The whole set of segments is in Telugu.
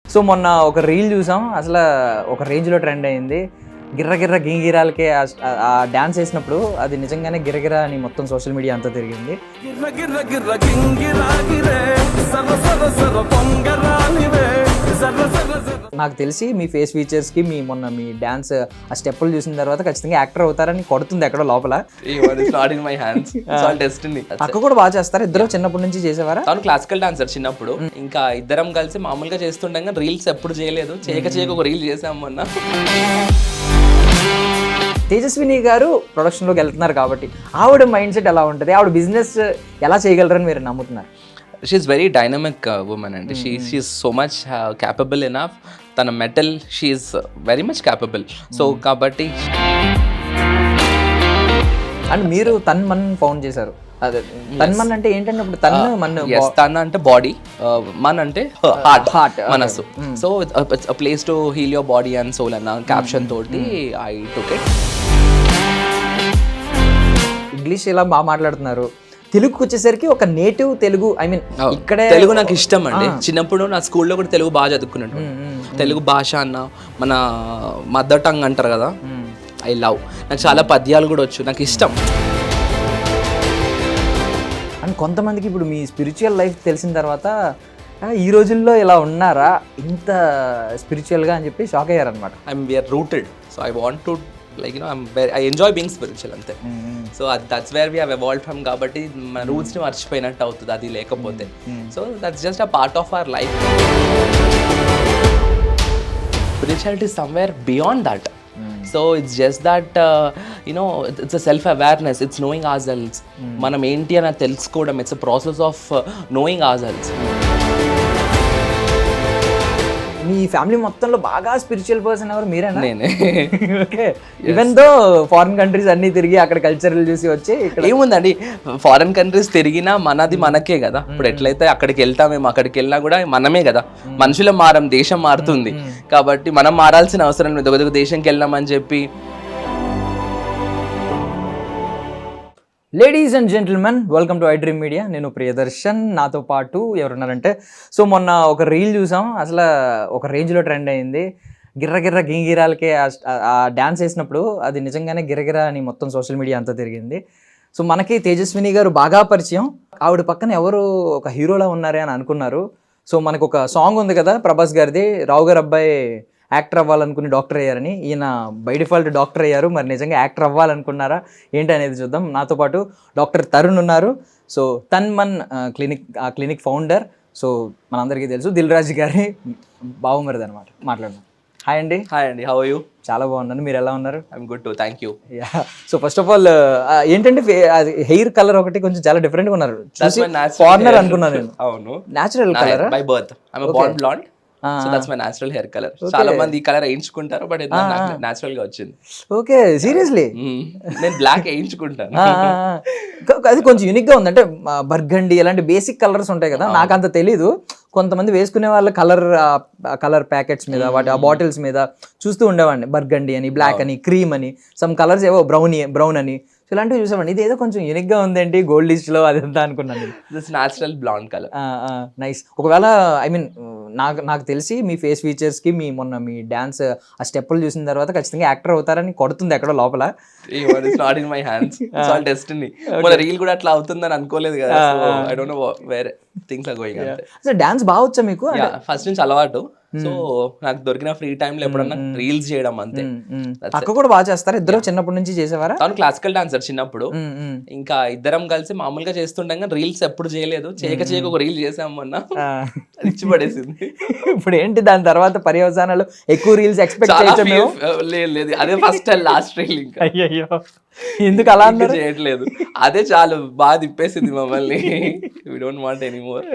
సో మొన్న ఒక రీల్ చూసాం, అసలు ఒక రేంజ్లో ట్రెండ్ అయింది. గిర్ర గింగిరాలకే ఆ డ్యాన్స్ వేసినప్పుడు అది నిజంగానే గిరగిరా అని మొత్తం సోషల్ మీడియా అంతా తిరిగింది. నాకు తెలిసి మీ ఫేస్ ఫీచర్స్కి మొన్న మీ డ్యాన్స్ ఆ స్టెప్పులు చూసిన తర్వాత ఖచ్చితంగా యాక్టర్ అవుతారని కొడుతుంది ఎక్కడో లోపల. అక్క కూడా బాగా చేస్తారు, ఇద్దరు చిన్నప్పటి నుంచి చేసేవారా? తను క్లాసికల్ డాన్సర్ చిన్నప్పుడు, ఇంకా ఇద్దరం కలిసి మామూలుగా చేస్తుండగా రీల్స్ ఎప్పుడు చేయలేదు, చేయక ఒక రీల్ చేసాం మొన్న. తేజస్విని గారు ప్రొడక్షన్లోకి వెళ్తున్నారు కాబట్టి ఆవిడ మైండ్ సెట్ ఎలా ఉంటుంది, ఆవిడ బిజినెస్ ఎలా చేయగలరని మీరు నమ్ముతున్నారు? షీఈస్ వెరీ డైనమిక్ ఉమెన్ అండి. She's so much capable enough. తన mettle she's very much capable. So కాబట్టి అండ్ మీరు తన్మన్ ఫౌండ్ చేశారు. అదే తన్మన్ అంటే ఏంటంటే ఇప్పుడు తన్ అంటే బాడీ, మన్ అంటే హార్ట్, మనసు. So place to heal your body and soul అన్న క్యాప్షన్ తోటి ఐ టుక్ ఇట్. ఇంగ్లీష్ ఇలా బాగా మాట్లాడుతున్నారు, తెలుగుకి వచ్చేసరికి ఒక నేటివ్ తెలుగు, ఐ మీన్ ఇక్కడే తెలుగు నాకు ఇష్టం అండి. చిన్నప్పుడు నా స్కూల్లో కూడా తెలుగు బాగా చదువుకున్నట్టు. తెలుగు భాష అన్న మన మదర్ టంగ్ అంటారు కదా, ఐ లవ్. నాకు చాలా పద్యాలు కూడా వచ్చు, నాకు ఇష్టం. అండ్ కొంతమందికి ఇప్పుడు మీ స్పిరిచువల్ లైఫ్ తెలిసిన తర్వాత ఈ రోజుల్లో ఇలా ఉన్నారా ఇంత స్పిరిచువల్గా అని చెప్పి షాక్ అయ్యారనమాట. We are rooted, so I want to like I enjoy being spiritual అంతే. So that's where we have evolved from. కాబట్టి మన రూట్స్ని మర్చిపోయినట్టు అవుతుంది అది లేకపోతే. So that's just a part of our life. Spirituality somewhere beyond that. So it's just that it's a self-awareness, it's knowing ourselves. మనం ఏంటి అని తెలుసుకోవడం, it's a process of knowing ourselves. Me family మొత్తంలో బాగా స్పిరిచువల్ పర్సన్ ఎవరు? మీరేనా? నేనే. Okay. Even though foreign countries అన్ని తిరిగి అక్కడ కల్చరల్ చూసి వచ్చి ఏముందండి, ఫారిన్ కంట్రీస్ తిరిగినా మనది మనకే కదా. ఇప్పుడు ఎట్లయితే అక్కడికి వెళ్తాం, మేము అక్కడికి వెళ్ళినా కూడా మనమే కదా. మనుషులం మారం, దేశం మారుతుంది. కాబట్టి మనం మారాల్సిన అవసరం లేదు. ఒక దేశంకి వెళ్ళామని చెప్పి. Ladies and gentlemen, welcome to iDream media. నేను ప్రియదర్శన్, నాతో పాటు ఎవరున్నారంటే, సో మొన్న ఒక రీల్ చూసాం, అసలు ఒక రేంజ్లో ట్రెండ్ అయింది. గిర్ర గింగిరాలకే ఆ డ్యాన్స్ వేసినప్పుడు అది నిజంగానే గిరగిరా అని మొత్తం సోషల్ మీడియా అంతా తిరిగింది. సో మనకి తేజస్విని గారు బాగా పరిచయం, ఆవిడ పక్కన ఎవరు ఒక హీరోలా ఉన్నారే అని అనుకున్నారు. సో మనకు ఒక సాంగ్ ఉంది కదా ప్రభాస్ గారిది, రావు గారు అబ్బాయి యాక్టర్ అవ్వాలనుకుని డాక్టర్ అయ్యారని. ఈయన బై డిఫాల్ట్ డాక్టర్ అయ్యారు, మరి నిజంగా యాక్టర్ అవ్వాలనుకున్నారా ఏంటి అనేది చూద్దాం. నాతో పాటు డాక్టర్ తరుణ్ ఉన్నారు. So Tanman clinic founder. So మనందరికీ తెలుసు దిల్ రాజు గారి బావమరిది అనమాట. మాట్లాడదాం. హాయ్ అండి. హాయ్ అండి, హౌ ఆర్ యూ? చాలా బాగున్నాను, మీరు ఎలా ఉన్నారు? I'm good too, thank you. So first of all ఏంటంటే హెయిర్ కలర్ ఒకటి కొంచెం చాలా డిఫరెంట్గా ఉన్నారు. ఫారినర్ అనుకున్నాను నేను. అవును, natural colour. By birth I'm born blonde. So that's my natural hair colour. చాలా మంది ఈ కలర్ వేయించుకుంటారు, బట్ న్యాచురల్ గా వచ్చింది. Okay, seriously? నేను బ్లాక్ వేయించుకుంటాను. అది కొంచెం యూనిక్ గా ఉంది. అంటే బర్గండి అలాంటి బేసిక్ కలర్స్ ఉంటాయి కదా, నాకు అంత తెలీదు. కొంతమంది వేసుకునే వాళ్ళ కలర్ ప్యాకెట్స్ మీద, వాటి ఆ బాటిల్స్ మీద చూస్తూ ఉండేవాడిని. బర్గండి అని, బ్లాక్ అని, క్రీమ్ అని, సమ్ కలర్స్ ఏవో బ్రౌన్ అని. సో ఇలాంటివి చూసామండి. ఇది ఏదో కొంచెం యూనిక్ గా ఉందేంటి గోల్డ్ లిస్ట్ లో అదంతా అనుకున్నాను. This natural blonde colour. Nice. ఒకవేళ ఐ మీన్ నాకు తెలిసి మీ ఫేస్ ఫీచర్స్ కి మొన్న మీ డాన్స్ ఆ స్టెప్పులు చూసిన తర్వాత ఖచ్చితంగా యాక్టర్ అవుతారని కొడుతుంది ఎక్కడో లోపల. Not in my hands, it's all destiny. మన రీల్ కూడా అట్లా అవుతుందని అనుకోలేదు కదా. I don't know where things are going. అసలు డాన్స్ బాగా వచ్చా మీకు? ఫస్ట్ నుంచి అలవాటు. సో నాకు దొరికిన ఫ్రీ టైమ్ లో ఎప్పుడన్నా రీల్స్ చేయడం అంతే. అక్క కూడా బాగా చేస్తారు, ఇద్దరు చిన్నప్పటి నుంచి చేసేవారా? తను క్లాసికల్ డాన్సర్ చిన్నప్పుడు, ఇంకా ఇద్దరం కలిసి మామూలుగా చేస్తుండగా రీల్స్ ఎప్పుడు చేయలేదు, చేయక ఒక రీల్ చేసాం మొన్న. ఇచ్చి పడేసింది. ఇప్పుడు ఏంటి దాని తర్వాత పర్యవసానాలు? ఎక్కువ రీల్స్ ఎక్స్పెక్ట్ లేదు, అదే ఫస్ట్ అండ్ లాస్ట్ రీల్. ఇంకా అయ్యో, ఎందుకు అలా చేయట్లేదు, అదే చాలు బాగా తిప్పేసింది మమ్మల్ని. We don't want anymore.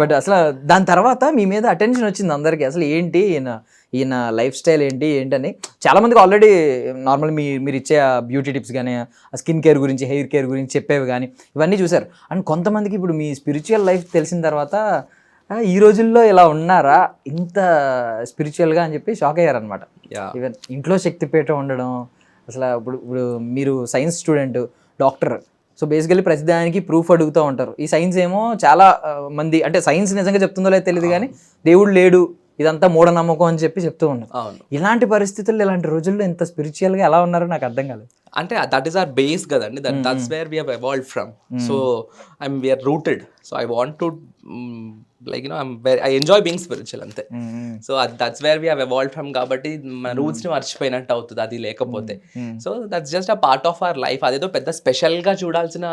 But అసలు దాని తర్వాత మీ మీద అటెన్షన్ వచ్చింది అందరికి. అసలు ఏంటి ఈయన లైఫ్ స్టైల్ ఏంటని చాలా మందికి ఆల్రెడీ నార్మల్ మీరు ఇచ్చే బ్యూటీ టిప్స్ కానీ, స్కిన్ కేర్ గురించి, హెయిర్ కేర్ గురించి చెప్పేవి కానీ ఇవన్నీ చూసారు. అండ్ కొంతమందికి ఇప్పుడు మీ స్పిరిచువల్ లైఫ్ తెలిసిన తర్వాత ఈ రోజుల్లో ఇలా ఉన్నారా ఇంత స్పిరిచువల్గా అని చెప్పి షాక్ అయ్యారనమాట. ఈవెన్ ఇంట్లో శక్తిపీఠం ఉండడం, అసలు ఇప్పుడు మీరు science student, doctor, so basically ప్రతిదానికి ప్రూఫ్ అడుగుతూ ఉంటారు. ఈ సైన్స్ ఏమో చాలా మంది అంటే సైన్స్ నిజంగా చెప్తుందో లేదో తెలియదు కానీ దేవుడు లేడు ఇదంతా మూఢనమ్మకం అని చెప్పి చెప్తూ ఉన్నారు. ఇలాంటి పరిస్థితుల్లో ఇలాంటి రోజుల్లో ఇంత స్పిరిచువల్గా ఎలా ఉన్నారో నాకు అర్థం కాలేదు. అంటే దట్ ఈస్ అవర్ బేస్ కదండి, that's where we have evolved from. So we're rooted. So I want to like I enjoy being spiritual అంతే. So that's where we have evolved from. కాబట్టి మన రూట్స్ ని మర్చిపోయినట్టు అవుతుంది అది లేకపోతే. So that's just a part of our life. అదేదో పెద్ద స్పెషల్ గా చూడాల్సిన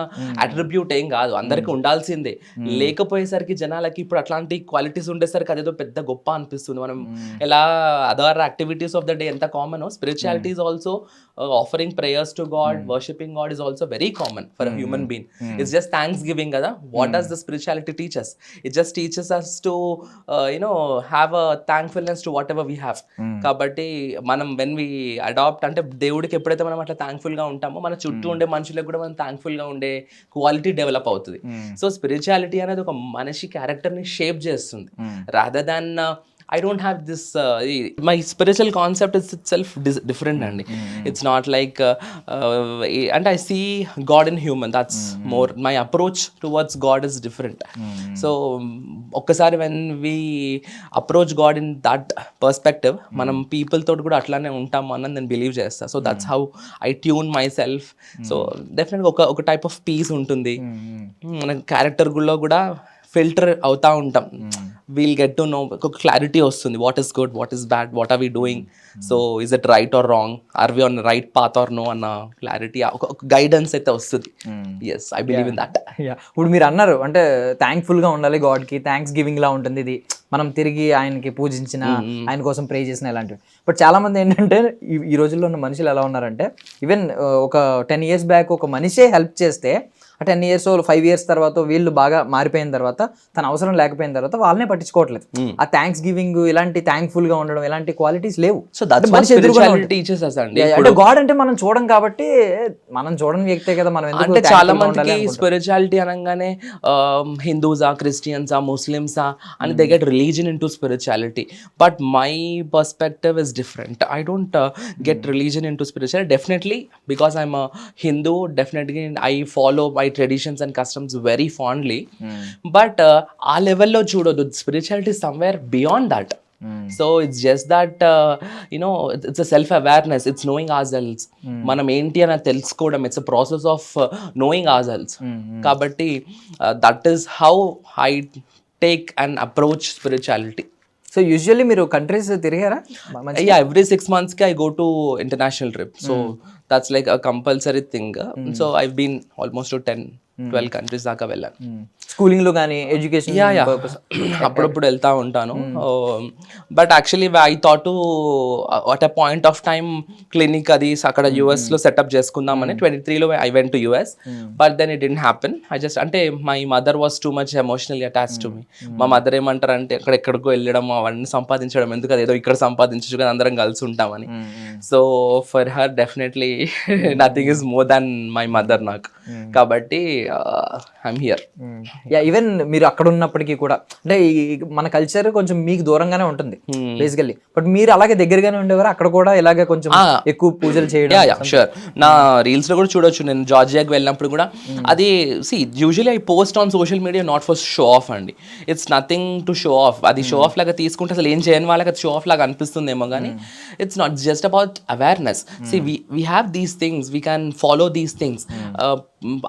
అట్రిబ్యూట్ ఏం కాదు, అందరికి ఉండాల్సిందే. లేకపోయేసరికి జనాలకి ఇప్పుడు అట్లాంటి క్వాలిటీస్ ఉండేసరికి అదేదో పెద్ద గొప్ప అనిపిస్తుంది. మనం ఎలా other activities of the day ఎంత common, spirituality is also offering prayers to God, worshipping God is also very common for a human being. It's just thanksgiving kada. What does the spirituality teach us? It just teaches us to have a thankfulness to whatever we have. Kabatti manam when we adopt ante దేవుడికి ఎప్పుడైతే మనం అట్లా థ్యాంక్ఫుల్ గా ఉంటామో మన చుట్టూ ఉండే మనుషులకు కూడా మనం థ్యాంక్ఫుల్ గా ఉండే క్వాలిటీ డెవలప్ అవుతుంది. సో స్పిరిచువాలిటీ అనేది ఒక మనిషి క్యారెక్టర్ ని షేప్ చేస్తుంది. Rather than I don't have this my spiritual concept is itself different and it's not like and I see God in human. That's more my approach towards God is different. So okkasari when we approach God in that perspective manam people tho kuda atlane untam anani నేను బిలీవ్ చేస్తా. So that's how I tune my self. So డెఫినెట్గా ఒక టైప్ ఆఫ్ పీస్ ఉంటుంది. మన క్యారెక్టర్ గుల్లో కూడా ఫిల్టర్ అవుతా ఉంటాం. వీల్ గెట్ టు నో, ఒక క్లారిటీ వస్తుంది. What is good, what is bad, what are we doing, so is it right or wrong, are we on right path or no అన్న క్లారిటీ, ఒక గైడెన్స్ అయితే వస్తుంది. Yes, I believe in that. ఇప్పుడు మీరు అన్నారు అంటే థ్యాంక్ఫుల్గా ఉండాలి, గాడ్కి థ్యాంక్స్ గివింగ్ లా ఉంటుంది ఇది, మనం తిరిగి ఆయనకి పూజించిన, ఆయన కోసం ప్రే చేసిన ఇలాంటివి. బట్ చాలా మంది ఏంటంటే ఈ రోజుల్లో ఉన్న మనుషులు ఎలా ఉన్నారంటే ఈవెన్ ఒక 10 years బ్యాక్ ఒక మనిషే హెల్ప్ చేస్తే ఆ 10 years 5 years తర్వాత వీళ్ళు బాగా మారిపోయిన తర్వాత తన అవసరం లేకపోయిన తర్వాత వాళ్ళనే పట్టించుకోవట్లేదు. ఆ థ్యాంక్స్ గివింగ్, ఇలాంటి థ్యాంక్ఫుల్ గా ఉండడం, ఇలాంటి క్వాలిటీస్ లేవు. సో దట్స్ మనిషి అంటే గాడ్ అంటే మనం చూడం కాబట్టి, మనం చూడని వ్యక్తే కదా మనం. అంటే చాలా మందికి స్పిరిచువాలిటీ అనగానే హిందూసా, క్రిస్టియన్సా, ముస్లిమ్సా అని they get religion into spirituality. But my perspective is different. I don't get religion into spirituality. Definitely because I'm Hindu, definitely I follow my traditions and customs very fondly. But ఆ లెవెల్లో చూడొద్దు, spirituality somewhere beyond that. So it's just that it's a self awareness, it's knowing ourselves. మనం ఏంటి అని తెలుసుకోవడం, it's a process of knowing ourselves. కాబట్టి that is how I take and approach spirituality. So usually మీరు countries తిరిగారా? Yeah, every 6 months I go to international trip. So that's like a compulsory thing. So I've been almost to 10-12 countries దాకా వెళ్ళాను. స్కూలింగ్ లో కానీ ఎడ్యుకేషన్ అప్పుడప్పుడు వెళ్తా ఉంటాను. But actually I thought to at a point of time clinic అది అక్కడ US లో సెటప్ చేసుకుందామని 23లో I went to US. But then it didn't happen. I just అంటే my mother was too much emotionally attached to me. మా మదర్ ఏమంటారు అంటే ఎక్కడెక్కడికో వెళ్ళడం, అవన్నీ సంపాదించడం ఎందుకు, అదేదో ఇక్కడ సంపాదించచ్చు కదా, అందరం కలిసి ఉంటామని. So for her definitely nothing is more than my mother నాకు. కాబట్టి ఐఎమ్ హియర్. ఈవెన్ మీరు అక్కడ ఉన్నప్పటికీ కూడా అంటే మన కల్చర్ కొంచెం మీకు దూరంగానే ఉంటుంది బేసికల్లీ, బట్ మీరు అలాగే దగ్గరగానే ఉండేవారు అక్కడ కూడా ఇలాగే కొంచెం ఎక్కువ పూజలు చేయడం. షూర్, నా రీల్స్ లో కూడా చూడొచ్చు. నేను జార్జియాకి వెళ్ళినప్పుడు కూడా అది usually I post on social media not for show off అండి. It's nothing to show off. అది షో ఆఫ్ లాగా తీసుకుంటే అసలు ఏం చేయని వాళ్ళకి అది షో ఆఫ్ లాగా అనిపిస్తుందేమో కానీ it's not just about awareness. We have these things, we can follow these things.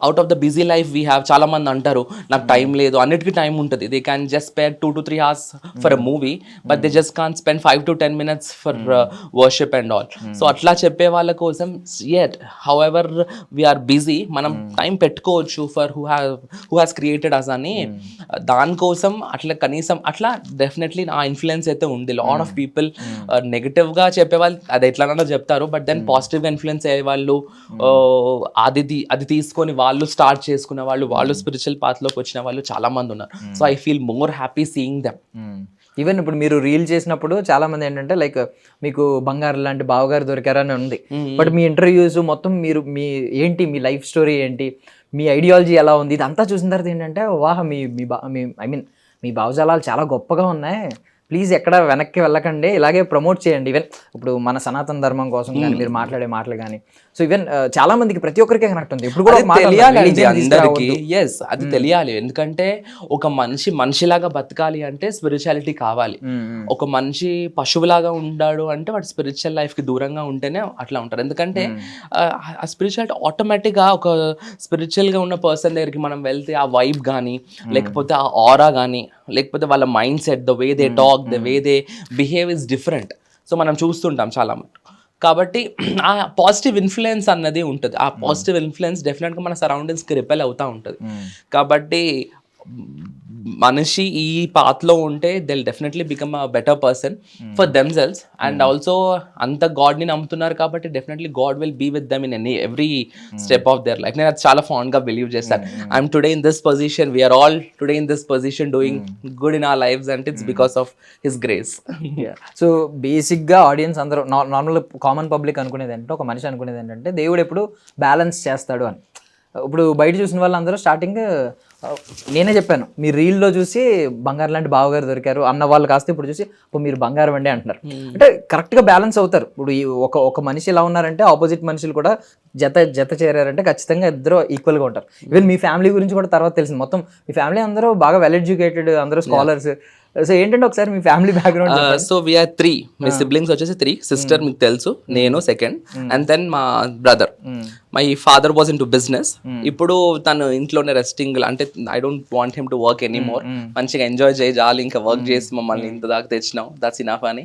Out of the busy life we have. చాలా మంది అంటారు నాకు టైం లేదు, అన్నిటికీ టైం ఉంటుంది. They can just spend 2 to 3 hours for a movie, but they just can spend 5 to 10 minutes for worship and all. So అట్లా చెప్పే వాళ్ళ కోసం yet however we are busy, మనం టైం పెట్టుకోవచ్చు for who has created us అని. దానికోసం అట్లా కనీసం అట్లా డెఫినెట్లీ నా ఇన్ఫ్లుయెన్స్ అయితే ఉంది. లాట్ ఆఫ్ పీపుల్ నెగిటివ్గా చెప్పేవాళ్ళు అది ఎట్లానో చెప్తారు, బట్ దెన్ పాజిటివ్గా ఇన్ఫ్లుయెన్స్ అయ్యే వాళ్ళు, అది తీసుకొని వాళ్ళు స్టార్ట్ చేసుకునే వాళ్ళు స్పిరిచువల్ పాత్లోకి వచ్చిన వాళ్ళు చాలా మంది ఉన్నారు. So I feel more happy seeing them. Even ఇప్పుడు మీరు రీల్ చేసినప్పుడు చాలా మంది ఏంటంటే లైక్ మీకు బంగారు లాంటి బావగారు దొరికారని ఉంది, బట్ మీ ఇంటర్వ్యూస్ మొత్తం మీరు మీ లైఫ్ స్టోరీ ఏంటి, మీ ఐడియాలజీ ఎలా ఉంది, ఇదంతా చూసిన తర్వాత ఏంటంటే వాహ్ మీ భావజాలాలు చాలా గొప్పగా ఉన్నాయి, ప్లీజ్ ఎక్కడ వెనక్కి వెళ్ళకండి, ఇలాగే ప్రమోట్ చేయండి. ఈవెన్ ఇప్పుడు మన సనాతన ధర్మం కోసం కానీ మీరు మాట్లాడే మాటలు కానీ. సో ఈవెన్ చాలా మందికి ప్రతి ఒక్కరికి కనెక్ట్ ఉంది. ఇప్పుడు కూడా అది తెలియాలండి అందరికి. ఎస్, అది తెలియాలి. ఎందుకంటే ఒక మనిషి మనిషిలాగా బతకాలి అంటే స్పిరిచువాలిటీ కావాలి. ఒక మనిషి పశువులాగా ఉండాడు అంటే వాడు స్పిరిచువల్ లైఫ్ కి దూరంగా ఉంటేనే అట్లా ఉంటారు. ఎందుకంటే ఆ స్పిరిచువాలిటీ ఆటోమేటిక్ గా ఒక స్పిరిచువల్ గా ఉన్న పర్సన్ దగ్గరికి మనం వెళ్తే ఆ వైబ్ కానీ, లేకపోతే ఆ ఆరా కానీ, లేకపోతే వాళ్ళ mind set, the way they talk, the way they behave is different. So మనం చూస్తుంటాం చాలా మంది. కాబట్టి ఆ పాజిటివ్ ఇన్ఫ్లుయెన్స్ అన్నది ఉంటుంది. ఆ పాజిటివ్ ఇన్ఫ్లుయెన్స్ డెఫినెట్గా మన సరౌండింగ్స్కి రిపెల్ అవుతూ ఉంటుంది. కాబట్టి మనిషి ఈ పాత్లో ఉంటే they'll definitely become a better person for themselves. And also అంత గాడ్ని నమ్ముతున్నారు కాబట్టి definitely God will be with them in every step of their life. నేను అది చాలా ఫాండ్గా బిలీవ్ చేస్తాను. I'm today in this position, we are all today in this position doing good in our lives and it's because of his grace. So బేసిక్గా ఆడియన్స్ అందరూ నార్మల్ కామన్ పబ్లిక్ అనుకునేది ఏంటంటే, ఒక మనిషి అనుకునేది ఏంటంటే దేవుడు ఎప్పుడు బ్యాలెన్స్ చేస్తాడు అని. ఇప్పుడు బయట చూసిన వాళ్ళందరూ స్టార్టింగ్ నేనే చెప్పాను, మీ రీల్లో చూసి బంగారు లాంటి బావగారు దొరికారు అన్న వాళ్ళు కాస్త ఇప్పుడు చూసి మీరు బంగారం అండి అంటున్నారు. అంటే కరెక్ట్గా బ్యాలెన్స్ అవుతారు. ఇప్పుడు ఈ ఒక మనిషి ఎలా ఉన్నారంటే ఆపోజిట్ మనుషులు కూడా జత చేరారంటే ఖచ్చితంగా ఇద్దరు ఈక్వల్గా ఉంటారు. ఈవెన్ మీ ఫ్యామిలీ గురించి కూడా తర్వాత తెలిసింది. మొత్తం మీ ఫ్యామిలీ అందరూ బాగా వెల్ ఎడ్యుకేటెడ్, అందరూ స్కాలర్స్. సో ఏంటంటే ఒకసారి మీ ఫ్యామిలీ బ్యాక్గ్రౌండ్. సో వీఆర్ 3, మీ సిబ్లింగ్స్ వచ్చేసి 3. సిస్టర్ మీకు తెలుసు, నేను సెకండ్, అండ్ దెన్ మా brother. My father was into business. ఇప్పుడు తను ఇంట్లోనే రెస్టింగ్, అంటే I don't want him to work any more. మంచిగా ఎంజాయ్ చేయాలి, ఇంకా వర్క్ చేసి మమ్మల్ని ఇంత దాకా తెచ్చినాం, దట్స్ ఇనఫ్ అని.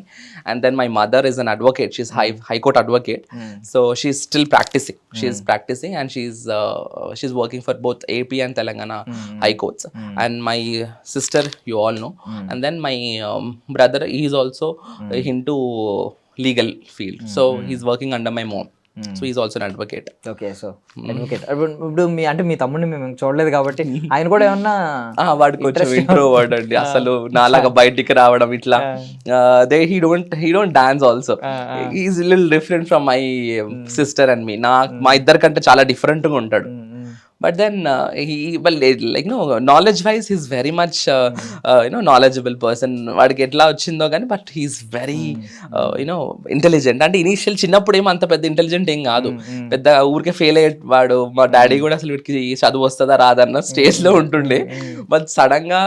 And then my mother is an advocate, she is high court advocate. So she's still practising, she's practising and she's working for both AP and Telangana high courts. And my sister, you all know. And then my brother, he is also into legal field, so he's working under my mom. So he's also an advocate. Okay, so advocate. ఇప్పుడు మీ తమ్ముడిని మేము చూడలేదు కాబట్టి ఆయన కూడా ఏమన్నా వాడు కొంచెం ఇంట్రోవర్ట్ అండి, అసలు నాలాగా బయటికి రావడం ఇట్లా. he don't dance also. He's a little different from my sister and me. మా ఇద్దరి కంటే చాలా డిఫరెంట్ గా ఉంటాడు. But then knowledge wise he's very much knowledgeable person. వాడికి ఎట్లా వచ్చిందో కానీ బట్ హీస్ వెరీ ఇంటెలిజెంట్. అంటే ఇనీషియల్ చిన్నప్పుడు ఏమో అంత పెద్ద ఇంటెలిజెంట్ ఏం కాదు, పెద్ద ఊరికే ఫెయిల్ అయ్యేవాడు. మా డాడీ కూడా అసలు వీడికి చదువు వస్తుందా రాదన్న స్టేజ్ లో ఉంటుండే. బట్ సడన్ గా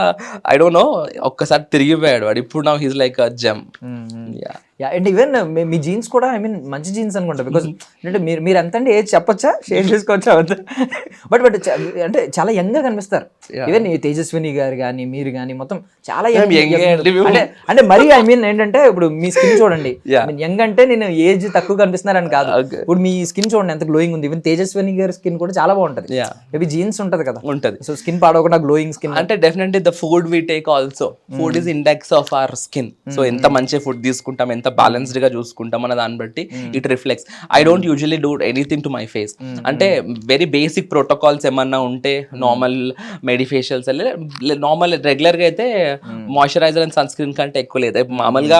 ఐ డోంట్ నో ఒక్కసారి తిరిగిపోయాడు వాడు. ఇప్పుడు now he's like a gem. And even me jeans కూడా ఐ మీన్ మంచి జీన్స్ అనుకుంటా. బికాస్ అంటే మీరు ఎంత అంటే ఏజ్ చెప్పొచ్చా, షేర్ చేసుకోవచ్చా? బట్ అంటే చాలా యంగ్ గా కనిపిస్తారు. ఈవెన్ తేజస్విని గారు కానీ మీరు కానీ మొత్తం చాలా అంటే మరీ ఐ మీన్ ఏంటంటే ఇప్పుడు మీ స్కిన్ చూడండి, యంగ్ అంటే నేను ఏజ్ తక్కువ కనిపిస్తున్నారని కాదు. ఇప్పుడు మీ స్కిన్ చూడండి ఎంత గ్లోయింగ్ ఉంది. ఈవెన్ తేజస్విని గారి స్కిన్ కూడా చాలా బాగుంటది. మేబీ జీన్స్ ఉంటది కదా, ఉంటది. సో స్కిన్ పాడవకుండా గ్లోయింగ్ స్కిన్ అంటే definitely the food we take also, food is index of our skin. So ఎంత మంచి ఫుడ్ తీసుకుంటాం, ఎంత బ్యాలెన్స్డ్ గా చూసుకుంటాం అన్న దాన్ని బట్టి it reflects. I don't usually do anything to my face. అంటే వెరీ బేసిక్ ప్రోటోకాల్స్ ఏమన్నా ఉంటే నార్మల్ మెడిఫేషియల్స్, నార్మల్ రెగ్యులర్ గా అయితే మాయిశ్చరైజర్ అండ్ సన్ స్క్రీన్ కంటే ఎక్కువ లేదు. మామూలుగా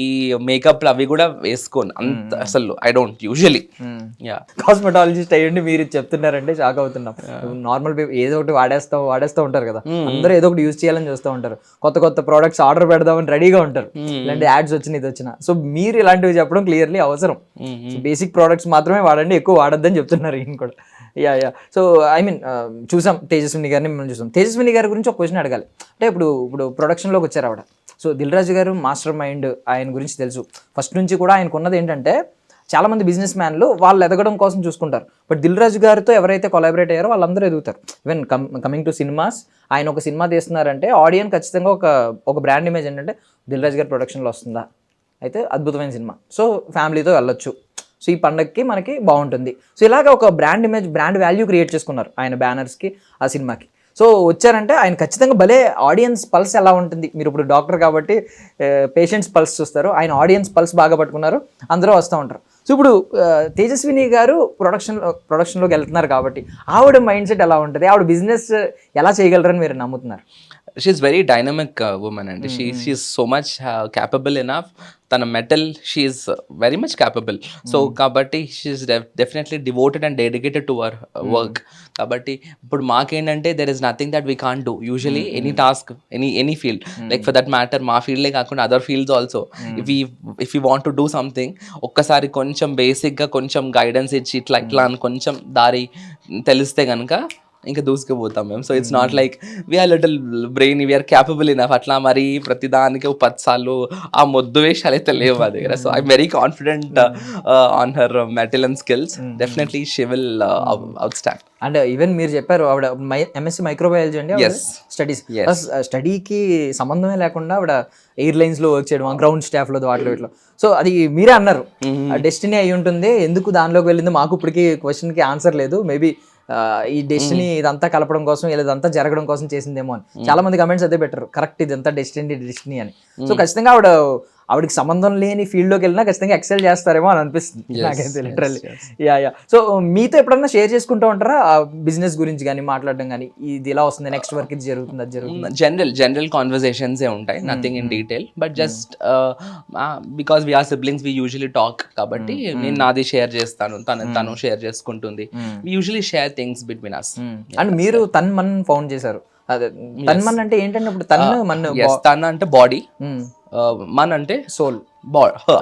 ఈ మేకప్ అవి కూడా వేసుకోను అంత అసలు. I don't usually. కాస్మెటాలజిస్ట్ అయ్యండి మీరు చెప్తున్నారంటే షాక్ అవుతున్నాం. నార్మల్ ఏదో ఒకటి వాడేస్తూ ఉంటారు కదా, అందరూ ఏదో ఒకటి యూజ్ చేయాలని చూస్తూ ఉంటారు. కొత్త ప్రోడక్ట్స్ ఆర్డర్ పెడదామని రెడీగా ఉంటారు, ఇలాంటి యాడ్స్ వచ్చిన ఇది వచ్చిన. సో మీరు ఇలాంటివి చెప్పడం క్లియర్లీ అవసరం. బేసిక్ ప్రోడక్ట్స్ మాత్రమే వాడండి, ఎక్కువ వాడద్దని చెప్తున్నారు ఈయన కూడా. సో ఐ మీన్ చూసాం తేజస్విని గారిని మనం చూసాం. తేజస్విని గారి గురించి ఒక క్వశ్చన్ అడగాలి. అంటే ఇప్పుడు ప్రొడక్షన్లోకి వచ్చారు ఆవిడ. సో దిల్ రాజు గారు మాస్టర్ మైండ్, ఆయన గురించి తెలుసు. ఫస్ట్ నుంచి కూడా ఆయనకు ఉన్నది ఏంటంటే చాలా మంది బిజినెస్ మ్యాన్లు వాళ్ళు ఎదగడం కోసం చూసుకుంటారు. బట్ దిల్ రాజు గారితో ఎవరైతే కొలాబరేట్ అయ్యారో వాళ్ళందరూ ఎదుగుతారు. ఈవెన్ కమింగ్ టు సినిమాస్, ఆయన ఒక సినిమా తీస్తున్నారంటే ఆడియన్స్ ఖచ్చితంగా ఒక బ్రాండ్ ఇమేజ్ ఏంటంటే దిల్ రాజు గారి ప్రొడక్షన్లో వస్తుందా, అయితే అద్భుతమైన సినిమా, సో ఫ్యామిలీతో వెళ్ళొచ్చు, సో ఈ పండగకి మనకి బాగుంటుంది. సో ఇలాగ ఒక brand image, brand value create చేసుకున్నారు ఆయన బ్యానర్స్కి, ఆ సినిమాకి. సో వచ్చారంటే ఆయన ఖచ్చితంగా భలే ఆడియన్స్ పల్స్ ఎలా ఉంటుంది. మీరు ఇప్పుడు డాక్టర్ కాబట్టి పేషెంట్స్ పల్స్ చూస్తారు, ఆయన ఆడియన్స్ పల్స్ బాగా పట్టుకున్నారు, అందరూ వస్తూ ఉంటారు. సో ఇప్పుడు తేజస్విని గారు ప్రొడక్షన్లోకి వెళ్తున్నారు కాబట్టి ఆవిడ మైండ్ సెట్ ఎలా ఉంటుంది, ఆవిడ బిజినెస్ ఎలా చేయగలరని మీరు నమ్ముతున్నారు? షీఈస్ వెరీ డైనమిక్ ఉమెన్ అండి. She's so much capable enough. తన mettle she's very much capable. So కాబట్టి she's definitely devoted and dedicated to our work. కాబట్టి ఇప్పుడు మాకేంటంటే there is nothing that we can't do usually any task any field, like for that matter మా ఫీల్డే కాకుండా other fields also if you want to do something, ఒక్కసారి కొంచెం బేసిక్గా కొంచెం గైడెన్స్ ఇచ్చి ఇట్లా అని కొంచెం దారి తెలిస్తే కనుక ఇంకా దూసుకుపోతాం మేము. So it's not like we are little brain, we are capable enough అట్లా మరి ప్రతిదానికి 10 సార్లు ఆ మొద్దు వేషాలు అయితే లేవు మా దగ్గర. So I'm very confident on her metal and skills. Definitely she will out stand. And even మీరు చెప్పారు ఆవిడ ఎంఎస్సి మైక్రోబయాలజీ అండి స్టడీస్. స్టడీకి సంబంధమే లేకుండా ఆవిడ ఎయిర్లైన్స్ లో వర్క్ చేయడం, గ్రౌండ్ స్టాఫ్ లో వాటిలో ఇట్లా. సో అది మీరే అన్నారు డెస్టినీ అయి ఉంటుంది, ఎందుకు దానిలోకి వెళ్ళింది మాకు ఇప్పటికీ క్వశ్చన్ కి ఆన్సర్ లేదు. మేబీ ఈ డెస్టినీ ఇదంతా కలపడం కోసం ఇలా ఇదంతా జరగడం కోసం చేసిందేమో అని చాలా మంది కమెంట్స్ అదే పెట్టారు, కరెక్ట్ ఇదంతా డెస్టినీ అని. సో ఖచ్చితంగా ఆవిడకి సంబంధం లేని ఫీల్డ్ లోకి వెళ్ళినా ఖచ్చితంగా ఎక్సెల్ చేస్తారేమో అని అనిపిస్తుంది నాకైతే లిటరల్లీ. యా. సో మీతో ఎప్పుడన్నా షేర్ చేసుకుంటూ ఉంటారా బిజినెస్ గురించి కానీ మాట్లాడడం కానీ, ఇది ఇలా వస్తుంది నెక్స్ట్ వర్క్ ఇది జరుగుతుంది అది జరుగుతుంది? జనరల్ కాన్వర్సేషన్స్ ఉంటాయి, nothing in detail, but just because we are siblings we usually talk. కాబట్టి నేను నాది షేర్ చేస్తాను, తను షేర్ చేసుకుంటుంది. We usually share things between us. And మీరు తన్మన్ ఫౌండ్ చేశారు. అదే తన్మన్ అంటే ఏంటంటే ఇప్పుడు తన్ అంటే బాడీ, మన్ అంటే సోల్,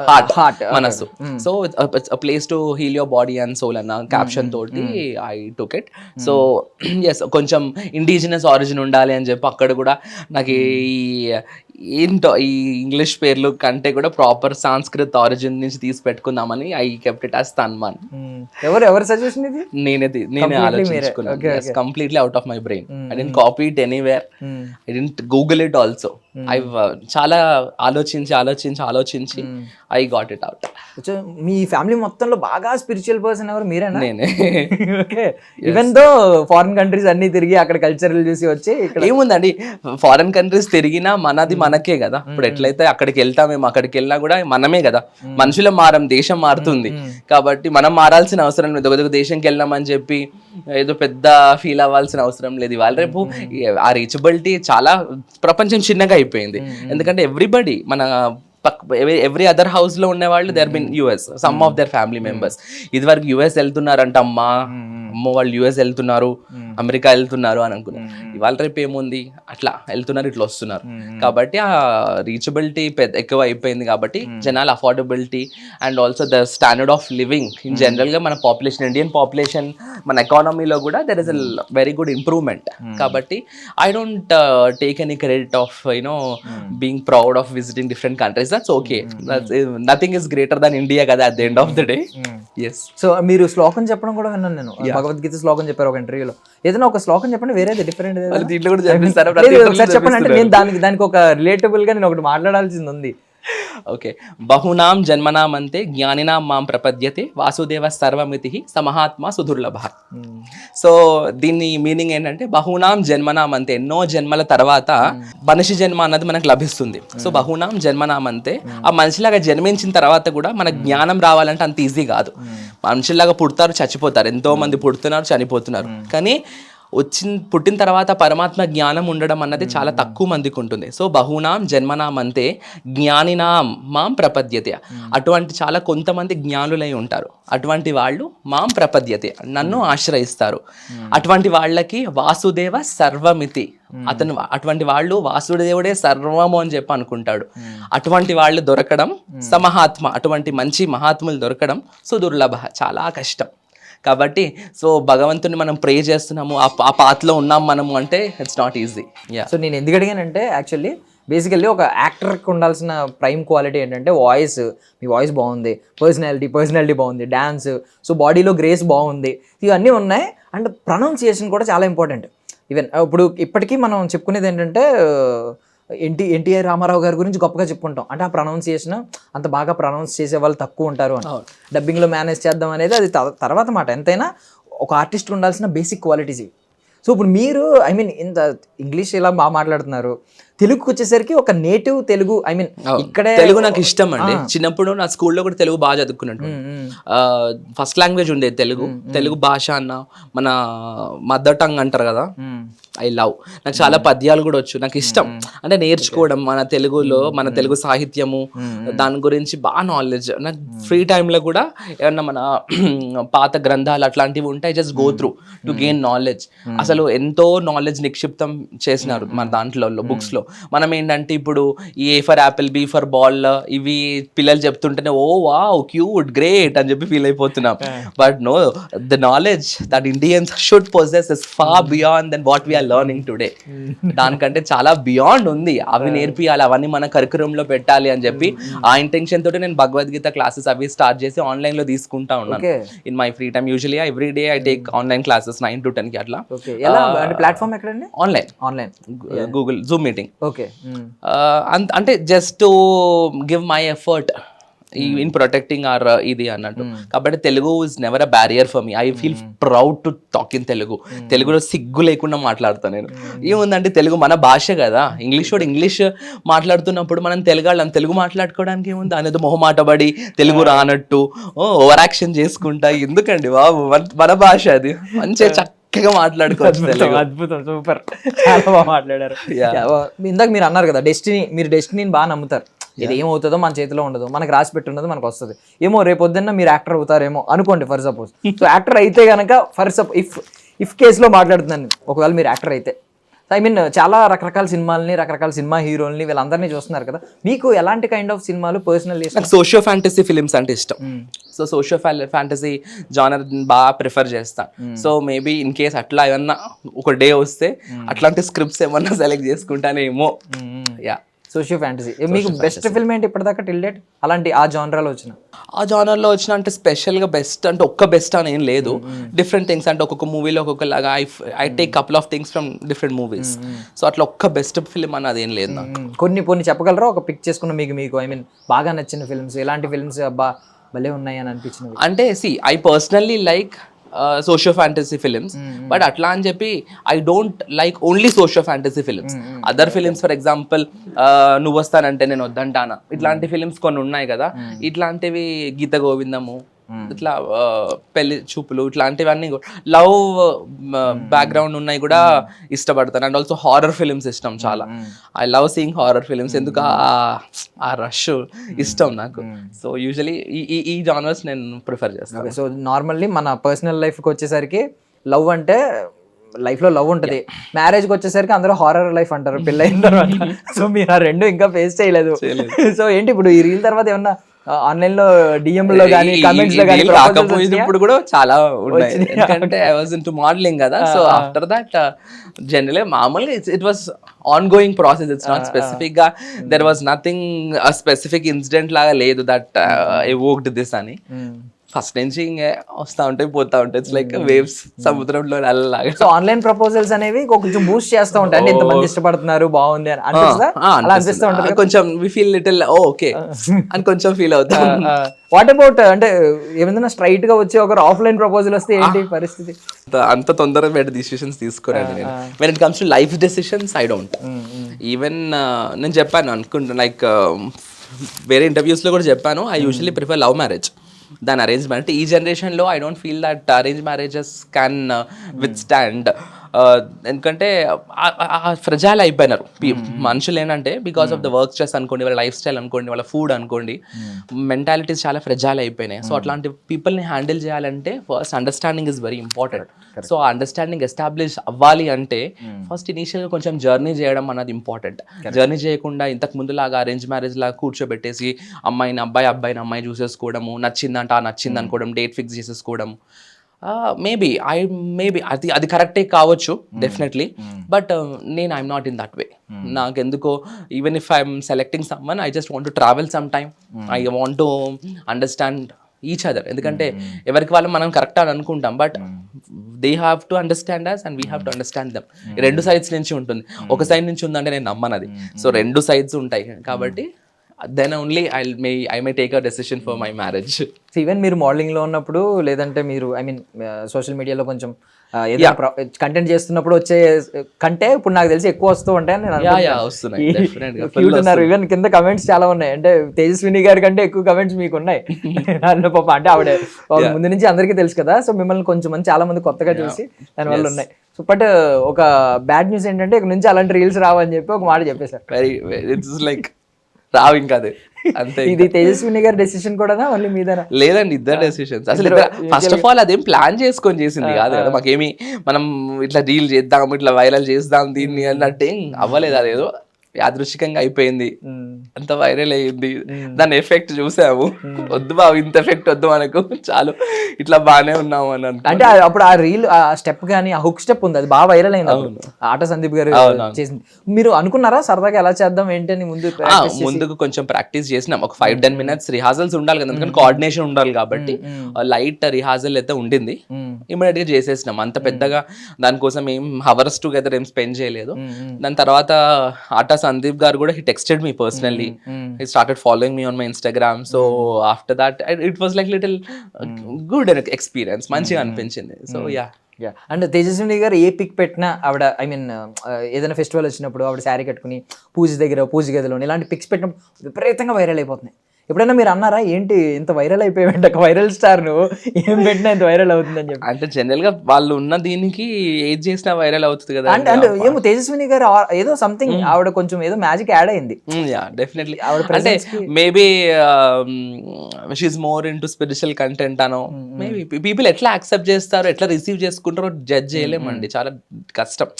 హార్ట్, మనస్సు. So it's a place to heal your body and soul అన్న క్యాప్షన్ తోటి I took it. So yes, కొంచెం ఇండిజినస్ ఆరిజిన్ ఉండాలి అని చెప్పి అక్కడ కూడా నాకు ఏంటో ఈ ఇంగ్లీష్ పేర్లు కంటే కూడా ప్రాపర్ సాంస్కృత్ ఆరిజిన్ నుంచి తీసి పెట్టుకుందామని I kept it as Tanman. ఎవరు సజెషన్ ఇది? నేనే ఆలోచించుకున్నాను, completely out of my brain. I didn't copy it anywhere, I didn't Google it also. I చాలా ఆలోచించి ఐ గాట్ ఇట్ అవుట్. మీ ఫ్యామిలీ మొత్తంలో బాగా స్పిరిచువల్ పర్సన్ ఎవరు? మీరేనా? నేనే. Okay. Even though foreign countries అన్ని తిరిగి అక్కడ కల్చర్ చూసి వచ్చి, ఏముందండి ఫారిన్ కంట్రీస్ తిరిగినా మనది మనకే కదా. ఇప్పుడు ఎట్లయితే అక్కడికి వెళ్తామేమో, అక్కడికి వెళ్ళినా కూడా మనమే కదా. మనుషులం మారం, దేశం మారుతుంది. కాబట్టి మనం మారాల్సిన అవసరం లేదు. ఒక దేశంకి వెళ్ళామని చెప్పి ఏదో పెద్ద ఫీల్ అవ్వాల్సిన అవసరం లేదు. ఇవాళ రేపు ఆ రీచబిలిటీ చాలా ప్రపంచం చిన్నగా అయిపోయింది. ఎందుకంటే ఎవ్రీబడి మన ఎవ్రీ అదర్ హౌస్ లో ఉన్న వాళ్ళు they are in US, some of their family members. ఇది వరకు యుఎస్ వెళ్తున్నారంట, అమ్మ వాళ్ళు యుఎస్ వెళ్తున్నారు, అమెరికా వెళ్తున్నారు అని అనుకున్నారు. ఇవాళ రేపు ఏముంది, అట్లా వెళ్తున్నారు, ఇట్లా వస్తున్నారు. కాబట్టి ఆ రీచబిలిటీ ఎక్కువ అయిపోయింది. కాబట్టి జనాల affordability and also the standard of living in general గా మన పాపులేషన్, ఇండియన్ పాపులేషన్, మన ఎకానమీలో కూడా there is a very good improvement. కాబట్టి I don't take any credit of being proud of visiting different countries. That's okay, nothing is greater than India కదా at the end of the day. yes. So మీరు శ్లోకం చెప్పడం కూడా విన్నాను నేను, భగవద్గీత శ్లోకం చెప్పారు ఒక ఇంటర్వ్యూలో. ఏదైనా ఒక శ్లోకం చెప్పండి, వేరేది డిఫరెంట్ దీంట్లో కూడా చెప్పిస్తారా? చెప్పండి. అంటే నేను దానికి ఒక రిలేటబుల్ గా నేను ఒకటి మాట్లాడాల్సింది ఉంది. ఓకే. బహునాం జన్మనామంతే జ్ఞానినాం మాం ప్రపద్యతే వాసుదేవ సర్వమితి సమహాత్మ సుదుర్లభ. సో దీని మీనింగ్ ఏంటంటే బహునాం జన్మనామంతే, ఎన్నో జన్మల తర్వాత మనిషి జన్మ అన్నది మనకు లభిస్తుంది. సో బహునాం జన్మనామంతే, ఆ మనిషిలాగా జన్మించిన తర్వాత కూడా మనకు జ్ఞానం రావాలంటే అంత ఈజీ కాదు. మనుషుల్లాగా పుడతారు, చచ్చిపోతారు, ఎంతో మంది పుడుతున్నారు, చనిపోతున్నారు. కానీ పుట్టిన తర్వాత పరమాత్మ జ్ఞానం ఉండడం అన్నది చాలా తక్కువ మందికి ఉంటుంది. సో బహునాం జన్మనామంతే జ్ఞానినాం మాం ప్రపద్యతే, అటువంటి చాలా కొంతమంది జ్ఞానులై ఉంటారు. అటువంటి వాళ్ళు మాం ప్రపద్యతే, నన్ను ఆశ్రయిస్తారు. అటువంటి వాళ్ళకి వాసుదేవ సర్వమితి, అటువంటి వాళ్ళు వాసుదేవుడే సర్వము అని చెప్పి అనుకుంటాడు. అటువంటి వాళ్ళు దొరకడం సమహాత్మ, అటువంటి మంచి మహాత్ములు దొరకడం సుదుర్లభ, చాలా కష్టం. కాబట్టి సో భగవంతుని మనం ప్రే చేస్తున్నాము, ఆ పాత్రలో ఉన్నాం మనము అంటే ఇట్స్ నాట్ ఈజీ. సో నేను ఎందుకు అడిగానంటే యాక్చువల్లీ బేసికల్లీ ఒక యాక్టర్కి ఉండాల్సిన ప్రైమ్ క్వాలిటీ ఏంటంటే వాయిస్. మీ వాయిస్ బాగుంది, పర్సనాలిటీ బాగుంది, డ్యాన్స్, సో బాడీలో గ్రేస్ బాగుంది, ఇవన్నీ ఉన్నాయి. అండ్ ప్రొనౌన్సియేషన్ కూడా చాలా ఇంపార్టెంట్. ఈవెన్ ఇప్పుడు ఇప్పటికీ మనం చెప్పుకునేది ఏంటంటే ఎన్టీఆర్ రామారావు గారి గురించి గొప్పగా చెప్పుకుంటాం. అంటే ఆ ప్రొనౌన్సియేషన్ అంత బాగా ప్రొనౌన్స్ చేసే వాళ్ళు తక్కువ ఉంటారు అని. డబ్బింగ్లో మేనేజ్ చేద్దాం అనేది అది తర్వాత మాట. ఎంతైనా ఒక ఆర్టిస్ట్ ఉండాల్సిన బేసిక్ క్వాలిటీస్ ఇవి. సో ఇప్పుడు మీరు ఇంత ఇంగ్లీష్ ఇలా బాగా మాట్లాడుతున్నారు, తెలుగుకి వచ్చేసరికి ఒక నేటివ్ తెలుగు ఇక్కడే తెలుగు నాకు ఇష్టం అండి. చిన్నప్పుడు నా స్కూల్లో కూడా తెలుగు బాగా చదువుకున్నట్టు. ఫస్ట్ లాంగ్వేజ్ ఉండేది తెలుగు భాష అన్న, మన మదర్ టంగ్ అంటారు కదా, ఐ లవ్. నాకు చాలా పద్యాలు కూడా వచ్చు, నాకు ఇష్టం అంటే నేర్చుకోవడం మన తెలుగులో, మన తెలుగు సాహిత్యము దాని గురించి బాగా నాలెడ్జ్. నాకు ఫ్రీ టైంలో కూడా ఏమన్నా మన పాత గ్రంథాలు అట్లాంటివి ఉంటాయి, just go through to gain knowledge. అసలు ఎంతో నాలెడ్జ్ నిక్షిప్తం చేసినారు మన దాంట్లో బుక్స్ లో. మనం ఏంటంటే ఇప్పుడు ఈ A for apple, B for ball ఇవి పిల్లలు చెప్తుంటేనే ఓ వావ్ క్యూట్ గ్రేట్ అని చెప్పి ఫీల్ అయిపోతున్నాం. But no, the knowledge that Indians should possess is far beyond than what we are learning today. దానికంటే చాలా బియాండ్ ఉంది, అవి నేర్పియాలి, అవన్నీ మన కరికులం లో పెట్టాలి అని చెప్పి ఆ ఇంటెన్షన్ తోటి నేను భగవద్గీత క్లాసెస్ అవి స్టార్ట్ చేసి ఆన్లైన్ లో తీసుకుంటా ఉన్నాను in my free time. Usually every day I take online classes 9 to 10 కి అట్లా. ప్లాట్ఫామ్ ఎక్కడండి? Online Google Zoom meeting. Okay, అంటే just to give my effort in protecting or ఇది అన్నట్టు. కాబట్టి Telugu is never a barrier for me. I feel proud to talk in Telugu. తెలుగులో సిగ్గు లేకుండా మాట్లాడతాను నేను. ఏముందంటే తెలుగు మన భాష కదా. ఇంగ్లీష్ వాడు ఇంగ్లీష్ మాట్లాడుతున్నప్పుడు మనం తెలుగు మాట్లాడుకోవడానికి ఏముంది అనేది మొహమాటపడి తెలుగు రానట్టు ఓవర్ యాక్షన్ చేసుకుంటా ఎందుకండి బాబు, మన భాష అది, మంచిగా చక్కగా మాట్లాడుకోవచ్చు. అద్భుతం, సూపర్, చాలా బాగా మాట్లాడారు. ఇందాక మీరు అన్నారు కదా మీరు డెస్టినీని బాగా నమ్ముతారు. ఇది ఏమవుతుందో మన చేతిలో ఉండదు, మనకు రాసి పెట్టి ఉండదు, మనకు వస్తుంది. ఏమో రేపొద్దున్న మీరు యాక్టర్ అవుతారేమో అనుకోండి ఫర్ సపోజ్. సో యాక్టర్ అయితే కనుక ఇఫ్ కేసులో మాట్లాడుతున్నాను, ఒకవేళ మీరు యాక్టర్ అయితే, ఐ మీన్ చాలా రకరకాల సినిమాలని, రకరకాల సినిమా హీరోల్ని వీళ్ళందరినీ చూస్తున్నారు కదా, మీకు ఎలాంటి కైండ్ ఆఫ్ సినిమాలు పర్సనల్? నాకు సోషియో ఫ్యాంటసీ ఫిలిమ్స్ అంటే ఇష్టం. సో సోషియో ఫ్యాంటసీ జానర్ బాగా ప్రిఫర్ చేస్తా. సో మేబీ ఇన్ కేస్ అట్లా ఏమన్నా ఒక డే వస్తే అట్లాంటి స్క్రిప్ట్స్ ఏమన్నా సెలెక్ట్ చేసుకుంటానేమో. Yeah, socio fantasy. మీకు బెస్ట్ ఫిల్మ్ ఏంటి ఇప్పటిదాకా టిల్ డేట్? అలాంటి ఆ జానర్లో వచ్చిన అంటే స్పెషల్గా బెస్ట్ అంటే ఒక్క బెస్ట్ అని ఏం లేదు. డిఫరెంట్ థింగ్స్ అంటే ఒక్కొక్క మూవీలో ఒక్కొక్కలాగా I take couple of things from different movies. So అట్లా ఒక్క బెస్ట్ ఫిల్మ్ అన్నది ఏం లేదు నాకు. కొన్ని చెప్పగలరా ఒక పిక్ చేసుకున్న మీకు ఐ మీన్ బాగా నచ్చిన ఫిల్మ్స్, ఎలాంటి ఫిల్మ్స్ అబ్బా భలే ఉన్నాయి అని అనిపించినవి? అంటే I personally like socio fantasy films, but అట్లా అని చెప్పి I don't like only socio fantasy films. Other films for example నువ్వు వస్తానంటే నేను వద్దంటానా, ఇట్లాంటి ఫిలిమ్స్ కొన్ని ఉన్నాయి కదా, ఇట్లాంటివి గీత గోవిందము, ఇట్లా పెళ్లి చూపులు, ఇట్లాంటివన్నీ లవ్ బ్యాక్గ్రౌండ్ ఉన్నాయి కూడా ఇష్టపడతాను. అండ్ ఆల్సో హారర్ ఫిలిమ్స్ ఇష్టం చాలా. I love seeing horror films, ఎందుకు ఆ రష్ ఇష్టం నాకు. సో యూజువలీ ఈ జానర్స్ నేను ప్రిఫర్ చేస్తాను. సో నార్మల్లీ మన పర్సనల్ లైఫ్కి వచ్చేసరికి లవ్ అంటే లైఫ్లో లవ్ ఉంటుంది, మ్యారేజ్కి వచ్చేసరికి అందరూ హారర్ లైఫ్ అంటారు పెళ్ళైన తర్వాత. సో మీరు ఆ రెండు ఇంకా ఫేస్ చేయలేదు. సో ఏంటి ఇప్పుడు ఈ రీల్ తర్వాత ఏమన్నా ఆన్లైన్ లో DM లో గానీ కామెంట్స్ లో గానీ రాకపోయినప్పుడు కూడా చాలా ఉన్నాయి, ఎందుకంటే ఐ వాజ్ ఇంటూ మోడలింగ్ కదా. సో ఆఫ్టర్ దట్ జనరల్లీ మామూలుగా it was on going process. It's not specific గా there was nothing specific incident లాగా లేదు దట్ evoked దిస్ అని. ఫస్ట్ నుంచి ఇంకా వస్తూ ఉంటాయి పోతా ఉంటాయి, ఇట్స్ లైక్ వేవ్స్, సముద్రంలో అలలాగా. సో ఆన్లైన్ ప్రపోజల్స్ అనేవి కొంచెం బూస్ట్ చేస్తూ ఉంటాయి, అంటే ఎంతమంది ఇష్టపడుతున్నారు బాగుంది అని అనిపిస్తూ ఉంటుంది. కొంచెం వి ఫీల్ లిటిల్ ఓకే అని కొంచెం ఫీల్ అవుతాం. వాట్ అబౌట్ అంటే ఏమైనా స్ట్రైట్ గా వచ్చి ఒకరు ఆఫ్లైన్ ప్రపోజల్ వస్తే ఏంటి పరిస్థితి? అంత తొందరగా బెటర్ డిసిషన్స్ తీసుకోరండి నేను. When it comes to life decisions I don't. Even నేను చెప్పాను అనుకుంటా, లైక్ వేరే ఇంటర్వ్యూస్ లో కూడా చెప్పాను, I usually prefer love marriage than arrange marriage. ఈ జనరేషన్లో I don't feel that arrange marriages can with stand. ఎందుకంటే ఫ్రెజైల్ అయిపోయినారు మనుషులు. ఏంటంటే because of the work stress అనుకోండి, వాళ్ళ లైఫ్ స్టైల్ అనుకోండి, వాళ్ళ ఫుడ్ అనుకోండి, మెంటాలిటీస్ చాలా ఫ్రెజైల్ అయిపోయినాయి. సో అట్లాంటి పీపుల్ని హ్యాండిల్ చేయాలంటే first understanding is very important. So ఆ అండర్స్టాండింగ్ ఎస్టాబ్లిష్ అవ్వాలి అంటే ఫస్ట్ ఇనీషియల్గా కొంచెం జర్నీ చేయడం అన్నది ఇంపార్టెంట్. జర్నీ చేయకుండా ఇంతకు ముందులాగా అరేంజ్ మ్యారేజ్ లాగా కూర్చోబెట్టేసి అమ్మాయిని అమ్మాయి చూసేసుకోవడము, నచ్చిందంట నచ్చింది అనుకోవడం, డేట్ ఫిక్స్ చేసేసుకోవడం, మేబీ అది కరెక్టే కావచ్చు డెఫినెట్లీ, బట్ నేను I'm not in that way. నాకెందుకో even if I'm selecting someone I just want to travel some time, I want to understand each other. ఎందుకంటే ఎవరికి వాళ్ళు మనం కరెక్ట్ అని అనుకుంటాం, but they have to understand us and we have to understand them. రెండు సైడ్స్ నుంచి ఉంటుంది, ఒక సైడ్ నుంచి ఉందంటే నేను నమ్మనది. సో రెండు సైడ్స్ ఉంటాయి కాబట్టి then only I may take a decision for my marriage. Even మీరు మోడలింగ్లో ఉన్నప్పుడు, లేదంటే మీరు ఐ మీన్ సోషల్ మీడియాలో కొంచెం ఏదైనా కంటెంట్ చేస్తున్నప్పుడు వచ్చే కంటే ఇప్పుడు నాకు తెలిసి ఎక్కువ వస్తూ ఉంటాయని నేను వస్తున్నాయి definitely. క్యూట్ ఉన్నారు. ఈవెన్ కింద కమెంట్స్ చాలా ఉన్నాయి, అంటే తేజస్విని గారి కంటే ఎక్కువ కమెంట్స్ మీకు ఉన్నాయి. పాప అంటే ఆవిడ ముందు నుంచి అందరికీ తెలుసు కదా, సో మిమ్మల్ని కొంచెం మంది చాలా మంది కొత్తగా చూసి దానివల్ల ఉన్నాయి. సో బట్ ఒక బ్యాడ్ న్యూస్ ఏంటంటే ఇక్కడ నుంచి అలాంటి రీల్స్ రావని చెప్పి ఒక మాట చెప్పేశారు. ఇట్స్ లైక్ రావు ఇంకా అదే అంతే. ఇది తేజస్విని గారి డెసిషన్ కూడా ఓన్లీ మీదేనా? లేదండి, ఇద్దరు డెసిషన్స్. అసలు ఫస్ట్ ఆఫ్ ఆల్ అదేం ప్లాన్ చేసుకొని చేసింది కాదు కదా, మాకేమి మనం ఇట్లా రీల్ చేద్దాం ఇట్లా వైరల్ చేద్దాం దీన్ని అన్నట్టు అవ్వలేదు. అదేదో యాదృచ్ఛికంగా అయిపోయింది, అంత వైరల్ అయ్యింది, దాని ఎఫెక్ట్ చూసాము. వద్దు బాబు ఇంత ఎఫెక్ట్ వద్దు మనకు, చాలు ఇట్లా బాగానే ఉన్నాము అని అంటే అప్పుడు ఆ రీల్ ఆ స్టెప్ కానీ ఆ హుక్ స్టెప్ ఉంది, అది బాగా వైరల్ అయింది. ఆట సందీప్ గారు చేసింది. మీరు అనుకున్నారా సరదాగా ఎలా చేద్దాం ఏంటి అని? ముందుకు కొంచెం ప్రాక్టీస్ చేసినాం, ఒక 5-10 minutes రిహార్సల్స్ ఉండాలి కదా, ఎందుకంటే కోఆర్డినేషన్ ఉండాలి కాబట్టి లైట్ రిహార్సల్ అయితే ఉండింది. ఇమీడియట్ గా చేసేసినాం, అంత పెద్దగా దానికోసం ఏం హవర్స్ టుగెదర్ ఏం స్పెండ్ చేయలేదు. దాని తర్వాత ఆట సందీప్ గారు కూడా he texted me personally. He started following me on my Instagram. So after that it was like little good experience, మంచిగా అనిపించింది. సో అండ్ తేజస్విని గారు ఏ పిక్ పెట్టినా ఆవిడ ఐ మీన్ ఏదైనా ఫెస్టివల్ వచ్చినప్పుడు ఆవిడ శారీ కట్టుకుని పూజ గదిలో ఇలాంటి పిక్స్ పెట్టినప్పుడు విపరీతంగా వైరల్ అయిపోతున్నాయి. ఎప్పుడైనా మీరు అన్నారా ఏంటి ఇంత వైరల్ అయిపోయావంటే, ఒక వైరల్ స్టార్ నువ్వు ఏం పెట్టినా ఇంత వైరల్ అవుతుందని చెప్పి? అంటే జనరల్ గా వాళ్ళు ఉన్న దీనికి ఏది చేసినా వైరల్ అవుతుంది కదా. అంటే ఏమో తేజస్విని గారు ఏదో సంథింగ్ ఆవిడ కొంచెం ఏదో మ్యాజిక్ యాడ్ అయింది. డెఫినెట్లీ అంటే maybe she's more into spiritual content అనో, మేబీ పీపుల్ ఎట్లా యాక్సెప్ట్ చేస్తారో ఎట్లా రిసీవ్ చేసుకుంటారో జడ్జ్ చేయలేమండి, చాలా కష్టం.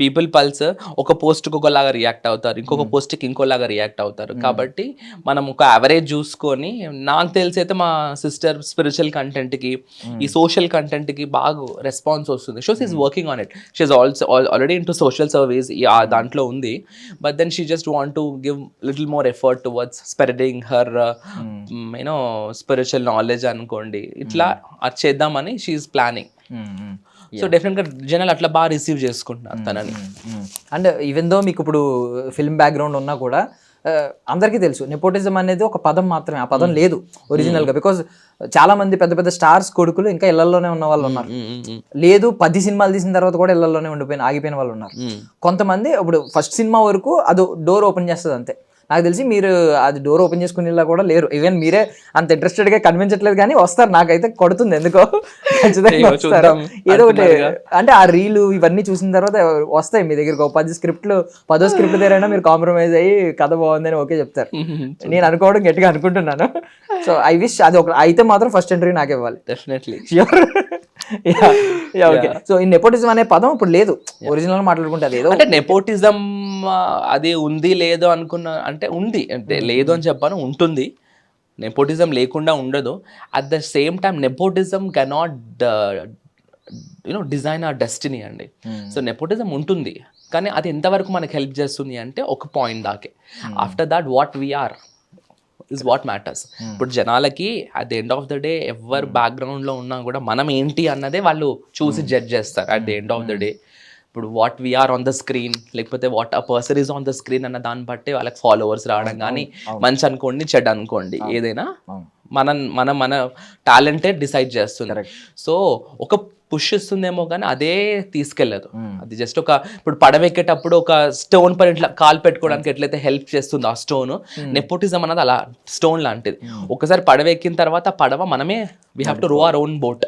పీపుల్ పల్స్ ఒక పోస్ట్ కి ఒకలాగా రియాక్ట్ అవుతారు, ఇంకొక పోస్ట్ కి ఇంకోలాగా రియాక్ట్ అవుతారు. కాబట్టి మనం ఒక యావరేజ్ చూసుకొని, నాకు తెలిసి అయితే మా సిస్టర్ స్పిరిచువల్ కంటెంట్ కి ఈ సోషల్ కంటెంట్ కి బాగా రెస్పాన్స్ వస్తుంది. So she's working on it, she's also already into social service దాంట్లో ఉంది. But then she just want to give little more effort towards spreading her you know spiritual knowledge అనుకోండి, ఇట్లా అది చేద్దామని షీఈస్ ప్లానింగ్. సో డెఫినెట్ గా జనాలు అట్లా బాగా రిసీవ్ చేసుకుంటున్నారు తనని. అండ్ ఈవెన్ దో మీకు ఇప్పుడు ఫిల్మ్ బ్యాక్గ్రౌండ్ ఉన్నా కూడా అందరికీ తెలుసు నెపోటిజం అనేది ఒక పదం మాత్రమే, ఆ పదం లేదు ఒరిజినల్ గా. బికాజ్ చాలా మంది పెద్ద పెద్ద స్టార్స్ కొడుకులు ఇంకా ఇళ్లలోనే ఉన్న వాళ్ళు ఉన్నారు, లేదు 10 సినిమాలు తీసిన తర్వాత కూడా ఇళ్లలోనే ఆగిపోయిన వాళ్ళు ఉన్నారు. కొంతమంది ఇప్పుడు ఫస్ట్ సినిమా వరకు అది డోర్ ఓపెన్ చేస్తుంది అంతే. నాకు తెలిసి మీరు అది డోర్ ఓపెన్ చేసుకునేలా కూడా లేరు. ఈవెన్ మీరే అంత ఇంట్రెస్టెడ్ గా కనిపించట్లేదు, కానీ వస్తారు. నాకైతే కొడుతుంది ఎందుకో, ఖచ్చితంగా వస్తారు. ఏదో ఒకటి అంటే ఆ రీలు ఇవన్నీ చూసిన తర్వాత వస్తాయి మీ దగ్గరకు. 10 స్క్రిప్ట్లు 10వ స్క్రిప్ట్ దగ్గరైనా మీరు కాంప్రమైజ్ అయ్యి కథ బాగుందని ఓకే చెప్తారు. నేను అనుకోవడం గట్టిగా అనుకుంటున్నాను. సో ఐ విష్ అది ఒక అయితే మాత్రం ఫస్ట్ ఇంటర్వ్యూ నాకు ఇవ్వాలి. డెఫినెట్లీ. ఓకే. సో ఈ నెపోటిజం అనే పదం ఇప్పుడు లేదు, ఒరిజినల్ మాట్లాడుకుంటే అది ఏదో అంటే నెపోటిజం అది ఉంది లేదు అనుకున్నా అంటే ఉంది, అంటే లేదు అని చెప్పాను, ఉంటుంది. నెపోటిజం లేకుండా ఉండదు. At the same time nepotism cannot design our destiny అండి. సో నెపోటిజం ఉంటుంది, కానీ అది ఎంతవరకు మనకు హెల్ప్ చేస్తుంది అంటే ఒక పాయింట్ దాకే. After that what we are is what matters. ఇప్పుడు జనాలకి at the end of the day ఎవరు బ్యాక్గ్రౌండ్లో ఉన్నా కూడా మనం ఏంటి అన్నదే వాళ్ళు చూసి జడ్జ్ చేస్తారు at the end of the day. ఇప్పుడు what we are on the screen, లేకపోతే what a person is on the screen అన్న దాన్ని బట్టి వాళ్ళకి ఫాలోవర్స్ రావడం కానీ, మంచి అనుకోండి చెడ్డ అనుకోండి, ఏదైనా మన టాలెంటే డిసైడ్ చేస్తుంది. సో ఒక పుష్ ఇస్తుందేమో కానీ అదే తీసుకెళ్ళదు. అది జస్ట్ ఒక ఇప్పుడు పడవెక్కేటప్పుడు ఒక స్టోన్ పైన ఇట్లా కాలు పెట్టుకోవడానికి ఎట్లయితే హెల్ప్ చేస్తుంది ఆ స్టోన్, నెపోటిజం అన్నది అలా స్టోన్ లాంటిది. ఒకసారి పడవెక్కిన తర్వాత పడవ మనమే వీ హ్యావ్ టు రో అవర్ ఓన్ బోట్.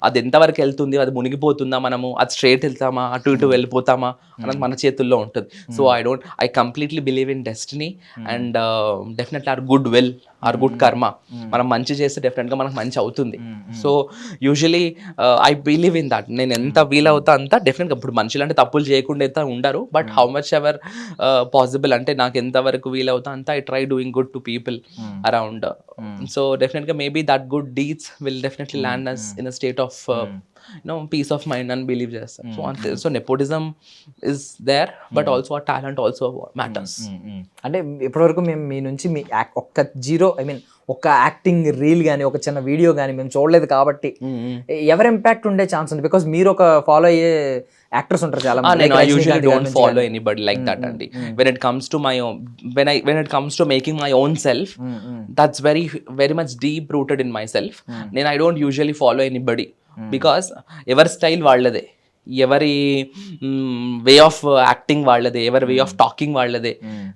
అది ఎంతవరకు వెళ్తుంది, అది మునిగిపోతుందా, మనము అది స్ట్రైట్ వెళ్తామా అటు ఇటు వెళ్ళిపోతామా అన్నది మన చేతుల్లో ఉంటుంది. So I completely believe in destiny and definitely or good will, or good karma. మనం మంచి చేస్తే డెఫినెట్గా మనకు మంచి అవుతుంది. So usually I believe in that. నేను ఎంత వీలవుతా అంతా డెఫినెట్గా, ఇప్పుడు మనుషులు అంటే తప్పులు చేయకుండా అయితే ఉండరు, but how much ever possible అంటే నాకు ఎంతవరకు వీలవుతా అంతా I try doing good to people around. So డెఫినెట్గా maybe that good deeds will definitely land us in a state of peace of mind అని బిలీవ్ చేస్తాను. సో అంతే. So nepotism is there, but also ఆ టాలెంట్ ఆల్సో మ్యాటర్స్. అంటే ఇప్పటివరకు మేము మీ నుంచి మీ ఒక్క ఒక యాక్టింగ్ రీల్ కానీ ఒక చిన్న వీడియో కానీ మేము చూడలేదు కాబట్టి ఎవరి ఇంపాక్ట్ ఉండే ఛాన్స్ ఉంది? బికాస్ మీరు ఒక ఫాలో అయ్యే యాక్టర్స్ ఉంటారు చాలా మంది. I usually don't follow anybody like that అండి. When it comes to my own, when it comes to making my own self, that's very much deep rooted in myself. I don't usually follow anybody because ఎవరి స్టైల్ వాళ్ళదే. ఎవరి వే ఆఫ్ యాక్టింగ్ వాళ్ళదే, ఎవరి వే ఆఫ్ టాకింగ్ వాళ్ళదే.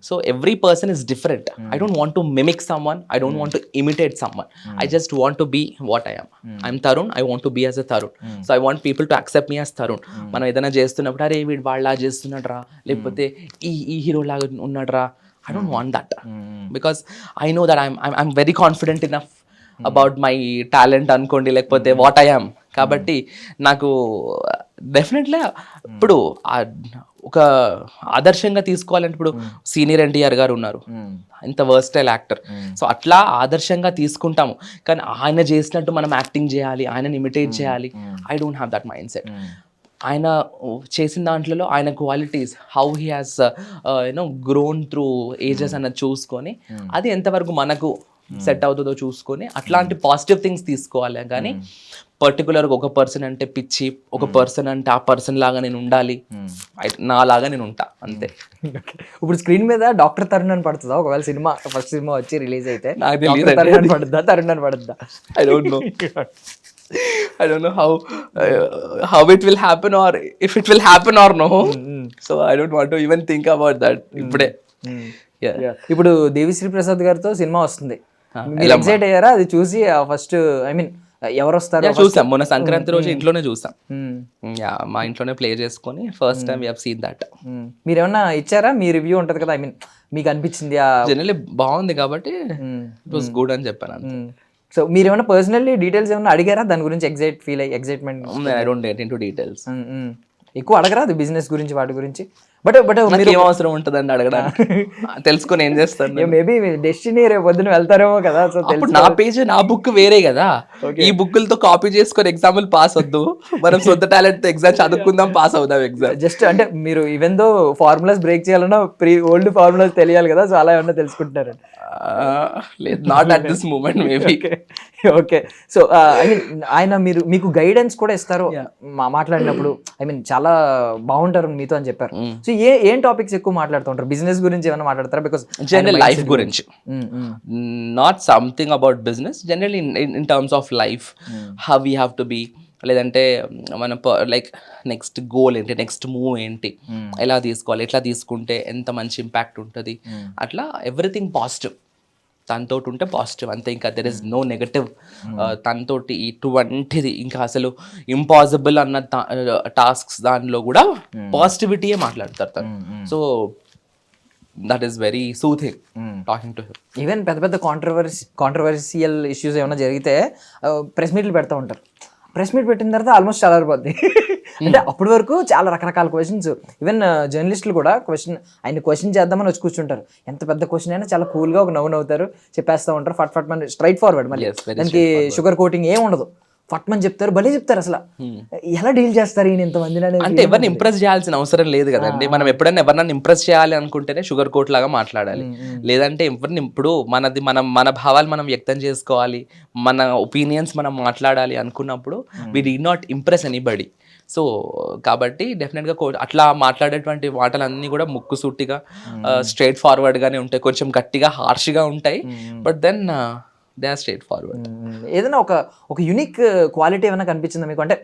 So every person is different. I don't want to mimic someone, I don't want to imitate someone. I just want to be what I am. I'm Tarun, I want to be as a Tarun. So I want people to accept me as Tarun. మనం ఏదైనా చేస్తున్నప్పుడు అరే వీడు వాళ్ళ చేస్తున్నాడు రా, లేకపోతే ఈ హీరో లాగా ఉన్నాడు రా, I don't want that because I know that I'm very confident enough about my talent అనుకోండి, లేకపోతే వాట్ ఐ యామ్. కాబట్టి నాకు డెఫినెట్లీ ఇప్పుడు ఒక ఆదర్శంగా తీసుకోవాలంటే ఇప్పుడు సీనియర్ ఎన్టీఆర్ గారు ఉన్నారు, ఇంత వర్స్టైల్ యాక్టర్. సో అట్లా ఆదర్శంగా తీసుకుంటాము, కానీ ఆయన చేసినట్టు మనం యాక్టింగ్ చేయాలి, ఆయనని ఇమిటేట్ చేయాలి. I don't have that mind set. ఆయన చేసిన దాంట్లో ఆయన qualities, how he has you know grown through ages అన్నది చూసుకొని అది ఎంతవరకు మనకు సెట్ అవుతుందో చూసుకొని అట్లాంటి పాజిటివ్ థింగ్స్ తీసుకోవాలి. కానీ పర్టికులర్గా ఒక పర్సన్ అంటే పిచ్చి, ఒక పర్సన్ అంటే ఆ పర్సన్ లాగా నేను ఉండాలి, నా లాగా నేను ఉంటా అంతే. ఇప్పుడు స్క్రీన్ మీద డాక్టర్ తరుణ్ అని పడుతుందా ఒకవేళ సినిమా ఫస్ట్ సినిమా వచ్చి రిలీజ్ అయితే? నాకు తెలియదు, తరుణ్ అని పడుతుందా, తరుణ్ అని పడుతుందా? I don't know how it will happen or if it will happen or no. So I don't want to even think about that ఇప్పుడే. ఇప్పుడు దేవిశ్రీ ప్రసాద్ గారితో సినిమా వస్తుంది, మీరు ఎక్సైట్ అయ్యారా అది చూసి? ఫస్ట్ ఐ మీన్ ఎవరు వస్తారు? చూసాం మొన్న సంక్రాంతి రోజు ఇంట్లోనే చూసాం. మా ఇంట్లోనే ప్లే చేసుకొని first time we have seen that. మీరు ఏమన్నా ఇచ్చారా? మీ రివ్యూ ఉంటది కదా, ఐ మీన్ మీకు అనిపించింది? జనరల్లీ బాగుంది కాబట్టి ఇట్ వాస్ గుడ్ అని చెప్పాను. సో మీరు ఏమైనా పర్సనల్లీ డీటెయిల్స్ ఏమైనా అడిగారా దాని గురించి? Excitement? I don't get into details. ఎక్కువ అడగరా అది బిజినెస్ గురించి వాటి గురించి? బట్ మీరు ఏం అవసరం ఉంటుందండి అడగడానికి? తెలుసుకొని ఏం చేస్తాను? మేబీ డెస్టినీ రేపు పొద్దున వెళ్తారేమో కదా. సో అప్పుడు నా పేజ్ నా బుక్ వేరే కదా, ఈ బుక్లతో కాపీ చేసుకొని ఎగ్జాంపుల్ పాస్ వద్దు, మనం సొంత టాలెంట్ తో ఎగ్జామ్ చదువుకుందాం, పాస్ అవుదాం ఎగ్జామ్. జస్ట్ అంటే మీరు ఈవెన్ దో ఫార్ములాస్ బ్రేక్ చేయాలన్నా ఓల్డ్ ఫార్ములాస్ తెలియాలి కదా, సో అలా ఏమన్నా తెలుసుకుంటారు? లేదు, not at this moment maybe. Okay. So I mean ఆయన మీకు గైడెన్స్ కూడా ఇస్తారు మాట్లాడినప్పుడు, ఐ మీన్ చాలా బాగుంటారు మీతో అని చెప్పారు. సో ఏం టాపిక్స్ ఎక్కువ మాట్లాడుతూ ఉంటారు? బిజినెస్ గురించి ఏమైనా మాట్లాడతారా? బికాస్ జనరల్ లైఫ్ గురించి, not something about business, generally in terms of life, how we have to be, లేదంటే మన లైక్ నెక్స్ట్ గోల్ ఏంటి, నెక్స్ట్ మూవ్ ఏంటి, ఎలా తీసుకోవాలి, ఎట్లా తీసుకుంటే ఎంత మంచి ఇంపాక్ట్ ఉంటుంది, అట్లా ఎవ్రీథింగ్ పాజిటివ్. తనతో ఉంటే పాజిటివ్ అంతే, ఇంకా దెర్ ఇస్ నో నెగటివ్. తనతోటి ఇటువంటిది ఇంకా అసలు ఇంపాసిబుల్ అన్న టాస్క్స్ దానిలో కూడా పాజిటివిటీయే మాట్లాడతారు తను. So that is very soothing talking to him. Even పెద్ద పెద్ద కాంట్రవర్షియల్ ఇష్యూస్ ఏమైనా జరిగితే ప్రెస్ మీట్లు పెడతా ఉంటారు. ప్రెస్ మీట్ పెట్టిన తర్వాత ఆల్మోస్ట్ చాలా అయిపోద్ది. అంటే అప్పటి వరకు చాలా రకరకాల క్వశ్చన్స్, ఈవెన్ జర్నలిస్టులు కూడా ఆయన క్వశ్చన్ చేద్దామని వచ్చి కూర్చుంటారు. ఎంత పెద్ద క్వశ్చన్ అయినా చాలా కూల్గా ఒక నవ్వుతారు, చెప్పేస్తూ ఉంటారు ఫట్ ఫట్ మన స్ట్రైట్ ఫార్వర్డ్. మళ్ళీ దానికి షుగర్ కోటింగ్ ఏం ఉండదు, ఫట్మని చెప్తారు, భలే చెప్తారు. అసలు ఎలా డీల్ చేస్తారు ఈయన ఇంతమంది? అంటే ఎవరిని ఇంప్రెస్ చేయాల్సిన అవసరం లేదు కదండి. మనం ఎప్పుడైనా ఎవరినైనా ఇంప్రెస్ చేయాలి అనుకుంటేనే షుగర్ కోట్ లాగా మాట్లాడాలి. లేదంటే ఎవరిని ఇప్పుడు మన భావాలు మనం వ్యక్తం చేసుకోవాలి, మన ఒపీనియన్స్ మనం మాట్లాడాలి అనుకున్నప్పుడు we do not impress anybody. So కాబట్టి డెఫినెట్గా అట్లా మాట్లాడేటువంటి మాటలన్నీ కూడా ముక్కుసూటిగా స్ట్రైట్ ఫార్వర్డ్గానే ఉంటాయి, కొంచెం గట్టిగా హార్ష్గా ఉంటాయి, but then they are straight forward. ఏదైనా ఒక యూనిక్ క్వాలిటీ ఏమైనా కనిపించిందా మీకు? అంటే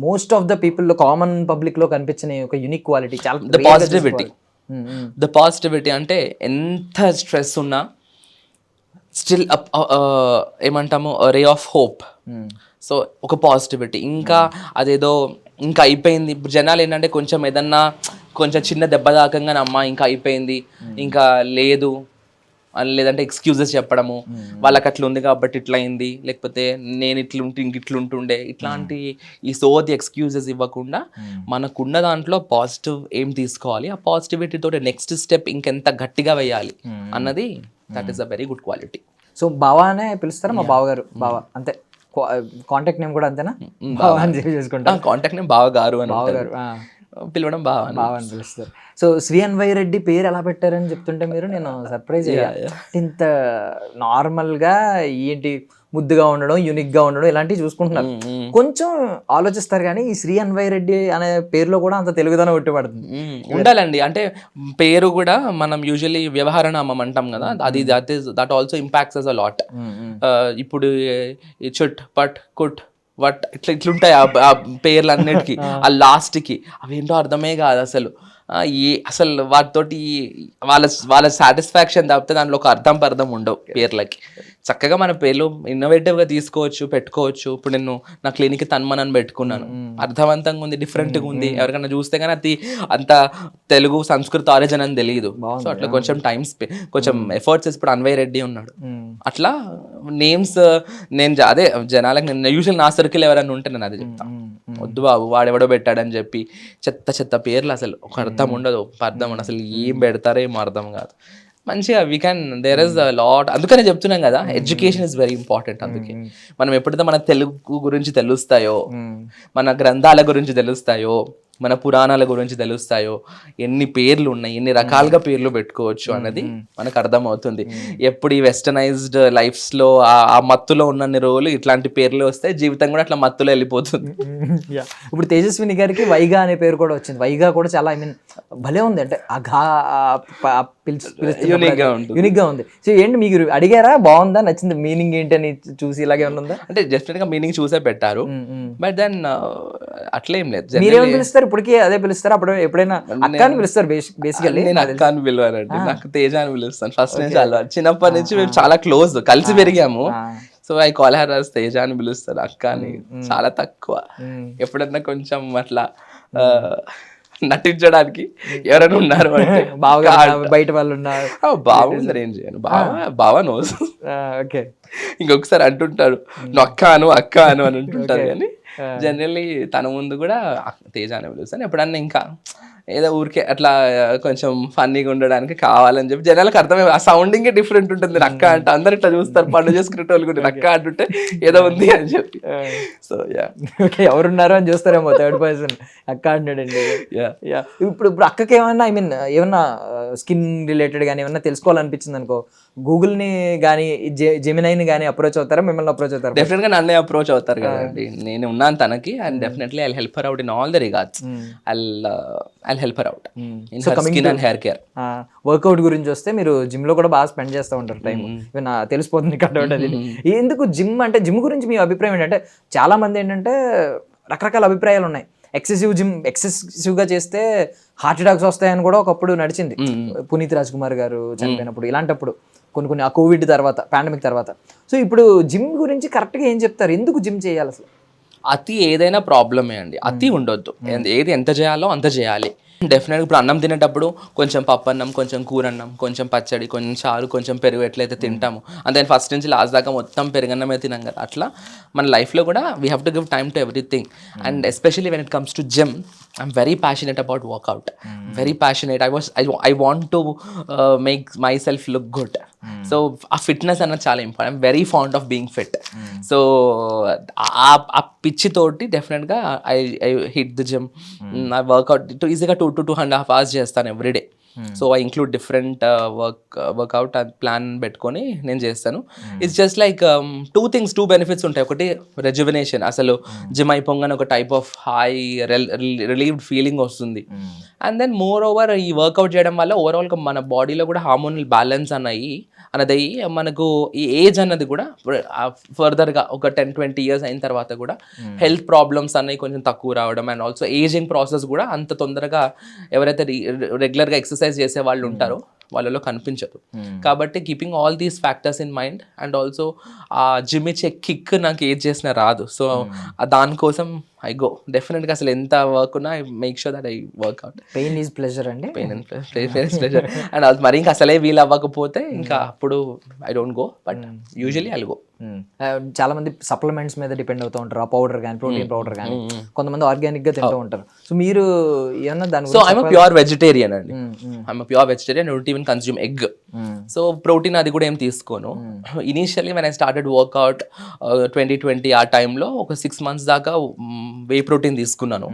most of the people common public లో కనిపించిన ఒక యూనిక్ క్వాలిటీ చాలా ద పాజిటివిటీ. అంటే ఎంత స్ట్రెస్ ఉన్నా స్టిల్ ఏమంటాము రే ఆఫ్ హోప్. సో ఒక పాజిటివిటీ, ఇంకా అదేదో ఇంకా అయిపోయింది. ఇప్పుడు జనాలు ఏంటంటే కొంచెం ఏదన్నా కొంచెం చిన్న దెబ్బ తాకంగానే అమ్మ ఇంకా అయిపోయింది, ఇంకా లేదు, లేదంటే ఎక్స్క్యూజెస్ చెప్పడము, వాళ్ళకి అట్లా ఉంది కాబట్టి ఇట్లా అయింది, లేకపోతే నేను ఇట్లుంటే ఇంక ఇట్లుంటుండే, ఇట్లాంటి ఈ సోది ఎక్స్క్యూజెస్ ఇవ్వకుండా మనకున్న దాంట్లో పాజిటివ్ ఏం తీసుకోవాలి, ఆ పాజిటివిటీ తోటి నెక్స్ట్ స్టెప్ ఇంకెంత గట్టిగా వేయాలి అన్నది that is a very good quality. So బావా అనే పిలుస్తారా? మా బావగారు, బావా అంతే. కాంటాక్ట్ నేమ్ కూడా అంతేనా? బావా అని చేసుకుంటా. కాంటాక్ట్ నేమ్ బావ గారు అని, బావగారు పిలవడం బావ అని పిలుస్తారు. సో శ్రీ అన్వయ్ రెడ్డి పేరు ఎలా పెట్టారని చెప్తుంటే మీరు నేను సర్ప్రైజ్ అయ్యా. ఇంత నార్మల్గా ఏంటి ముద్దుగా ఉండడం, యూనిక్ గా ఉండడం ఇలాంటివి చూసుకుంటున్నారు, కొంచెం ఆలోచిస్తారు. కానీ ఈ శ్రీ అన్వయ్ రెడ్డి అనే పేరులో కూడా అంత తెలుగుదనం ఉట్టిపడుతుంది. ఉండాలండి. అంటే పేరు కూడా మనం యూజువల్లీ వ్యవహార నామం అంటాం కదా, అది that also impacts us a lot. ఇప్పుడు చుట్ పట్ కుట్ వాట్ ఇట్లుంటాయి ఆ పేర్లు అన్నిటికీ, ఆ లాస్ట్కి అవేంటో అర్థమే కాదు అసలు. అసలు వాటితోటి వాళ్ళ సాటిస్ఫాక్షన్ తప్పితే దాంట్లో ఒక అర్థం ఉండవు పేర్లకి. చక్కగా మన పేర్లు ఇన్నోవేటివ్గా తీసుకోవచ్చు, పెట్టుకోవచ్చు. ఇప్పుడు నేను నా క్లినిక్ తన్మనని పెట్టుకున్నాను, అర్థవంతంగా ఉంది, డిఫరెంట్గా ఉంది. ఎవరికైనా చూస్తే కానీ అది అంత తెలుగు సంస్కృత ఆరిజిన్ అని తెలియదు. సో అట్లా కొంచెం కొంచెం ఎఫర్ట్స్. ఇప్పుడు అన్వయ్ రెడ్డి ఉన్నాడు, అట్లా నేమ్స్ నేను అదే జనాలకు నేను యూజువల్ నా సర్కిల్ ఎవరైనా ఉంటే నేను అదే చెప్తాను, వద్దు బాబు వాడెవడో పెట్టాడని చెప్పి చెత్త పేర్లు అసలు ఒక అర్థం ఉండదు, అర్థం ఉండదు, అసలు ఏం పెడతారో ఏమో అర్థం కాదు. మంచిగా we can there is a lot. అందుకనే చెప్తున్నాం కదా, ఎడ్యుకేషన్ ఇస్ వెరీ ఇంపార్టెంట్. అందుకే మనం ఎప్పుడైతే మన తెలుగు గురించి తెలుస్తాయో, మన గ్రంథాల గురించి తెలుస్తాయో, మన పురాణాల గురించి తెలుస్తాయో, ఎన్ని పేర్లు ఉన్నాయి, ఎన్ని రకాలుగా పేర్లు పెట్టుకోవచ్చు అన్నది మనకు అర్థమవుతుంది. ఎప్పుడు ఈ వెస్టర్నైజ్డ్ లైఫ్స్లో ఆ మత్తులో ఉన్నన్ని రోజులు ఇట్లాంటి పేర్లు వస్తే జీవితం కూడా అట్లా మత్తులో వెళ్ళిపోతుంది. ఇప్పుడు తేజస్విని గారికి వైగా అనే పేరు కూడా వచ్చింది. వైగా కూడా చాలా భలే ఉంది, అంటే యూనిక్ గా ఉంది. సో ఏంటి మీకు అడిగారా, బాగుందా, నచ్చింది, మీనింగ్ ఏంటి అని చూసి ఇలాగే ఉందా? అంటే డెఫినెట్ గా మీనింగ్ చూసే పెట్టారు, బట్ దెన్ అట్లేం లేదు. మీరేమని పిలుస్తారు ఇప్పటికీ? అదే పిలుస్తారు? అప్పుడు ఎప్పుడైనా అక్క అని పిలుస్తారు బేసికల్లీ? నేను అక్క అని పిలవానండి, నాకు తేజ అని పిలుస్తాను ఫస్ట్ నుంచి. అలా చిన్నప్పటి నుంచి మేము చాలా క్లోజ్, కలిసి పెరిగాము. So I call her as Teja అని పిలుస్తాను, అక్క అని చాలా తక్కువ. ఎప్పుడన్నా కొంచెం అట్లా నటించడానికి ఎవరైనా ఉన్నారు అంటే బాగా బయట వాళ్ళు ఉన్నారు, బాగుంది ఏం చేయను, బావా నోస్. ఓకే, ఇంకొకసారి అంటుంటారు నువ్వు అక్క అను అని అంటుంటారు, కానీ జనరల్లీ తన ముందు కూడా తేజ అని పిలుస్తాను. ఎప్పుడన్నా ఇంకా ఏదో ఊరికే అట్లా కొంచెం ఫన్నీగా ఉండడానికి కావాలని చెప్పి జనాలకు అర్థమే, ఆ సౌండింగే డిఫరెంట్ ఉంటుంది. అక్క అంటే అందరు ఇట్లా చూస్తారు, పండు చేసుకునే వాళ్ళు కూడా అక్క అంటుంటే ఏదో ఉంది అని చెప్పి. సో ఓకే, ఎవరున్నారు అని చూస్తారేమో థర్డ్ పర్సన్ అక్క అంటాడండి. ఇప్పుడు అక్కకి ఏమన్నా ఏమన్నా స్కిన్ రిలేటెడ్ కానీ ఏమన్నా తెలుసుకోవాలనిపించింది అనుకో, గూగుల్ని కానీ జెమినైని కానీ అప్రోచ్ అవుతారా, మిమ్మల్ని అప్రోచ్ అవుతారా? డెఫినెట్ గా నన్నే అప్రోచ్ అవుతారు కదండి, నేను ఉన్నాను తనకి. And definitely I help her out in all the regards. I'll help her out in her skin and hair care. Workout గురించి వస్తే మీరు జిమ్ లో కూడా బాగా స్పెండ్ చేస్తూ ఉంటారు టైం, తెలిసిపోతుంది కట్అవుట్ అది. ఎందుకు జిమ్ అంటే, జిమ్ గురించి మీ అభిప్రాయం ఏంటంటే? చాలా మంది ఏంటంటే రకరకాల అభిప్రాయాలు ఉన్నాయి. ఎక్సెసివ్గా చేస్తే హార్ట్ అటాక్స్ వస్తాయని కూడా ఒకప్పుడు నడిచింది, పునీత్ రాజ్ కుమార్ గారు చనిపోయినప్పుడు, ఇలాంటప్పుడు కొన్ని ఆ కోవిడ్ తర్వాత, పాండమిక్ తర్వాత. సో ఇప్పుడు జిమ్ గురించి కరెక్ట్గా ఏం చెప్తారు? ఎందుకు జిమ్ చేయాలి అసలు? అతి ఏదైనా ప్రాబ్లమే అండి, అతి ఉండొద్దు. ఏది ఎంత చేయాలో అంత చేయాలి. డెఫినెట్గా ఇప్పుడు అన్నం తినేటప్పుడు కొంచెం పప్పన్నం, కొంచెం కూరన్నం, కొంచెం పచ్చడి, కొంచెం చారు, కొంచెం పెరుగు ఎట్లయితే తింటాము, అంతే ఫస్ట్ నుంచి లాస్ట్ దాకా మొత్తం పెరుగన్నమే తినాం కదా, అట్లా మన లైఫ్లో కూడా we have to give time to everything. And especially when it comes to gym, I'm very passionate about workout, very passionate. I want to make myself look good. So ఆ ఫిట్నెస్ అన్నది చాలా important. I'm very fond of being fit. So ఆ పిచ్చి తోటి డెఫినెట్గా I hit the gym. I workout ఈజీగా 2 to 2.5 hours చేస్తాను everyday. So I include different workout plan పెట్టుకొని నేను చేస్తాను. It's just like two benefits ఉంటాయి. ఒకటి రెజ్యువనేషన్, అసలు జిమ్ అయిపోగానే ఒక type of high relieved feeling వస్తుంది. అండ్ దెన్ మోర్ ఓవర్ ఈ వర్కౌట్ చేయడం వల్ల ఓవరాల్గా మన బాడీలో కూడా హార్మోనల్ బ్యాలెన్స్ అన్నది మనకు ఈ ఏజ్ అన్నది కూడా ఫర్దర్గా ఒక 10-20 years అయిన తర్వాత కూడా హెల్త్ ప్రాబ్లమ్స్ అనేవి కొంచెం తక్కువ రావడం, అండ్ ఆల్సో ఏజింగ్ ప్రాసెస్ కూడా అంత తొందరగా ఎవరైతే రెగ్యులర్గా ఎక్సర్సైజ్ చేసే వాళ్ళు ఉంటారో వాళ్ళలో కనిపించదు. కాబట్టి keeping all these factors in mind, and also ఆ జిమ్ ఇచ్చే కిక్ నాకు ఏది చేసినా రాదు. సో దానికోసం ఐ గో. డెఫినెట్గా అసలు ఎంత వర్క్ ఉన్నా I make sure that I work out. Pain is pleasure అండి, పెయిన్ అండ్ ప్లెజర్. అండ్ అది మరి ఇంకా అసలే వీలు అవ్వకపోతే ఇంకా అప్పుడు I don't go, but usually I'll go. చాలా మంది సప్లిమెంట్స్ మీద డిపెండ్ అవుతూ ఉంటారు, ఆ పౌడర్ కానీ, ప్రోటీన్ పౌడర్ కానీ, కొంతమంది ఆర్గానిక్ గా తింటూ ఉంటారు. సో మీరు ఏమన్నా దాని? సో ఐఎమ్ ప్యూర్ వెజిటేరియన్ అండి, I'm pure vegetarian, don't even consume egg. So protein అది కూడా ఏం తీసుకోను. Initially when I started workout 2020 ఆ టైంలో ఒక 6 months దాకా whey protein తీసుకున్నాను.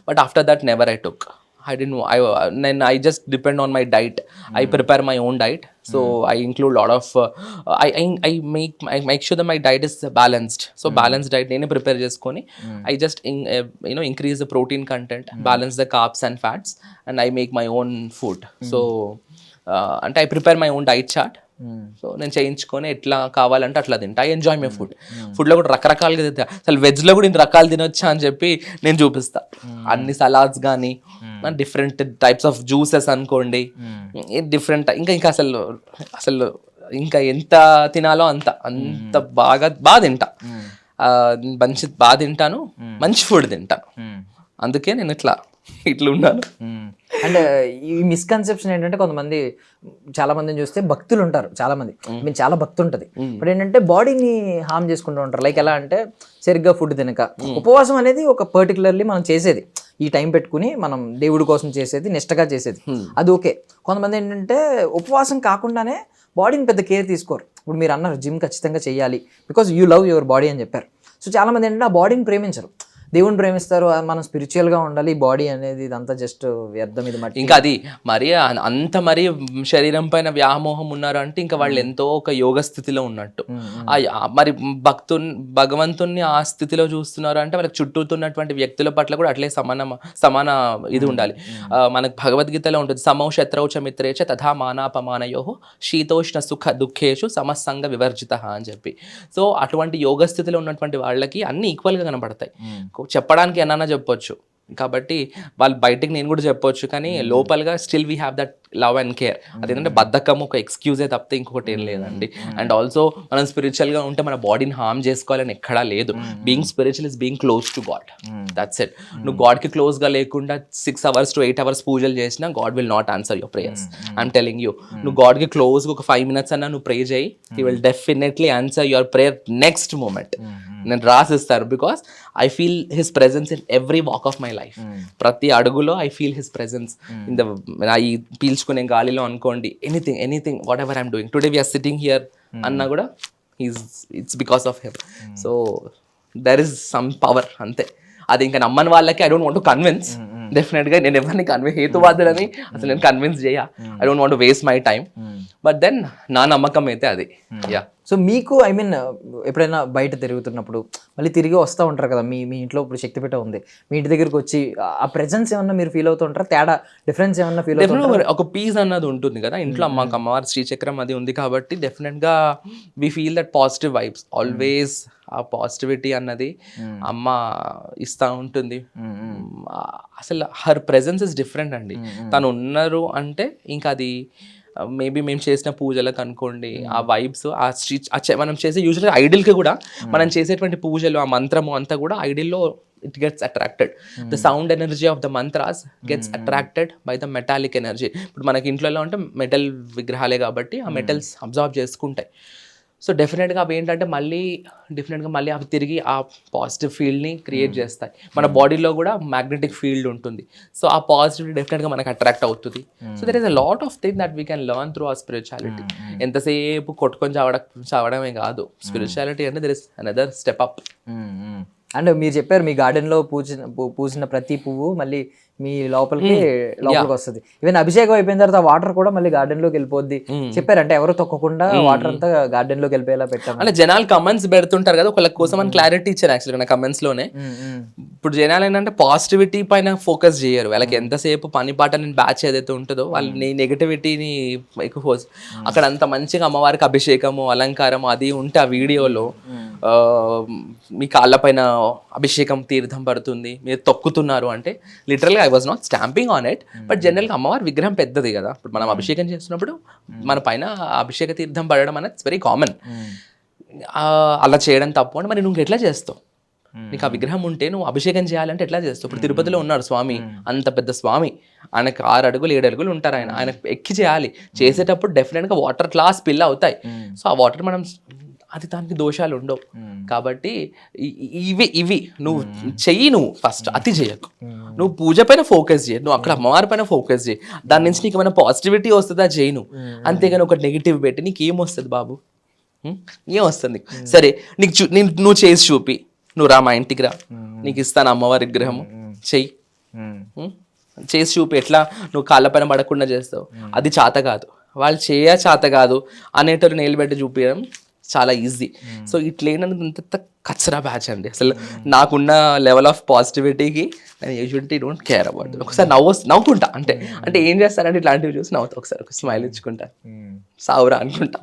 But after that never I took. I just depend on my diet. I prepare my own diet. So I include a lot of I make sure that my diet is balanced. So balanced diet nene prepare cheskoni I just increase the protein content, balance the carbs and fats, and I make my own food. So and I prepare my own diet chart. So నేను చేయించుకొని ఎట్లా కావాలంటే అట్లా తింటా. I enjoy my food. ఫుడ్లో కూడా రకరకాలుగా తింటా. అసలు వెజ్లో కూడా ఇన్ని రకాలు తినొచ్చా అని చెప్పి నేను చూపిస్తా. అన్ని సలాడ్స్ కానీ డిఫరెంట్ టైప్స్ ఆఫ్ జ్యూసెస్ అనుకోండి, డిఫరెంట్ ఇంకా అసలు ఇంకా ఎంత తినాలో అంత బాగా తింటా. మంచి బాగా తింటాను, మంచి ఫుడ్ తింటాను. అందుకే నేను ఇట్లా ఉన్నాను. అంటే ఈ మిస్కన్సెప్షన్ ఏంటంటే కొంతమంది చాలా మందిని చూస్తే భక్తులు ఉంటారు, చాలా మంది మీన్ చాలా భక్తి ఉంటుంది. ఇప్పుడు ఏంటంటే బాడీని హార్మ్ చేసుకుంటూ ఉంటారు. లైక్ ఎలా అంటే సరిగ్గా ఫుడ్ తినక, ఉపవాసం అనేది ఒక పర్టికులర్లీ మనం చేసేది, ఈ టైం పెట్టుకుని మనం దేవుడి కోసం చేసేది, నిష్టగా చేసేది, అది ఓకే. కొంతమంది ఏంటంటే ఉపవాసం కాకుండానే బాడీని పెద్ద కేర్ తీసుకోరు. ఇప్పుడు మీరు అన్నారు జిమ్ ఖచ్చితంగా చేయాలి because you love your body అని చెప్పారు. సో చాలా మంది ఏంటంటే ఆ బాడీని ప్రేమించరు, దేవుని ప్రేమిస్తారు. మనం స్పిరిచువల్గా ఉండాలి, బాడీ అనేది ఇదంతా జస్ట్ వ్యర్థం, ఇది మట్టి. ఇంకా అది మరి అంత మరి శరీరం పైన వ్యామోహం ఉన్నారు అంటే ఇంకా వాళ్ళు ఎంతో ఒక యోగ స్థితిలో ఉన్నట్టు. మరి భగవంతుణ్ణి ఆ స్థితిలో చూస్తున్నారు అంటే వాళ్ళకి చుట్టూతున్నటువంటి వ్యక్తుల పట్ల కూడా అట్లే సమాన ఇది ఉండాలి. మనకు భగవద్గీతలో ఉంటుంది, సమౌ శత్రౌచ మిత్రేచ తథా మానాపమానయో శీతోష్ణ సుఖ దుఃఖేషు సమస్సంగ వివర్జిత అని చెప్పి. సో అటువంటి యోగ స్థితిలో ఉన్నటువంటి వాళ్ళకి అన్ని ఈక్వల్గా కనబడతాయి. చెప్పడానికి ఏమన్నా చెప్పొచ్చు, కాబట్టి వాళ్ళు బయటికి నేను కూడా చెప్పొచ్చు, కానీ లోపలగా still we have that love and care. అదేంటంటే బద్ధకం ఒక ఎక్స్క్యూజే తప్పితే ఇంకొకటి ఏం లేదండి. అండ్ ఆల్సో మనం స్పిరిచువల్గా ఉంటే మన బాడీని హార్మ్ చేసుకోవాలని ఎక్కడా లేదు. Being spiritual is being close to God, that's it. నువ్వు గాడ్కి క్లోజ్గా లేకుండా 6 hours to 8 hours పూజలు చేసినా God will not answer your prayers. I'm telling you, నువ్వు గాడ్కి క్లోజ్గా ఒక 5 minutes అన్నా నువ్వు ప్రే చేయి, he will definitely answer your prayer next moment. నేను రాసిస్తాను, because I feel his presence in every walk of my life. ప్రతి అడుగులో I feel his presence in the ఈ పీల్చుకునే గాలిలో అనుకోండి, anything whatever I'm doing. Today we are sitting here అన్నా కూడా it's because of him. So there is some power, అంతే. అది ఇంకా నమ్మని వాళ్ళకి I don't want to convince. డెఫినెట్గా నేను ఎవరిని హేతువాదులని అసలు నేను కన్విన్స్ చేయ. I don't want to waste my time. But then నా నమ్మకం అయితే అది. యా. సో మీకు ఐ మీన్ ఎప్పుడైనా బయట తిరుగుతున్నప్పుడు మళ్ళీ తిరిగి వస్తూ ఉంటారు కదా, మీ ఇంట్లో ఇప్పుడు శక్తిపీఠం ఉంది, మీ ఇంటి దగ్గరికి వచ్చి ఆ ప్రెజెన్స్ ఏమన్నా మీరు ఫీల్ అవుతూ ఉంటారా? తేడా డిఫరెన్స్ ఏమన్నా ఫీల్ అవుతుంది? ఒక పీస్ అన్నది ఉంటుంది కదా ఇంట్లో. అమ్మవారి శ్రీచక్రం అది ఉంది కాబట్టి డెఫినెట్గా we feel that positive vibes always. ఆ పాజిటివిటీ అన్నది అమ్మ ఇస్తూ ఉంటుంది. అసలు హర్ ప్రెజెన్స్ ఇస్ డిఫరెంట్ అండి. తను ఉన్నారు అంటే ఇంకా అది మేబీ మేము చేసిన పూజలకు అనుకోండి, ఆ వైబ్స్, మనం చేసే యూజువల్గా ఐడిల్కి కూడా మనం చేసేటువంటి పూజలు, ఆ మంత్రము అంతా కూడా ఐడిల్లో it gets attracted. The sound energy of the mantras gets attracted by the metallic energy. ఇప్పుడు మనకి ఇంట్లో అంటే మెటల్ విగ్రహాలే కాబట్టి ఆ మెటల్స్ అబ్జార్బ్ చేసుకుంటాయి. సో డెఫినెట్గా అవి ఏంటంటే మళ్ళీ అవి తిరిగి ఆ పాజిటివ్ ఫీల్డ్ని క్రియేట్ చేస్తాయి. మన బాడీలో కూడా మ్యాగ్నెటిక్ ఫీల్డ్ ఉంటుంది. సో ఆ పాజిటివిటీ డెఫినెట్గా మనకు అట్రాక్ట్ అవుతుంది. So there is a lot of thing that we can learn through our spirituality. ఎంతసేపు కొట్టుకొని చావడమే కాదు స్పిరిచువాలిటీ అంటే there is another step up. And మీరు చెప్పారు మీ గార్డెన్లో పూసిన ప్రతి పువ్వు మళ్ళీ మీ లోపలికి వస్తుంది. ఈవెన్ అభిషేకం అయిపోయిన తర్వాత వాటర్ కూడా మళ్ళీ గార్డెన్ లోకి వెళ్ళిపోద్ది చెప్పారు. అంటే ఎవరు తొక్కకుండా వాటర్ అంతా గార్డెన్ లోకి వెళ్ళిపోయేలా పెట్టాము. అంటే జనాలు కమెంట్స్ పెడుతుంటారు కదా, ఒకళ్ళ కోసం అని క్లారిటీ ఇచ్చారు యాక్చువల్గా నా కమెంట్స్ లోనే. ఇప్పుడు జనాలు ఏంటంటే పాజిటివిటీ పైన ఫోకస్ చేయరు. వాళ్ళకి ఎంతసేపు పని పాట నేను బ్యాచ్ ఏదైతే ఉంటుందో వాళ్ళు నెగటివిటీని ఎక్కువ అక్కడ అంత మంచిగా అమ్మవారికి అభిషేకము అలంకారం అది ఉంటే ఆ వీడియోలో మీ కాళ్ళ పైన అభిషేకం తీర్థం పడుతుంది, మీరు తొక్కుతున్నారు అంటే లిటరల్గా I was not stamping on it. But జనరల్గా అమ్మవారి విగ్రహం పెద్దది కదా, ఇప్పుడు మనం అభిషేకం చేస్తున్నప్పుడు మన పైన అభిషేక తీర్థం పడడం అనేది ఇట్స్ వెరీ కామన్. అలా చేయడం తప్పు అంటే మరి నువ్వు ఎట్లా చేస్తావు? నీకు ఆ విగ్రహం ఉంటే నువ్వు అభిషేకం చేయాలంటే ఎట్లా చేస్తావు? ఇప్పుడు తిరుపతిలో ఉన్నారు స్వామి, అంత పెద్ద స్వామి, ఆయనకు 6 అడుగులు 7 అడుగులు ఉంటారు. ఆయన ఎక్కి చేయాలి. చేసేటప్పుడు డెఫినెట్గా వాటర్ క్లాస్ స్పిల్ అవుతాయి. సో ఆ వాటర్ మనం అది దానికి దోషాలు ఉండవు. కాబట్టి ఇవి నువ్వు చెయ్యి, నువ్వు ఫస్ట్ అతి చేయకు, నువ్వు పూజ పైన ఫోకస్ చేయి, నువ్వు అక్కడ అమ్మవారి పైన ఫోకస్ చేయి. దాని నుంచి నీకు ఏమైనా పాజిటివిటీ వస్తుందా చేయి నువ్వు, అంతేగాని ఒక నెగిటివ్ పెట్టి నీకు ఏమొస్తుంది బాబు? ఏం వస్తుంది? సరే నువ్వు చేసి చూపి, నువ్వు రా మా ఇంటికి రా, నీకు ఇస్తాను అమ్మవారి విగ్రహము, చెయ్యి, చేసి చూపి. ఎట్లా నువ్వు కాళ్ళ పైన పడకుండా చేస్తావు? అది చేత కాదు, వాళ్ళు చేత కాదు అనేటోళ్ళు నేలు పెట్టి చూపించడం చాలా ఈజీ. సో ఇట్లా ఏంటంటే కచ్చరా బ్యాచ్ అండి అసలు. నాకున్న లెవెల్ ఆఫ్ పాజిటివిటీకి నేను యూజువల్లీ డోంట్ కేర్ అబౌట్. ఒకసారి నవ్వుకుంటా అంటే ఏం చేస్తారంటే ఇట్లాంటివి చూసి నవ్వుతా, ఒకసారి ఒక స్మైల్ ఇచ్చుకుంటా, సావురా అనుకుంటా.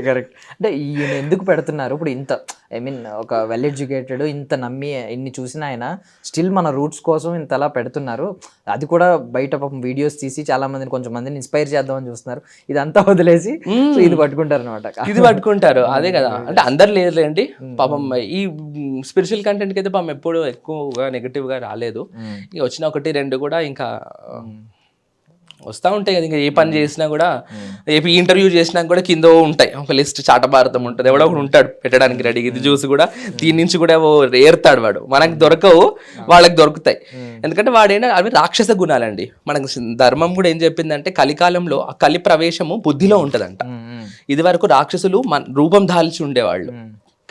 కరెక్ట్. అంటే ఈయన ఎందుకు పెడుతున్నారు ఇప్పుడు ఇంత, ఐ మీన్ ఒక వెల్ ఎడ్యుకేటెడ్, ఇంత నమ్మి ఇన్ని చూసిన ఆయన స్టిల్ మన రూట్స్ కోసం ఇంతలా పెడుతున్నారు. అది కూడా బయట పాపం వీడియోస్ తీసి చాలా మందిని, కొంచెం మందిని ఇన్స్పైర్ చేద్దామని చూస్తున్నారు. ఇదంతా వదిలేసి ఇది పట్టుకుంటారు అనమాట. ఇది పట్టుకుంటారు, అదే కదా. అంటే అందరు లేదులేండి పాపం. ఈ స్పిరిచువల్ కంటెంట్కి అయితే పాపం ఎప్పుడు ఎక్కువగా నెగిటివ్గా రాలేదు. ఇక వచ్చిన 1-2 కూడా ఇంకా వస్తూ ఉంటాయి కదా. ఇంకా ఏ పని చేసినా కూడా, ఏ ఇంటర్వ్యూ చేసినా కూడా కింద ఉంటాయి ఒక లిస్ట్, చాట భారతం ఉంటుంది, ఎవడో ఒకడు ఉంటాడు పెట్టడానికి రెడీ. ఇది చూసి కూడా దీని నుంచి కూడా ఏరుతాడు వాడు. మనకు దొరకవు, వాళ్ళకి దొరుకుతాయి. ఎందుకంటే వాడేంటే అవి రాక్షస గుణాలండి. మనకు ధర్మం కూడా ఏం చెప్పిందంటే కలికాలంలో ఆ కలి ప్రవేశము బుద్ధిలో ఉంటదంట. ఇది వరకు రాక్షసులు రూపం దాల్చి ఉండేవాళ్ళు.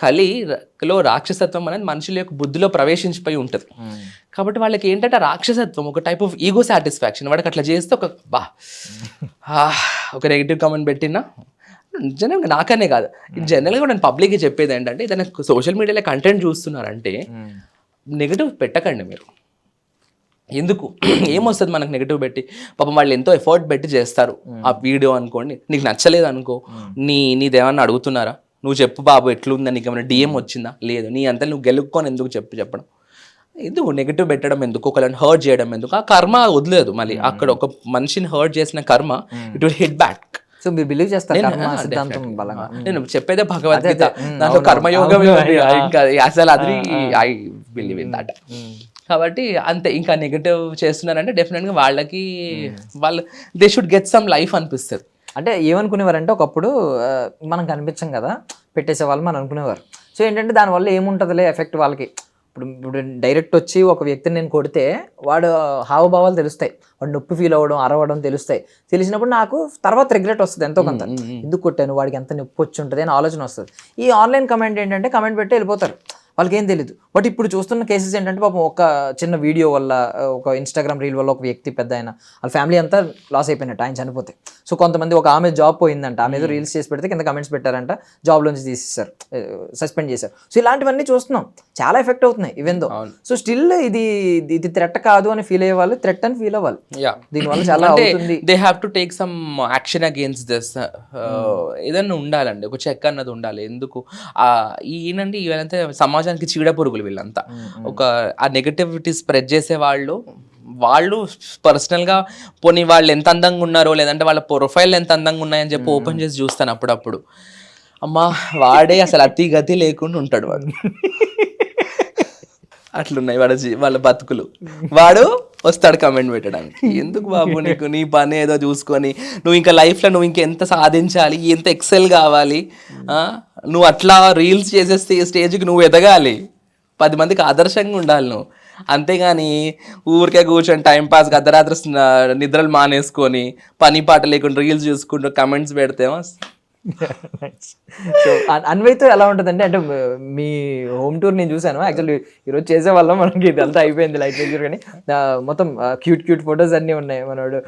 కలిలో రాక్షసత్వం అనేది మనుషుల యొక్క బుద్ధిలో ప్రవేశించిపోయి ఉంటుంది. కాబట్టి వాళ్ళకి ఏంటంటే రాక్షసత్వం ఒక టైప్ ఆఫ్ ఈగో సాటిస్ఫాక్షన్. వాడికి అట్లా చేస్తే ఒక నెగిటివ్ కామెంట్ పెట్టినా, జనరల్గా నాకనే కాదు, జనరల్గా నేను పబ్లిక్గా చెప్పేది ఏంటంటే, ఏదైనా సోషల్ మీడియాలో కంటెంట్ చూస్తున్నారంటే నెగిటివ్ పెట్టకండి మీరు. ఎందుకు, ఏమొస్తుంది మనకు నెగిటివ్ పెట్టి? పాపం వాళ్ళు ఎంతో ఎఫర్ట్ పెట్టి చేస్తారు ఆ వీడియో అనుకోండి. నీకు నచ్చలేదు అనుకో, నీదేమన్నా అడుగుతున్నారా? నువ్వు చెప్పు బాబు ఎట్లుందా, నీకు ఏమైనా డిఎం వచ్చిందా? లేదు. నీ అంతా నువ్వు గెలుక్కొని ఎందుకు చెప్పడం? ఎందుకు నెగిటివ్ పెట్టడం ఎందుకు? ఒకళ్ళని హర్ట్ చేయడం ఎందుకు? ఆ కర్మ వదిలేదు. మళ్ళీ అక్కడ ఒక మనిషిని హర్ట్ చేసిన కర్మ it will hit back. So మీరు బిలీవ్ చేస్తారు సిద్ధాంతం బలంగా? నేను చెప్పేదే భగవద్గీత, దాంట్లో కర్మయోగం ఇంకా అసలు అది ఐ బిలీవ్ ఇన్ దట్. కాబట్టి అంతే. ఇంకా నెగిటివ్ చేస్తున్నారంటే డెఫినెట్గా వాళ్ళకి they should get some life అనిపిస్తుంది. అంటే ఏమనుకునేవారంటే ఒకప్పుడు మనం కనిపించాం కదా, పెట్టేసే వాళ్ళు మనం అనుకునేవారు. సో ఏంటంటే దానివల్ల ఏముంటుందిలే ఎఫెక్ట్ వాళ్ళకి. ఇప్పుడు డైరెక్ట్ వచ్చి ఒక వ్యక్తిని నేను కొడితే వాడు హావభావాలు తెలుస్తాయి, వాడు నొప్పి ఫీల్ అవ్వడం, అరవడం తెలుస్తాయి. తెలిసినప్పుడు నాకు తర్వాత రిగ్రెట్ వస్తుంది ఎంతో కొంత. ఎందుకు కొట్టాను, వాడికి ఎంత నొప్పి వచ్చి ఉంటుంది అని ఆలోచన వస్తుంది. ఈ ఆన్లైన్ కమెంట్ ఏంటంటే కమెంట్ పెట్టి వెళ్ళిపోతారు, వాళ్ళకి ఏం తెలియదు. బట్ ఇప్పుడు చూస్తున్న కేసెస్ ఏంటంటే పాపం ఒక చిన్న వీడియో వల్ల, ఒక ఇన్స్టాగ్రామ్ రీల్ వల్ల ఒక వ్యక్తి పెద్ద ఆయన వాళ్ళ ఫ్యామిలీ అంతా లాస్ అయిపోయినట్టు, ఆయన చనిపోతే. సో కొంతమంది, ఒక ఆమె జాబ్ పోయిందంట, ఆమె ఏదో రీల్స్ చేసి పెడితే కింద కమెంట్స్ పెట్టారంట, జాబ్లోంచి తీసేస్తారు, సస్పెండ్ చేశారు. సో ఇలాంటివన్నీ చూస్తున్నాం, చాలా ఎఫెక్ట్ అవుతున్నాయి ఈవెన్ దో. సో స్టిల్ ఇది థ్రెట్ కాదు అని ఫీల్ అయ్యే వాళ్ళు థ్రెట్ అని ఫీల్ అవ్వాలి. దీనివల్ల చాలా అవుతుంది. They have to take some action against this. ఏదన్నా ఉండాలండి, ఒక చెక్ అన్నది ఉండాలి. ఎందుకు ఈయనండి ఇవన్నీ సమాజానికి చీడ పురుగులు వీళ్ళంతా. ఒక ఆ నెగటివిటీ స్ప్రెడ్ చేసే వాళ్ళు పర్సనల్గా పోనీ వాళ్ళు ఎంత అందంగా ఉన్నారో, లేదంటే వాళ్ళ ప్రొఫైల్ ఎంత అందంగా ఉన్నాయని చెప్పి ఓపెన్ చేసి చూస్తాను అప్పుడప్పుడు. అమ్మా వాడే అసలు అతి గతి లేకుండా ఉంటాడు వాడు. అట్లున్నాయి వాళ్ళ బతుకులు. వాడు వస్తాడు కమెంట్ పెట్టడానికి. ఎందుకు బాబు నీకు నీ పని ఏదో చూసుకొని, నువ్వు ఇంకా లైఫ్లో నువ్వు ఇంకెంత సాధించాలి, ఎంత ఎక్సెల్ కావాలి, నువ్వు అట్లా రీల్స్ చేసే స్టేజ్కి నువ్వు ఎదగాలి, 10 మందికి ఆదర్శంగా ఉండాలి నువ్వు. అంతేగాని ఊరికే కూర్చొని టైంపాస్గా అర్ధరాత్రి నిద్రలు మానేసుకొని పని పాట లేకుండా రీల్స్ చూసుకుంటూ కమెంట్స్ పెడితేమో. సో అన్వయ్తో ఎలా ఉంటుందంటే, అంటే మీ హోమ్ టూర్ నేను చూసాను యాక్చువల్లీ. ఈరోజు చేసేవాళ్ళం, మనకి ఇదంతా అయిపోయింది లైట్ లెక్చర్, కానీ మొత్తం క్యూట్ ఫొటోస్ అన్నీ ఉన్నాయి మనోడు.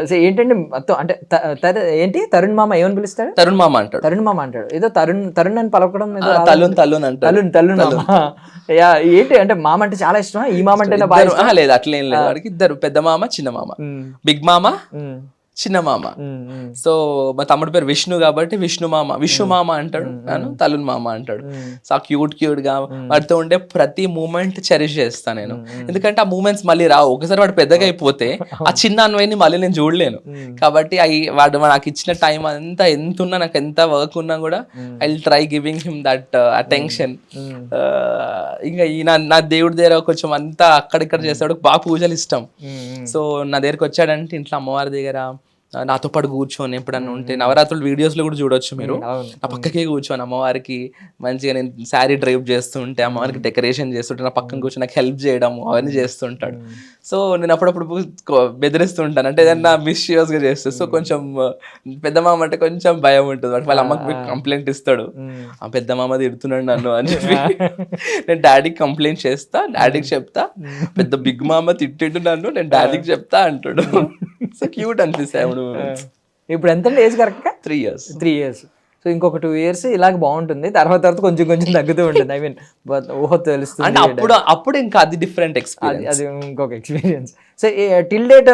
సో ఏంటంటే మొత్తం అంటే ఏంటి తరుణ్ మామ ఏమని పిలుస్తాడు? తరుణ్ మామ అంటాడు. తరుణ్ మామ అంటాడు. ఏదో తరుణ్ అని పలకడం, తల్లున్ మామ. ఏంటి అంటే మామ అంటే చాలా ఇష్టం, ఈ మామ అంటే లేదు అట్లేం లేదు. వాడికి ఇద్దరు, పెద్ద మామ చిన్న మామ, బిగ్ మామ చిన్న మామ. సో మా తమ్ముడి పేరు విష్ణు కాబట్టి విష్ణు మామ అంటాడు, నేను తల్లున్ మామ అంటాడు. సో ఆ క్యూట్ గా వాడితో ఉండే ప్రతి మూమెంట్ చెరిష్ చేస్తాను నేను. ఎందుకంటే ఆ మూమెంట్స్ మళ్ళీ రావు. ఒకసారి వాడు పెద్దగా అయిపోతే ఆ చిన్న అన్వయిని మళ్ళీ నేను చూడలేను. కాబట్టి వాడు నాకు ఇచ్చిన టైం అంతా ఎంత ఉన్నా, నాకు ఎంత వర్క్ ఉన్నా కూడా I will try giving him that attention. ఇంకా నా దేవుడి దగ్గర కొంచెం అంతా అక్కడిక్కడ చేస్తాడు, బాగా పూజలు ఇష్టం. సో నా దగ్గరకు వచ్చాడంటే ఇంట్లో అమ్మవారి దగ్గర నాతో పాటు కూర్చొని, ఎప్పుడన్నా ఉంటే నవరాత్రుల వీడియోస్లో కూడా చూడొచ్చు మీరు, నా పక్కకే కూర్చొని అమ్మవారికి మంచిగా నేను శారీ డ్రైవ్ చేస్తుంటే, అమ్మవారికి డెకరేషన్ చేస్తుంటే నా పక్కన కూర్చొని నాకు హెల్ప్ చేయడం అవన్నీ చేస్తుంటాడు. సో నేను అప్పుడప్పుడు బెదిరిస్తుంటాను, అంటే ఏదన్నా మిస్యూస్గా చేస్తే. సో కొంచెం పెద్ద మామ అంటే కొంచెం భయం ఉంటుంది. వాటి వాళ్ళ అమ్మకి కంప్లైంట్ ఇస్తాడు, ఆ పెద్ద మామ తిడుతున్నాడు నన్ను అని చెప్పి. నేను డాడీకి కంప్లైంట్ చేస్తా, డాడీకి చెప్తా, పెద్ద బిగ్ మామ తిట్టిండు నన్ను, నేను డాడీకి చెప్తా అంటాడు. సో క్యూట్ అనిపిస్తాయి. ఇప్పుడు ఎంత ఏజ్ కరెక్ట్గా? 3 years. 3 years. సో ఇంకొక 2 years ఇలాగ బాగుంటుంది, తర్వాత కొంచెం కొంచెం తగ్గుతూ ఉంటుంది. ఐ మీన్ ఊహ తెలుస్తుంది అంటే అప్పుడు ఇంకా అది డిఫరెంట్ ఎక్స్పీరియన్స్. అది ఇంకొక ఎక్స్పీరియన్స్. సో టిల్ డేట్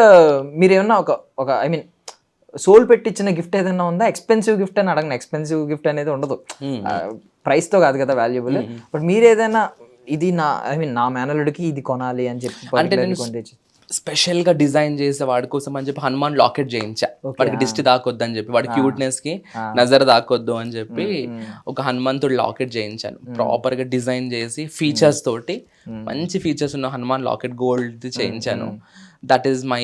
మీరు ఏమన్నా ఒక ఐ మీన్ సోల్ పెట్టించిన గిఫ్ట్ ఏదైనా ఉందా? ఎక్స్పెన్సివ్ గిఫ్ట్ అని అడగను, ఎక్స్పెన్సివ్ గిఫ్ట్ అనేది ఉండదు, ప్రైస్తో కాదు కదా వాల్యుబుల్. బట్ మీరు ఏదైనా ఇది నా ఐ మీన్ నా మేనల్లుడికి ఇది కొనాలి అని చెప్పి అంటే స్పెషల్ గా డిజైన్ చేసే వాడి కోసం అని చెప్పి హనుమాన్ లాకెట్ చేయించా. వాడికి దిష్టి దాకొద్దు అని చెప్పి, వాడి క్యూట్నెస్ కి నజర్ దాకొద్దు అని చెప్పి ఒక హనుమంతుడు లాకెట్ చేయించాను. ప్రాపర్ గా డిజైన్ చేసి ఫీచర్స్ తోటి మంచి ఫీచర్స్ ఉన్న హనుమాన్ లాకెట్ గోల్డ్ చేయించాను. That is my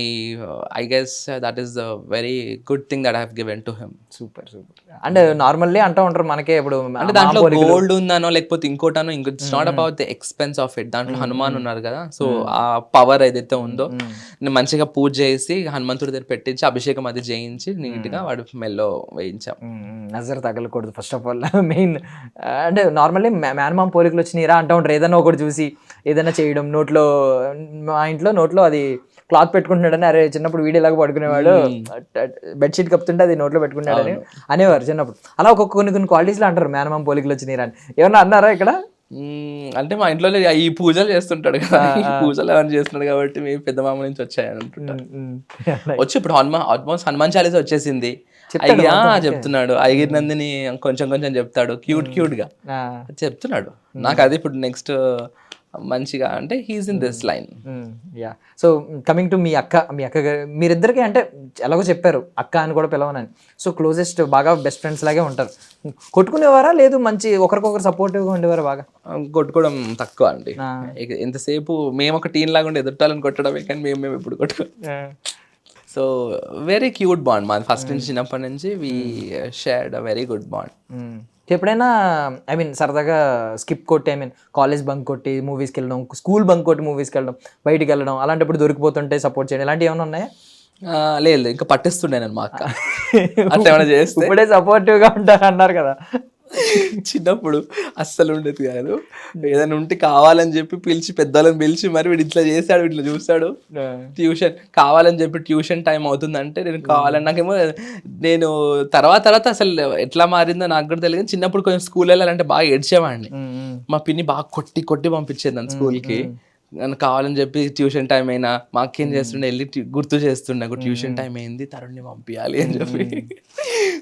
I guess that is the very good thing that I have given to him. Super super. అంటే నార్మల్లీ అంటూ ఉంటారు మనకే, ఇప్పుడు అంటే దాంట్లో గోల్డ్ ఉందనో లేకపోతే ఇంకోటనో it's not about the expense of it. దాంట్లో హనుమాన్ ఉన్నారు కదా, సో ఆ పవర్ ఏదైతే ఉందో నేను మంచిగా పూజ చేసి హనుమంతుడి దగ్గర పెట్టించి అభిషేకం అది చేయించి నీట్ గా వాడి మెల్లో వేయించాం. నజర్ తగలకూడదు ఫస్ట్ ఆఫ్ ఆల్ మెయిన్. అంటే నార్మల్లీ మేనమామ పోలికలు వచ్చినాయిరా అంటూ ఉంటారు, ఏదైనా ఒకటి చూసి ఏదైనా చేయడం. నోట్లో మా ఇంట్లో నోట్లో అది క్లాత్ పెట్టుకుంటున్నాడని, అరే చిన్నప్పుడు వీడియోలాగా పడుకునేవాడు, బెడ్షీట్ కప్పుతుంటే అది నోట్లో పెట్టుకున్నాడని అనేవారు చిన్నప్పుడు. అలా కొన్ని క్వాలిటీస్లో అంటారు మేనమామ పోలికలు వచ్చినాయిరా అని. ఏమన్నా అన్నారా ఇక్కడ? అంటే మా ఇంట్లో ఈ పూజలు చేస్తుంటాడు కదా, ఈ పూజలు ఏమైనా చేస్తున్నాడు కాబట్టి మీ పెద్ద మామ నుంచి వచ్చాయని అంటుంటారు. వచ్చి ఇప్పుడు ఆల్మోస్ట్ హనుమాన్ చాలీసా వచ్చేసింది. అయ్యా చెప్తున్నాడు, అయ్యగిరి నందిని కొంచెం కొంచెం చెప్తాడు, క్యూట్ గా చెప్తున్నాడు. నాకు అది ఇప్పుడు నెక్స్ట్ మంచిగా అంటే he's in this line. Yeah. So coming to me అక్క మీరిద్దరికి అంటే ఎలాగో చెప్పారు అక్క అని కూడా పిలవనని, సో క్లోజెస్ట్ బాగా బెస్ట్ ఫ్రెండ్స్ లాగే ఉంటారు. కొట్టుకునేవారా లేదు మంచి ఒకరికొకరు సపోర్టివ్గా ఉండేవారు? బాగా కొట్టుకోవడం తక్కువ అండి. ఎంతసేపు మేము ఒక టీం లాగా ఉండి ఎదుటాలని కొట్టడమే, కానీ మేము ఎప్పుడు కొట్టుకో. సో వెరీ క్యూట్ బాండ్ మాది ఫస్ట్ నుంచి, చిన్నప్పటి నుంచి we shared a very good bond. ఎప్పుడైనా ఐ మీన్ సరదాగా స్కిప్ కొట్టి, ఐ మీన్ కాలేజ్ బంక్ కొట్టి మూవీస్కి వెళ్ళడం, స్కూల్ బంక్ కొట్టి మూవీస్కి వెళ్ళడం, బయటికి వెళ్ళడం, అలాంటప్పుడు దొరికిపోతుంటే సపోర్ట్ చేయడం, ఇలాంటివి ఏమైనా ఉన్నాయా? లేదు, ఇంకా పట్టిస్తుండే నేను మా అక్క అట్లా ఏమైనా చేస్తే. ఇప్పుడే సపోర్టివ్గా ఉంటారు అన్నారు కదా, చిన్నప్పుడు అస్సలు ఉండేది కాదు. ఏదైనా ఉంటే కావాలని చెప్పి పిలిచి పెద్దలను పిలిచి మరి వీడు ఇట్లా చేశాడు, ఇట్లా చూస్తాడు. ట్యూషన్ కావాలని చెప్పి ట్యూషన్ టైం అవుతుందంటే నేను కావాలని, నాకేమో నేను తర్వాత అసలు ఎట్లా మారిందో నాకు కూడా తెలియదు. చిన్నప్పుడు కొంచెం స్కూల్ వెళ్ళాలంటే బాగా ఏడ్చేవాడిని. మా పిన్ని బాగా కొట్టి పంపించేది నన్ను స్కూల్కి. నన్ను కావాలని చెప్పి ట్యూషన్ టైం అయినా మా అక్కేం చేస్తుండే, వెళ్ళి గుర్తు చేస్తుండే ట్యూషన్ టైం అయింది, తరుణ్ని పంపించాలి అని చెప్పి.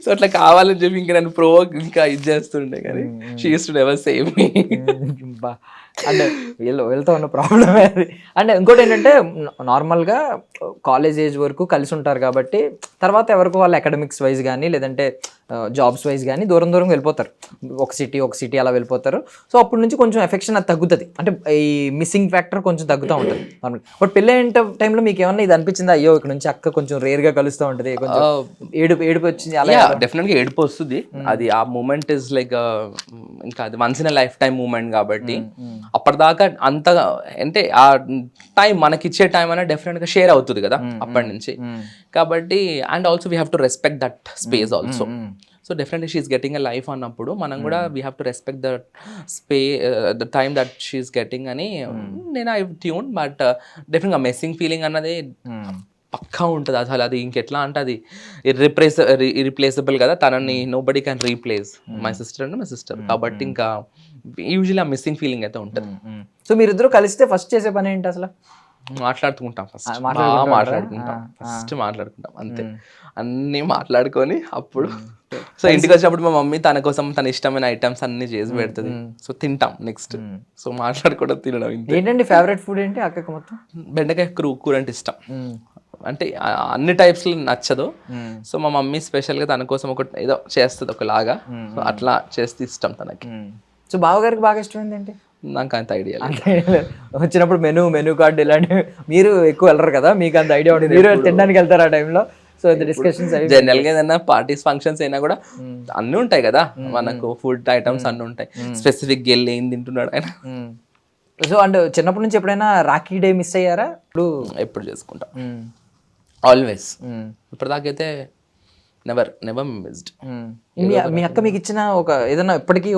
సో అట్లా కావాలని చెప్పి ఇంకా నన్ను ఇంకా ఇది చేస్తుండే, కానీ she used to never save me. అంటే వెళ్తా ఉన్న ప్రాబ్లమే అది. అంటే ఇంకోటి ఏంటంటే నార్మల్గా కాలేజ్ ఏజ్ వరకు కలిసి ఉంటారు కాబట్టి తర్వాత ఎవరికి వాళ్ళు అకాడమిక్స్ వైజ్ కానీ లేదంటే జాబ్స్ వైజ్ కానీ దూరం వెళ్ళిపోతారు, ఒక సిటీ అలా వెళ్ళిపోతారు. సో అప్పటి నుంచి కొంచెం ఎఫెక్షన్ అది తగ్గుతుంది, అంటే ఈ మిస్సింగ్ ఫ్యాక్టర్ కొంచెం తగ్గుతూ ఉంటుంది నార్మల్. బట్ పెళ్ళి అయిన టైంలో మీకు ఏమన్నా ఇది అనిపించింది, అయ్యో ఇక్కడ నుంచి అక్క కొంచెం రేర్గా కలుస్తూ ఉంటుంది, కొంచెం ఏడుపు వచ్చింది? అలా డెఫినెట్గా ఏడుపు వస్తుంది. అది ఆ మూమెంట్ ఇస్ లైక్ ఇంకా అది once in life time moment కాబట్టి అప్పటిదాకా అంతగా అంటే ఆ టైం మనకిచ్చే టైం అనేది డెఫినెట్గా షేర్ అవుతుంది కదా అప్పటి నుంచి. కాబట్టి and also we have to respect that space also. So definitely she's getting a life అన్నప్పుడు మనం కూడా we have to respect the time that she's getting అని నేను ఐ ట్యూన్. బట్ డెఫినెట్గా మిస్సింగ్ ఫీలింగ్ అన్నది పక్కా ఉంటుంది. అసలు అది ఇంకెట్లా అంటే అది ఇర్రిప్లేసబుల్ కదా, తనని nobody can replace. My sister అంటే మై సిస్టర్ కాబట్టి ఇంకా యూజువల్లీ ఆ మిస్సింగ్ ఫీలింగ్ అయితే ఉంటుంది. సో మీరిద్దరు కలిస్తే ఫస్ట్ చేసే పని ఏంటి అసలు? మాట్లాడుకుంటాం మాట్లాడుకుంటాం అంతే. అన్నీ మాట్లాడుకొని అప్పుడు సో ఇంటికి వచ్చినప్పుడు మా మమ్మీ తన కోసం తన ఇష్టమైన ఐటమ్స్ అన్ని చేసి పెడుతుంది. సో తింటాం నెక్స్ట్. సో మాట్లాడుకోవడం తినడం. ఏంటండి ఫేవరెట్ ఫుడ్ ఏంటి అక్కకి? మొత్తం బెండకాయ కూర అంటే ఇష్టం. అంటే అన్ని టైప్స్ నచ్చదు. సో మా మమ్మీ స్పెషల్గా తన కోసం ఒక ఏదో చేస్తుంది ఒకలాగా, సో అట్లా చేస్తే ఇష్టం తనకి. సో బావగారికి బాగా ఇష్టమైంది ఏంటి? నాకు అంత ఐడియా వచ్చినప్పుడు మెనూ కార్డు ఇలాంటివి మీరు ఎక్కువ వెళ్ళరు కదా, మీకు అంత ఐడియా ఉంటుంది, మీరు తినడానికి వెళ్తారు ఆ టైంలో. సో డిస్కషన్స్ జనరల్ గా ఏదైనా పార్టీస్ ఫంక్షన్స్ అయినా కూడా అన్ని ఉంటాయి కదా మనకు, ఫుడ్ ఐటమ్స్ అన్ని ఉంటాయి. స్పెసిఫిక్ వెళ్ళి ఏం తింటున్నాడు ఆయన. సో అంటే చిన్నప్పటి నుంచి ఎప్పుడైనా రాఖీ డే మిస్ అయ్యారా? ఎప్పుడు చేసుకుంటాం ఆల్వేస్. ఇప్పటిదాకైతే నెవర్ మిస్డ్. మీ అక్క మీకు ఇచ్చిన ఒక ఏదైనా ఇప్పటికీ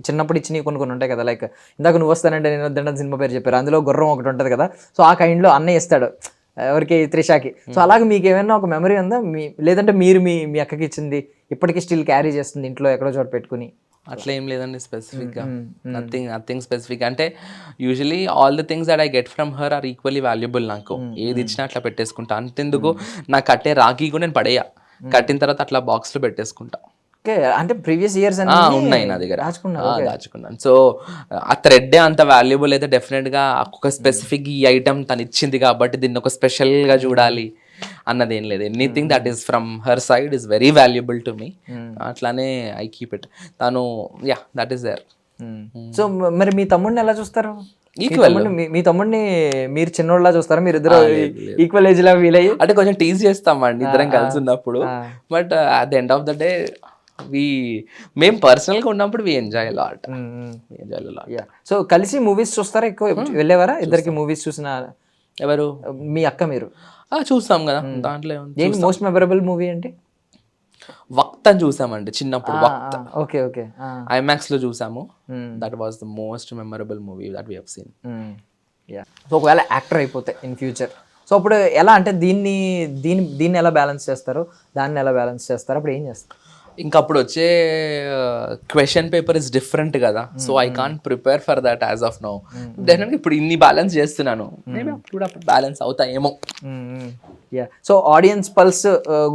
చిన్నప్పుడు ఇచ్చినవి కొన్ని ఉంటాయి కదా, లైక్ ఇందాక నువ్వు వస్తానంటే నేను వద్దంటే సినిమా పేరు చెప్పారు, అందులో గుర్రం ఒకటి ఉంటుంది కదా, సో ఆ కైండ్లో అన్నయ్య ఇస్తాడు, ఎవరికి, త్రిషాకి. సో అలాగే మీకు ఏమైనా ఒక మెమరీ ఉందా, లేదంటే మీరు మీ అక్కకి ఇచ్చింది ఇప్పటికీ స్టిల్ క్యారీ చేస్తుంది ఇంట్లో ఎక్కడో చోట పెట్టుకుని? అట్లా ఏం లేదండి స్పెసిఫిక్గా, నథింగ్ స్పెసిఫిక్. అంటే usually all the things that I get from her are equally valuable. నాకు ఏది ఇచ్చినా అట్లా పెట్టేసుకుంటా. అంతెందుకు నాకు కట్టే రాఖీ కూడా నేను పడేయా, కట్టిన తర్వాత అట్లా బాక్స్లో పెట్టేసుకుంటా. అంటే ప్రీవియస్ ఇయర్స్ ఉన్నాయి నా దగ్గర, దాచుకున్నాను. సో ఆ థ్రెడ్ అంత వాల్యుబుల్ అయితే డెఫినెట్గా ఒక స్పెసిఫిక్ ఈ ఐటమ్ తను ఇచ్చింది కాబట్టి దీన్ని ఒక స్పెషల్గా చూడాలి అన్నది ఏం లేదు. Anything that is from her side is very valuable to me. అట్లానే ఐ కీప్ ఇట్. తను దట్ ఈస్ దేర్. సో మరి మీ తమ్ముడిని ఎలా చూస్తారు? ఈక్వల్. మీ తమ్ముడిని మీరు చిన్నోళ్ళ చూస్తారా? మీరు ఇద్దరు ఈక్వల్ ఏజ్ లా ఫీల్ అయ్యి? అంటే కొంచెం టీజ్ చేస్తామండి ఇద్దరం కలిసి ఉన్నప్పుడు. But at the end of the day మేము పర్సనల్గా ఉన్నప్పుడు వి ఎంజాయ్ లాట్. సో కలిసి మూవీస్ చూస్తారా? ఎక్కువ వెళ్ళేవారా ఇద్దరికి మూవీస్ చూసిన? ఎవరు? మీ అక్క మీరు? చూస్తాం కదా. దాంట్లో ఏంటి మోస్ట్ మెమరబుల్ మూవీ అంటే? వక్త్ అని చూసామండి చిన్నప్పుడు. వక్త్ ఓకే ఓకే ఐమాక్స్ లో చూసాము. That was the most memorable movie that we have seen. So ఒకవేళ యాక్టర్ అయిపోతే ఇన్ ఫ్యూచర్, సో అప్పుడు ఎలా అంటే దీన్ని ఎలా బ్యాలెన్స్ చేస్తారు, దాన్ని ఎలా బ్యాలెన్స్ చేస్తారు, అప్పుడు ఏం చేస్తారు? ఇంకా అప్పుడు వచ్చే క్వశ్చన్ పేపర్ ఇస్ డిఫరెంట్ కదా. So I can't prepare for that as of now. డెఫినెట్గా ఇప్పుడు ఇన్ని బ్యాలెన్స్ చేస్తున్నాను, మేబీ అప్పుడు బ్యాలెన్స్ అవుతాయేమో. సో ఆడియన్స్ పల్స్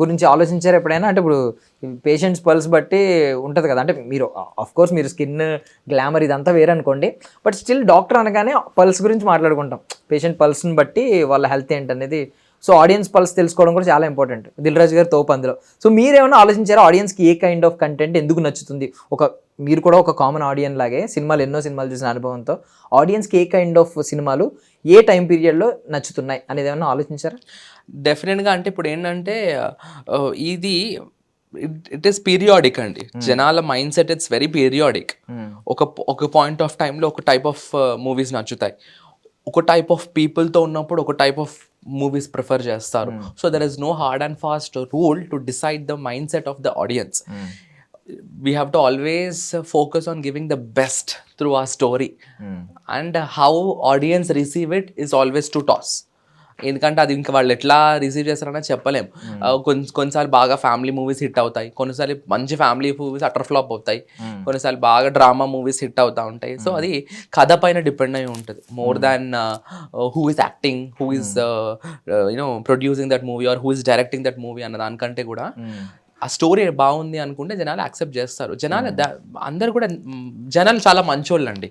గురించి ఆలోచించారు ఎప్పుడైనా? అంటే ఇప్పుడు పేషెంట్స్ పల్స్ బట్టి ఉంటుంది కదా. అంటే మీరు ఆఫ్ కోర్స్ మీరు స్కిన్ గ్లామర్ ఇదంతా వేరే అనుకోండి, బట్ స్టిల్ డాక్టర్ అనగానే పల్స్ గురించి మాట్లాడుకుంటాం. పేషెంట్ పల్స్ని బట్టి వాళ్ళ హెల్త్ ఏంటనేది. సో ఆడియన్స్ పల్స్ తెలుసుకోవడం కూడా చాలా ఇంపార్టెంట్. దిల్ రాజు గారు తోపు అందులో. సో మీరేమైనా ఆలోచించారా ఆడియన్స్కి ఏ కైండ్ ఆఫ్ కంటెంట్ ఎందుకు నచ్చుతుంది? మీరు కూడా ఒక కామన్ ఆడియన్ లాగే ఎన్నో సినిమాలు చూసిన అనుభవంతో ఆడియన్స్కి ఏ కైండ్ ఆఫ్ సినిమాలు ఏ టైం పీరియడ్లో నచ్చుతున్నాయి అనేది ఏమైనా ఆలోచించారా? డెఫినెట్గా. అంటే ఇప్పుడు ఏంటంటే ఇది ఇట్ ఈస్ పీరియాడిక్ అండి. జనాల mind set it's very periodic. ఒక పాయింట్ ఆఫ్ టైంలో ఒక టైప్ ఆఫ్ మూవీస్ నచ్చుతాయి, ఒక టైప్ ఆఫ్ పీపుల్తో ఉన్నప్పుడు ఒక టైప్ ఆఫ్ మూవీస్ ప్రిఫర్ చేస్తారు. So there is no hard and fast rule to decide the mindset of the audience. We have to always focus on giving the best through our story. And how audience receive it is always to toss. ఎందుకంటే అది ఇంకా వాళ్ళు ఎట్లా రిసీవ్ చేస్తారని చెప్పలేం. కొన్నిసార్లు బాగా ఫ్యామిలీ మూవీస్ హిట్ అవుతాయి, కొన్నిసార్లు మంచి ఫ్యామిలీ మూవీస్ అటర్ ఫ్లాప్ అవుతాయి, కొన్నిసార్లు బాగా డ్రామా మూవీస్ హిట్ అవుతూ ఉంటాయి. సో అది కథ పైన డిపెండ్ అయి ఉంటుంది more than who is acting, who is producing that movie or who is directing that movie అన్న దానికంటే కూడా ఆ స్టోరీ బాగుంది అనుకుంటే జనాలు యాక్సెప్ట్ చేస్తారు. అందరు కూడా జనాలు చాలా మంచోళ్ళు అండి.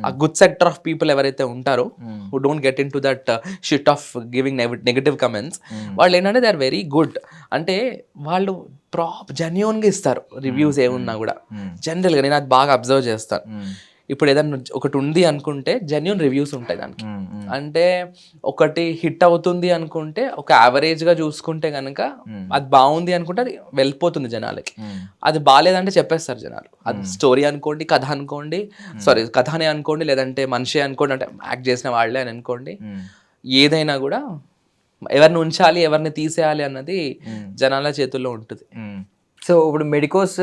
ఆ గుడ్ సెక్టర్ ఆఫ్ పీపుల్ ఎవరైతే ఉంటారో who don't get in to that shit of giving negative comments, వాళ్ళు ఏంటంటే దే ఆర్ వెరీ గుడ్. అంటే వాళ్ళు జెన్యూన్గా ఇస్తారు రివ్యూస్ ఏమున్నా కూడా. జనరల్గా నేను అది బాగా అబ్జర్వ్ చేస్తాను. ఇప్పుడు ఏదైనా ఒకటి ఉంది అనుకుంటే జెన్యూన్ రివ్యూస్ ఉంటాయి దానికి. అంటే ఒకటి హిట్ అవుతుంది అనుకుంటే ఒక యావరేజ్గా చూసుకుంటే కనుక అది బాగుంది అనుకుంటే అది వెళ్ళిపోతుంది జనాలకి. అది బాగాలేదంటే చెప్పేస్తారు జనాలు. అది స్టోరీ అనుకోండి, కథ అనుకోండి, కథనే అనుకోండి, లేదంటే మనిషి అనుకోండి, అంటే యాక్ట్ చేసిన వాళ్ళే అని అనుకోండి, ఏదైనా కూడా ఎవరిని ఉంచాలి ఎవరిని తీసేయాలి అన్నది జనాల చేతుల్లో ఉంటుంది. సో ఇప్పుడు మెడికోస్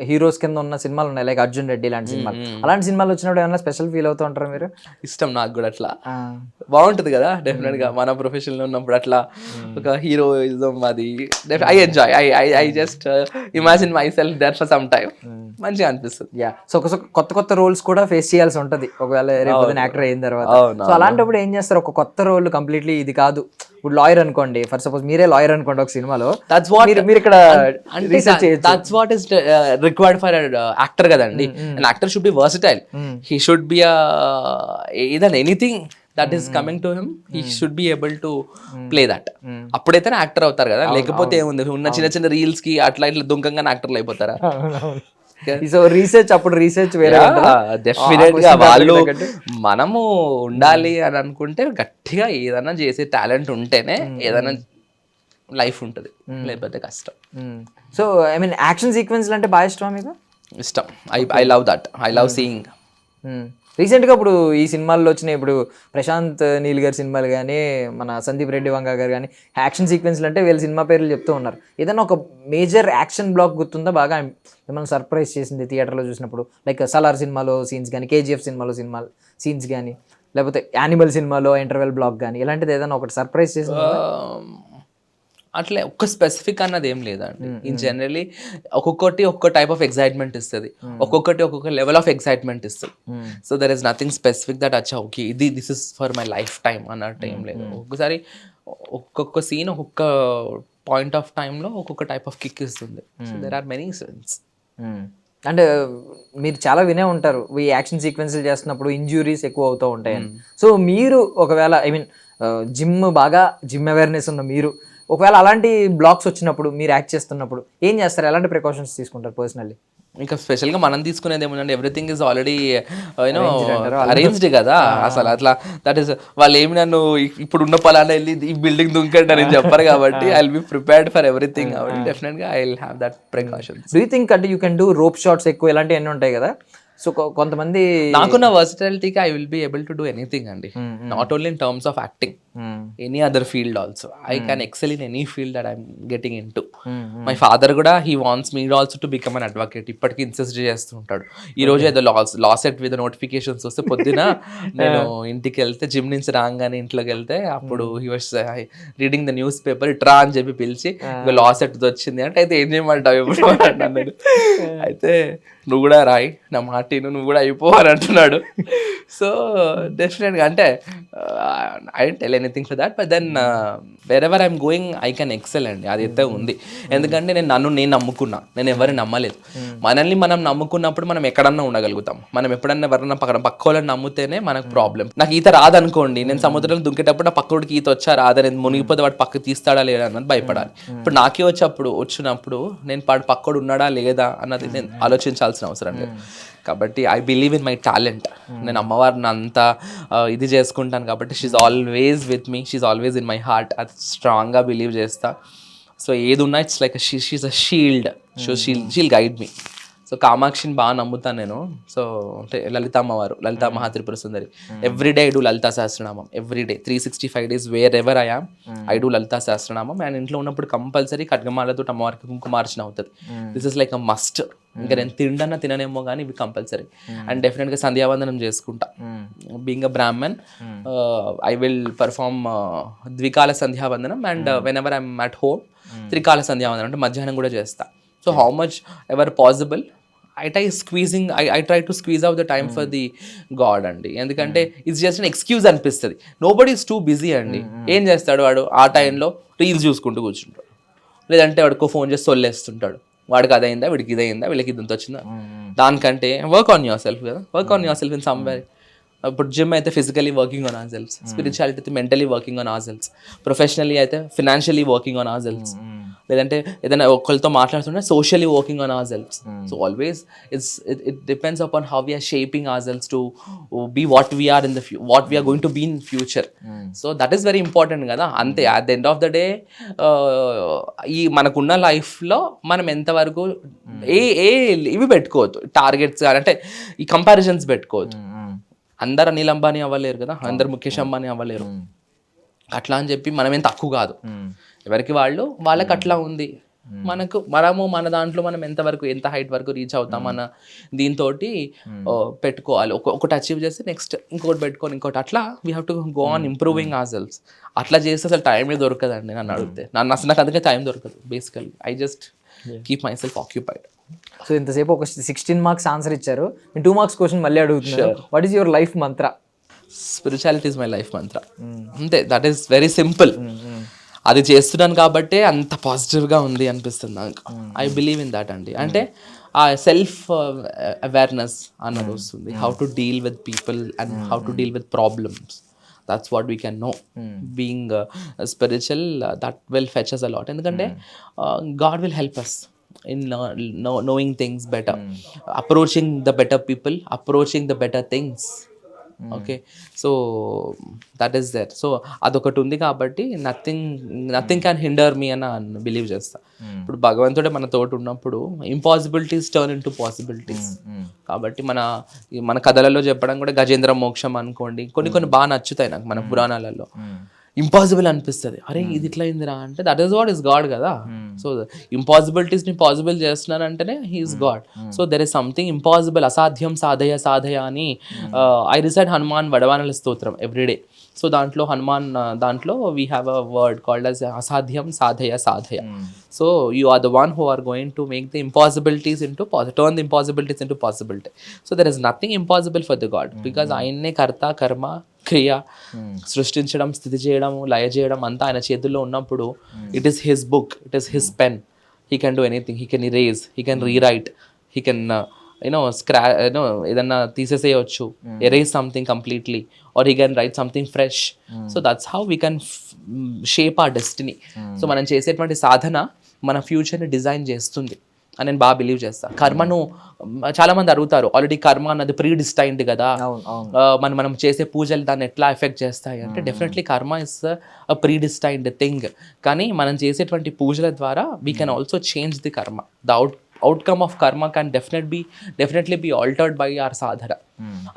హీరోస్ కింద ఉన్న సినిమాలు ఉన్నాయి, లైక్ అర్జున్ రెడ్డి లాంటి సినిమాలు. అలాంటి సినిమాలు వచ్చినప్పుడు ఏమైనా స్పెషల్ ఫీల్ అవుతూ ఉంటారా మీరు? ఇష్టం నాకు కూడా. అట్లా బాగుంటుంది కదా డెఫినెట్గా. మన ప్రొఫెషన్లో ఉన్నప్పుడు అట్లా ఒక హీరోయిజం అది I enjoy. I just imagine myself there for some time. మంచిగా అనిపిస్తుంది. సో కొత్త రోల్స్ కూడా ఫేస్ చేయాల్సి ఉంటుంది ఒకవేళ రేపు యాక్టర్ అయిన తర్వాత. సో అలాంటప్పుడు ఏం చేస్తారు? ఒక కొత్త రోల్ కంప్లీట్లీ ఇది కాదు. ఇప్పుడు లాయర్ అనుకోండి, ఫర్ సపోజ్ మీరే లాయర్ అనుకోండి ఒక సినిమాలో, మీరు ఇక్కడ that's what is required for an actor కదండి. An actor should be versatile. He should be either anything that is coming to him, he should be able to play that. అప్పుడైతేనే యాక్టర్ అవుతారు కదా, లేకపోతే ఏముంది ఉన్న చిన్న చిన్న రీల్స్ కి అట్లా ఇట్లా దుంకంగా యాక్టర్లు అయిపోతారా? సో రీసెర్చ్ వేరే డెఫినెట్ గా. వాళ్ళు మనము ఉండాలి అని అనుకుంటే గట్టిగా ఏదైనా చేసే టాలెంట్ ఉంటేనే ఏదైనా లైఫ్ ఉంటుంది, లేకపోతే కష్టం. So I mean action sequence అంటే బాగా ఇష్టమా మీకు? ఇష్టం. I love that. I love seeing. రీసెంట్గా ఇప్పుడు ఈ సినిమాల్లో వచ్చినాయి, ఇప్పుడు ప్రశాంత్ నీల్ గారి సినిమాలు కానీ, మన సందీప్ రెడ్డి వంగ గారు కానీ, యాక్షన్ సీక్వెన్స్లు అంటే వీళ్ళ సినిమా పేర్లు చెప్తూ ఉన్నారు. ఏదైనా ఒక మేజర్ యాక్షన్ బ్లాక్ గుర్తుందా బాగా మిమ్మల్ని సర్ప్రైజ్ చేసింది థియేటర్లో చూసినప్పుడు? లైక్ సలార్ సినిమాలో సీన్స్ కానీ, కేజీఎఫ్ సినిమాలో సీన్స్ కానీ, లేకపోతే యానిమల్ సినిమాలో ఇంటర్వెల్ బ్లాక్ కానీ ఇలాంటిది ఏదైనా ఒకటి సర్ప్రైజ్ చేసింది? అట్లే ఒక్క స్పెసిఫిక్ అన్నది ఏం లేదండి. ఇన్ జనరలీ ఒక్కొక్కటి ఒక్కొక్క టైప్ ఆఫ్ ఎక్సైట్మెంట్ ఇస్తుంది, ఒక్కొక్కటి ఒక్కొక్క లెవెల్ ఆఫ్ ఎక్సైట్మెంట్ ఇస్తుంది. So there is nothing specific that అచ్చా okay this is for my lifetime అన్నట్టు ఏం లేదు. ఒక్కసారి ఒక్కొక్క సీన్ ఒక్కొక్క పాయింట్ ఆఫ్ టైంలో ఒక్కొక్క టైప్ ఆఫ్ కిక్ ఇస్తుంది. So there are many scenes. అంటే మీరు చాలా వినే ఉంటారు ఈ యాక్షన్ సీక్వెన్స్లు చేస్తున్నప్పుడు ఇంజురీస్ ఎక్కువ అవుతూ ఉంటాయని. సో మీరు ఒకవేళ ఐ మీన్ జిమ్ అవేర్నెస్ ఉన్న మీరు ఒకవేళ అలాంటి బ్లాక్స్ వచ్చినప్పుడు మీరు యాక్ట్ చేస్తున్నప్పుడు ఏం చేస్తారు? ఎలాంటి ప్రికాషన్స్ తీసుకుంటారు పర్సనల్లీ? ఇంకా స్పెషల్గా మనం తీసుకునేది ఏముందంటే everything is already you know arranged కదా. అసలు అట్లా దట్ ఈస్ వాళ్ళు ఏమి నన్ను ఇప్పుడు ఉన్న పలానా వెళ్ళి ఈ బిల్డింగ్ దుంకండి అని చెప్పారు కాబట్టి I will be prepared for everything. డెఫినెట్గా I will have that precautions. Do you think అంటే you can do rope shots ఎక్కువ ఇలాంటివి అన్నీ ఉంటాయి కదా? సో కొంతమంది నాకున్న వర్సిటాలిటీకి I will be able to do anything అండి, not only in terms of acting, any other field also. I can excel in any field that I'm getting into. My father కూడా he wants me also to become an advocate. ఇప్పటికీ ఇన్సిస్ట్ చేస్తూ ఉంటాడు. ఈ రోజు ఏదో లా సెట్ విత్ నోటిఫికేషన్స్ వస్తే పొద్దున నేను ఇంటికి వెళ్తే జిమ్ నుంచి రాగానే ఇంట్లోకి వెళ్తే అప్పుడు he was reading the news paper ఇట్రా అని చెప్పి పిలిచి లా సెట్ వచ్చింది అంటే అయితే ఏం చేయమంటావు ఎప్పుడు అన్నాడు. అయితే నువ్వు కూడా రాయి నా మాటిను, నువ్వు కూడా అయిపోవాలి అంటున్నాడు. సో డెఫినెట్గా అంటే I don't tell anything for that, but then wherever I'm going I can excel అండి. అది అయితే ఉంది. ఎందుకంటే నేను నమ్ముకున్నా, నేను ఎవరిని నమ్మలేదు. మనల్ని మనం నమ్ముకున్నప్పుడు మనం ఎక్కడన్నా ఉండగలుగుతాం. మనం ఎప్పుడన్నా ఎవరన్నా పక్క వాళ్ళని నమ్మితేనే మనకు ప్రాబ్లం. నాకు ఈత రాదనుకోండి, నేను సముద్రంలో దుంకేటప్పుడు నా పక్కడికి ఈత వచ్చా రాదా, నేను మునిగిపోతే వాడు పక్క తీస్తాడా లేదా అన్నది భయపడాలి. ఇప్పుడు నాకే వచ్చినప్పుడు నేను పక్కోడు ఉన్నాడా లేదా అన్నది నేను ఆలోచించాల్సిన అవసరం లేదు. కాబట్టి I believe in my talent. నేను అమ్మవారిని అంతా ఇది చేసుకుంటాను కాబట్టి she's always with me, she's always in my heart. అది స్ట్రాంగ్గా బిలీవ్ చేస్తా. సో ఏది ఉన్నా it's like she's a shield. So she'll guide me. So కామాక్షిని బాగా నమ్ముతాను నేను. సో అంటే లలిత అమ్మవారు, Lalita Mahatripura Sundari. Everyday I do Lalita Sahasranamam, everyday 365 days wherever I am I do Lalita Sahasranamam. And ఇంట్లో ఉన్నప్పుడు కంపల్సరీ ఖడ్గమాలతో అమ్మవారికి కుంకుమార్చన అవుతుంది. This is like a must. ఇంకా నేను తిననేమో కానీ ఇవి కంపల్సరీ. అండ్ డెఫినెట్గా సంధ్యావందనం చేసుకుంటా. Being a Brahmin I will perform ద్వికాల సంధ్యావందనం. And whenever I'm at home త్రికాల సంధ్యావందనం అంటే మధ్యాహ్నం కూడా చేస్తా. So how much ever possible I try to squeeze out the time for the God అండి. ఎందుకంటే ఇట్స్ జస్ట్ అన్ ఎక్స్క్యూజ్ అనిపిస్తుంది. నోబడీ ఈస్ టూ బిజీ అండి. ఏం చేస్తాడు వాడు ఆ టైంలో? రీల్స్ చూసుకుంటూ కూర్చుంటాడు, లేదంటే వాడికో ఫోన్ చేసి సొల్లేస్తుంటాడు. వాడికి అదైందా, వీడికి ఇదైందా, వీళ్ళకి ఇదంతా వచ్చిందా. దానికంటే వర్క్ ఆన్ యువర్ సెల్ఫ్ కదా, work on yourself in some way. ఇప్పుడు జిమ్ అయితే physically working on ourself, spirituality అయితే mentally working on ourself, professionally అయితే financially working on ourself, లేదంటే ఏదైనా ఒకరితో మాట్లాడుతుంటే socially working on ourself. So always it depends upon how we're shaping ourself to be what we're in what we're going to be in future. So that is very important కదా. అంతే, at the end of the day ఈ మనకున్న లైఫ్లో మనం ఎంతవరకు ఇవి పెట్టుకోవద్దు టార్గెట్స్, అంటే ఈ కంపారిజన్స్ పెట్టుకోవద్దు. అందరు అనిల్ అంబానీ అవ్వలేరు కదా, అందరు ముఖేష్ అంబానీ అవ్వలేరు. అట్లా అని చెప్పి మనం ఏం తక్కువ కాదు. ఎవరికి వాళ్ళకి అట్లా ఉంది. మనము మన దాంట్లో మనం ఎంతవరకు ఎంత హైట్ వరకు రీచ్ అవుతాం అన్న దీంతో పెట్టుకోవాలి. ఒకటి అచీవ్ చేస్తే నెక్స్ట్ ఇంకోటి పెట్టుకొని ఇంకోటి, అట్లా we have to go on improving our selfs. అట్లా చేస్తే అసలు టైమే దొరకదండి నన్ను అడిగితే. నాకు అందుకే టైం దొరకదు basically. I just keep my self occupied. So ఇంతసేపు ఒక 16 మార్క్స్ ఆన్సర్ ఇచ్చారు. నేను 2 మార్క్స్ క్వశ్చన్ మళ్ళీ అడుగుతున్నాను. What is your life Mantra? Spirituality is my life మంత్ర. అంతే, దట్ ఈస్ వెరీ సింపుల్. అది చేస్తున్నాను కాబట్టే అంత పాజిటివ్గా ఉంది అనిపిస్తుంది నాకు. ఐ బిలీవ్ ఇన్ దాట్ అండి. అంటే ఆ సెల్ఫ్ అవేర్నెస్ అన్నది వస్తుంది. How to deal with people and how to deal with problems. That's what we can know. Being spiritual, that will fetch us a lot. ఎందుకంటే God will help us in knowing things better, approaching the better people, approaching the better things. Okay, so that is there. So అదొకటి ఉంది కాబట్టి నథింగ్ క్యాన్ హిండర్ మీ అని బిలీవ్ చేస్తా. ఇప్పుడు భగవంతుడే మన తోటి ఉన్నప్పుడు ఇంపాసిబిలిటీస్ టర్న్ ఇంటూ పాసిబిలిటీస్. కాబట్టి మన కథలలో చెప్పడం కూడా గజేంద్ర మోక్షం అనుకోండి, కొన్ని బాగా నచ్చుతాయి నాకు మన పురాణాలలో. ఇంపాసిబుల్ అనిపిస్తుంది, అరే ఇది ఇట్లా అయిందిరా అంటే that is what is God కదా. సో ఇంపాసిబిలిటీస్ని పాసిబుల్ చేస్తున్నారంటేనే he's God. So there is something impossible, అసాధ్యం సాధయ సాధయ అని ఐ రిసైడ్ హనుమాన్ వడవానల స్తోత్రం ఎవ్రీడే. సో దాంట్లో హనుమాన్ దాంట్లో we have a word called అస్ అసాధ్యం సాధయ సాధయ. So you are the one who are going to make the impossibilities into turn the impossibilities into possibility. So there is nothing impossible for the God, because ఆయన్నే కర్త కర్మ క్రియ, సృష్టించడం, స్థితి చేయడం, లయ చేయడం అంతా ఆయన చేతుల్లో ఉన్నప్పుడు it is his book, it is his pen. He can do anything, he can erase, he can rewrite, he can ఏదన్నా తీసేసేయచ్చు, erase something completely, or he can write something fresh. So that's how we can shape our destiny. So మనం చేసేటువంటి సాధన మన ఫ్యూచర్ని డిజైన్ చేస్తుంది అని నేను బాగా బిలీవ్ చేస్తాను. కర్మను చాలా మంది అడుగుతారు, ఆల్రెడీ కర్మ అన్నది ప్రీ డిస్టైన్డ్ కదా, మనం చేసే పూజలు దాన్ని ఎట్లా ఎఫెక్ట్ చేస్తాయి అంటే definitely karma is a predestined thing. కానీ మనం చేసేటువంటి పూజల ద్వారా we can also change the karma. The outcome of karma can definitely be altered by our sadhana.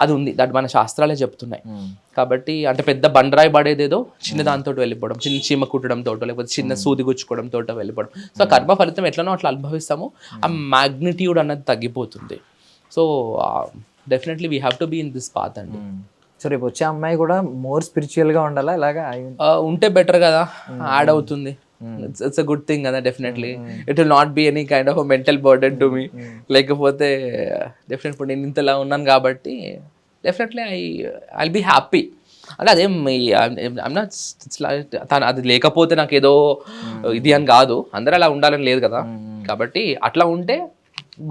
అది ఉంది, దట్ మన శాస్త్రాలే చెప్తున్నాయి. కాబట్టి అంటే పెద్ద బండరాయి పడేదేదో చిన్న దాంతో వెళ్ళిపోవడం, చిన్న చీమ కుట్టడంతో లేకపోతే చిన్న సూది గుచ్చుకోవడంతో వెళ్ళిపోవడం. సో కర్మ ఫలితం ఎట్లనో అట్లా అనుభవిస్తాము, ఆ మ్యాగ్నిట్యూడ్ అన్నది తగ్గిపోతుంది. So definitely we have to be in this path అండి. సో రేపు వచ్చే అమ్మాయి కూడా మోర్ స్పిరిచువల్గా ఉండాలా, ఇలాగా ఉంటే బెటర్ కదా, యాడ్ అవుతుంది. It's a good thing కదా, definitely it will not be any kind of mental burden to me. లేకపోతే డెఫినెట్ ఇప్పుడు నేను ఇంతలా ఉన్నాను కాబట్టి డెఫినెట్లీ ఐల్ బీ హ్యాపీ. అంటే అదేం తను అది లేకపోతే నాకు ఏదో ఇది అని కాదు, అందరూ అలా ఉండాలని లేదు కదా. కాబట్టి అట్లా ఉంటే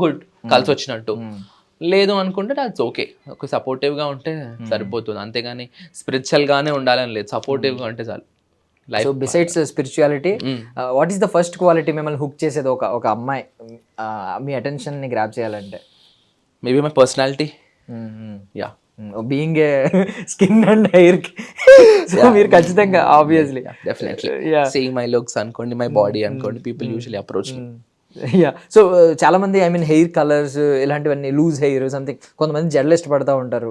గుడ్, కలిసి వచ్చినట్టు. లేదు అనుకుంటే దట్స్ ఓకే, ఒక సపోర్టివ్గా ఉంటే సరిపోతుంది. అంతేగాని స్పిరిచువల్గానే ఉండాలని లేదు, సపోర్టివ్గా ఉంటే చాలు. So besides spirituality, what is the first quality మిమ్మల్ని హుక్ చేసేది ఒక అమ్మాయి మీ అటెన్షన్ని గ్రాప్ చేయాలంటే? Maybe my personality, yeah, being a skin and hair. So మీరు ఖచ్చితంగా obviously definitely same my looks అనుకోండి, మై బాడీ అనుకోండి, పీపుల్ యూజువల్లీ అప్రోచ్ మీ. యా, సో చాలా మంది ఐ మీన్ హెయిర్ కలర్స్ ఇలాంటివన్నీ, లూజ్ హెయిర్ సంథింగ్, కొంతమంది జడలు ఇష్టపడతా ఉంటారు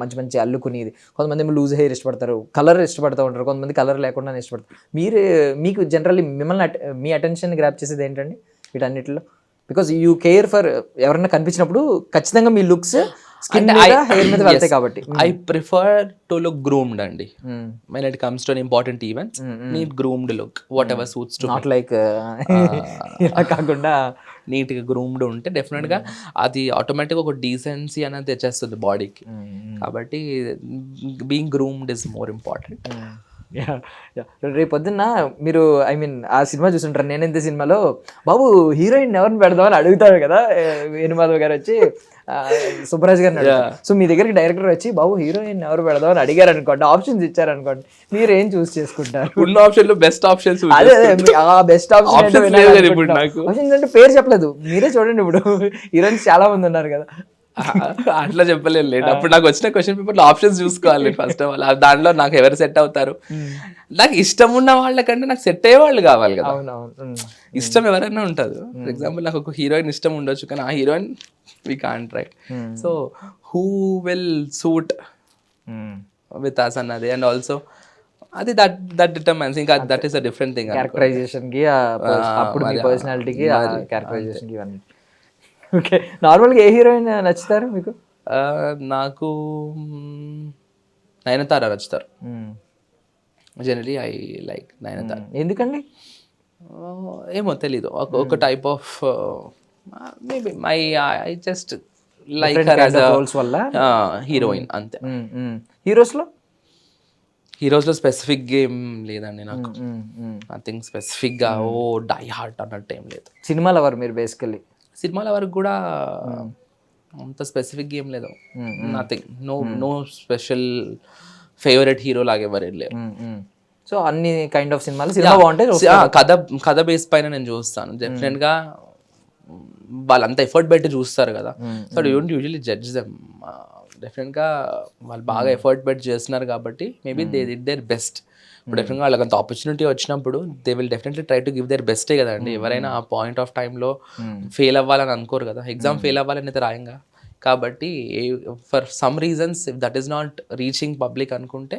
మంచి మంచి అల్లుకునేది, కొంతమంది ఏమో లూజ్ హెయిర్ ఇష్టపడతారు, కలర్ ఇష్టపడతా ఉంటారు, కొంతమంది కలర్ లేకుండా ఇష్టపడతారు. మీకు జనరల్లీ మిమ్మల్ని మీ అటెన్షన్ గ్రాప్ చేసేది ఏంటండి వీటన్నిటిలో? బికాస్ యూ కేర్ ఫర్ ఎవరైనా కనిపించినప్పుడు ఖచ్చితంగా మీ లుక్స్ స్కిన్ మీద హెయిర్ మీద వెళ్తాయి కాబట్టి. I prefer to look groomed అండి. when it comes to an important events, need groomed look, whatever suits to not like కాకుండా నీట్గా గ్రూమ్డ్ ఉంటే డెఫినెట్గా అది ఆటోమేటిక్గా ఒక డీసెన్సీ అనేది తెచ్చేస్తుంది బాడీకి. కాబట్టి being groomed is more important. రేపు పొద్దున్న మీరు ఐ మీన్ ఆ సినిమా చూస్తుంటారు, నేనెంత సినిమాలో బాబు హీరోయిన్ ఎవరిని పెడదామని అడుగుతాడు కదా వేణుమాధవ్ గారు వచ్చి సుబ్బరాజ్ గారిని. సో మీ దగ్గరికి డైరెక్టర్ వచ్చి బాబు హీరోయిన్ ఎవరు పెడదామని అడిగారు అనుకోండి, ఆప్షన్స్ ఇచ్చారు అనుకోండి, మీరు ఏం చూస్ చేసుకుంటారు? ఉన్న ఆప్షన్ లో బెస్ట్ ఆప్షన్స్, అదే ఆ బెస్ట్ ఆప్షన్ అంటే పేరు చెప్పలేదు, మీరే చూడండి. ఇప్పుడు హీరోయిన్స్ చాలా మంది ఉన్నారు కదా. అట్లా చెప్పలేదు లేదు. అప్పుడు నాకు వచ్చిన క్వశ్చన్ పేపర్లో ఆప్షన్స్ చూసుకోవాలి ఫస్ట్ ఆఫ్ ఆల్. దాంట్లో నాకు ఎవరు సెట్ అవుతారు, నాకు ఇష్టం ఉన్న వాళ్ళకంటే నాకు సెట్ అయ్యే వాళ్ళు కావాలి కదా. ఇష్టం ఎవరైనా ఉంటుంది. ఫర్ ఎగ్జాంపుల్ నాకు ఒక హీరోయిన్ ఇష్టం ఉండొచ్చు, కానీ ఆ heroine we can't right. So who will suit with us అన్నది, అండ్ ఆల్సో అది దట్ డిటర్మైన్స్. ఇంకా that is a different thing. Characterization కి అప్పుడు మీ పర్సనాలిటీకి క్యారెక్టరైజేషన్ కి ఇవన్నీ. ఓకే, నార్మల్గా ఏ హీరోయిన్ నచ్చుతారు మీకు? నాకు నయనతార నచ్చుతారు. Generally I like Nayanthara. ఎందుకండి? ఏమో తెలీదు, ఒక type of maybe I just like her as roles వల్ల హీరోయిన్ అంతే. హీరోస్లో స్పెసిఫిక్ గేమ్ లేదండి నాకు. నథింగ్ స్పెసిఫిక్గా ఓ డై హార్ట్ అన్నట్టు ఏం లేదు. సినిమాల వారు మీరు బేసికల్లీ? సినిమాల వరకు కూడా అంత స్పెసిఫిక్ ఏం లేదు. Nothing, no special favourite hero లాగా ఎవరు లేరు. సో అన్ని కైండ్ ఆఫ్ సినిమాలు సినిమా బాగుంటాయి. కథ బేస్ పైన నేను చూస్తాను. డెఫినెట్గా వాళ్ళంతా ఎఫర్ట్ పెట్టి చూస్తారు కదా. So don't usually judge them. డెఫినెట్గా వాళ్ళు బాగా ఎఫర్ట్ పెట్టి చేస్తున్నారు కాబట్టి maybe they did their best. ఇప్పుడు డెఫినెట్గా వాళ్ళకి అంత ఆపర్చునిటీ వచ్చినప్పుడు they will definitely try to give their బెస్టే కదండి. ఎవరైనా ఆ పాయింట్ ఆఫ్ టైంలో ఫెయిల్ అవ్వాలని అనుకోరు కదా. ఎగ్జామ్ ఫెయిల్ అవ్వాలని అయితే రాయంగా, కాబట్టి for some reasons if that is not reaching public అనుకుంటే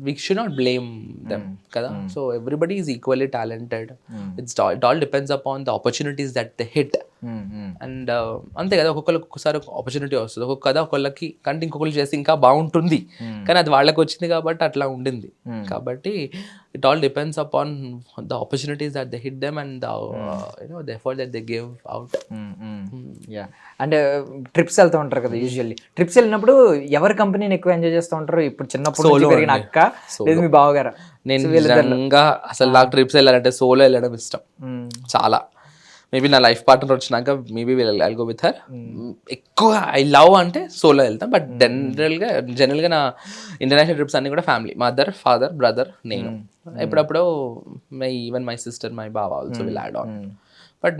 we should not blame them కదా. So everybody is equally talented. It all depends upon the opportunities that they hit. And అంతే కదా, ఒక్కొక్కసారి ఆపర్చునిటీ వస్తుంది, ఒక్కొక్క కథ ఒకళ్ళకి కంటే ఇంకొకరు చేస్తే ఇంకా బాగుంటుంది, కానీ అది వాళ్ళకి వచ్చింది కాబట్టి అట్లా ఉండింది. కాబట్టి it all depends upon the opportunities that they hit them and the the effort that they give out. Yeah, అంటే ట్రిప్స్ వెళ్తూ ఉంటారు కదా యూజువల్లీ. ట్రిప్స్ వెళ్ళినప్పుడు ఎవరి కంపెనీని ఎక్కువ ఎంజాయ్ చేస్తూ ఉంటారు? ఇప్పుడు చిన్నప్పుడు నుంచి పెరిగిన అక్క లేదు మీ బావగారా? నేను నిజంగా అసలు నాకు ట్రిప్స్ వెళ్ళాలంటే సోలో వెళ్ళడం ఇష్టం చాలా. మేబీ నా లైఫ్ పార్ట్నర్ వచ్చినాక maybe I'll go with her. ఎక్కువ ఐ లవ్ అంటే సోలో వెళ్తాం, బట్ జనరల్గా నా ఇంటర్నేషనల్ ట్రిప్స్ అన్ని కూడా ఫ్యామిలీ, మదర్, ఫాదర్, బ్రదర్, నేను. ఎప్పుడప్పుడు ఈవెన్ మై సిస్టర్, మై బావ also will add on. But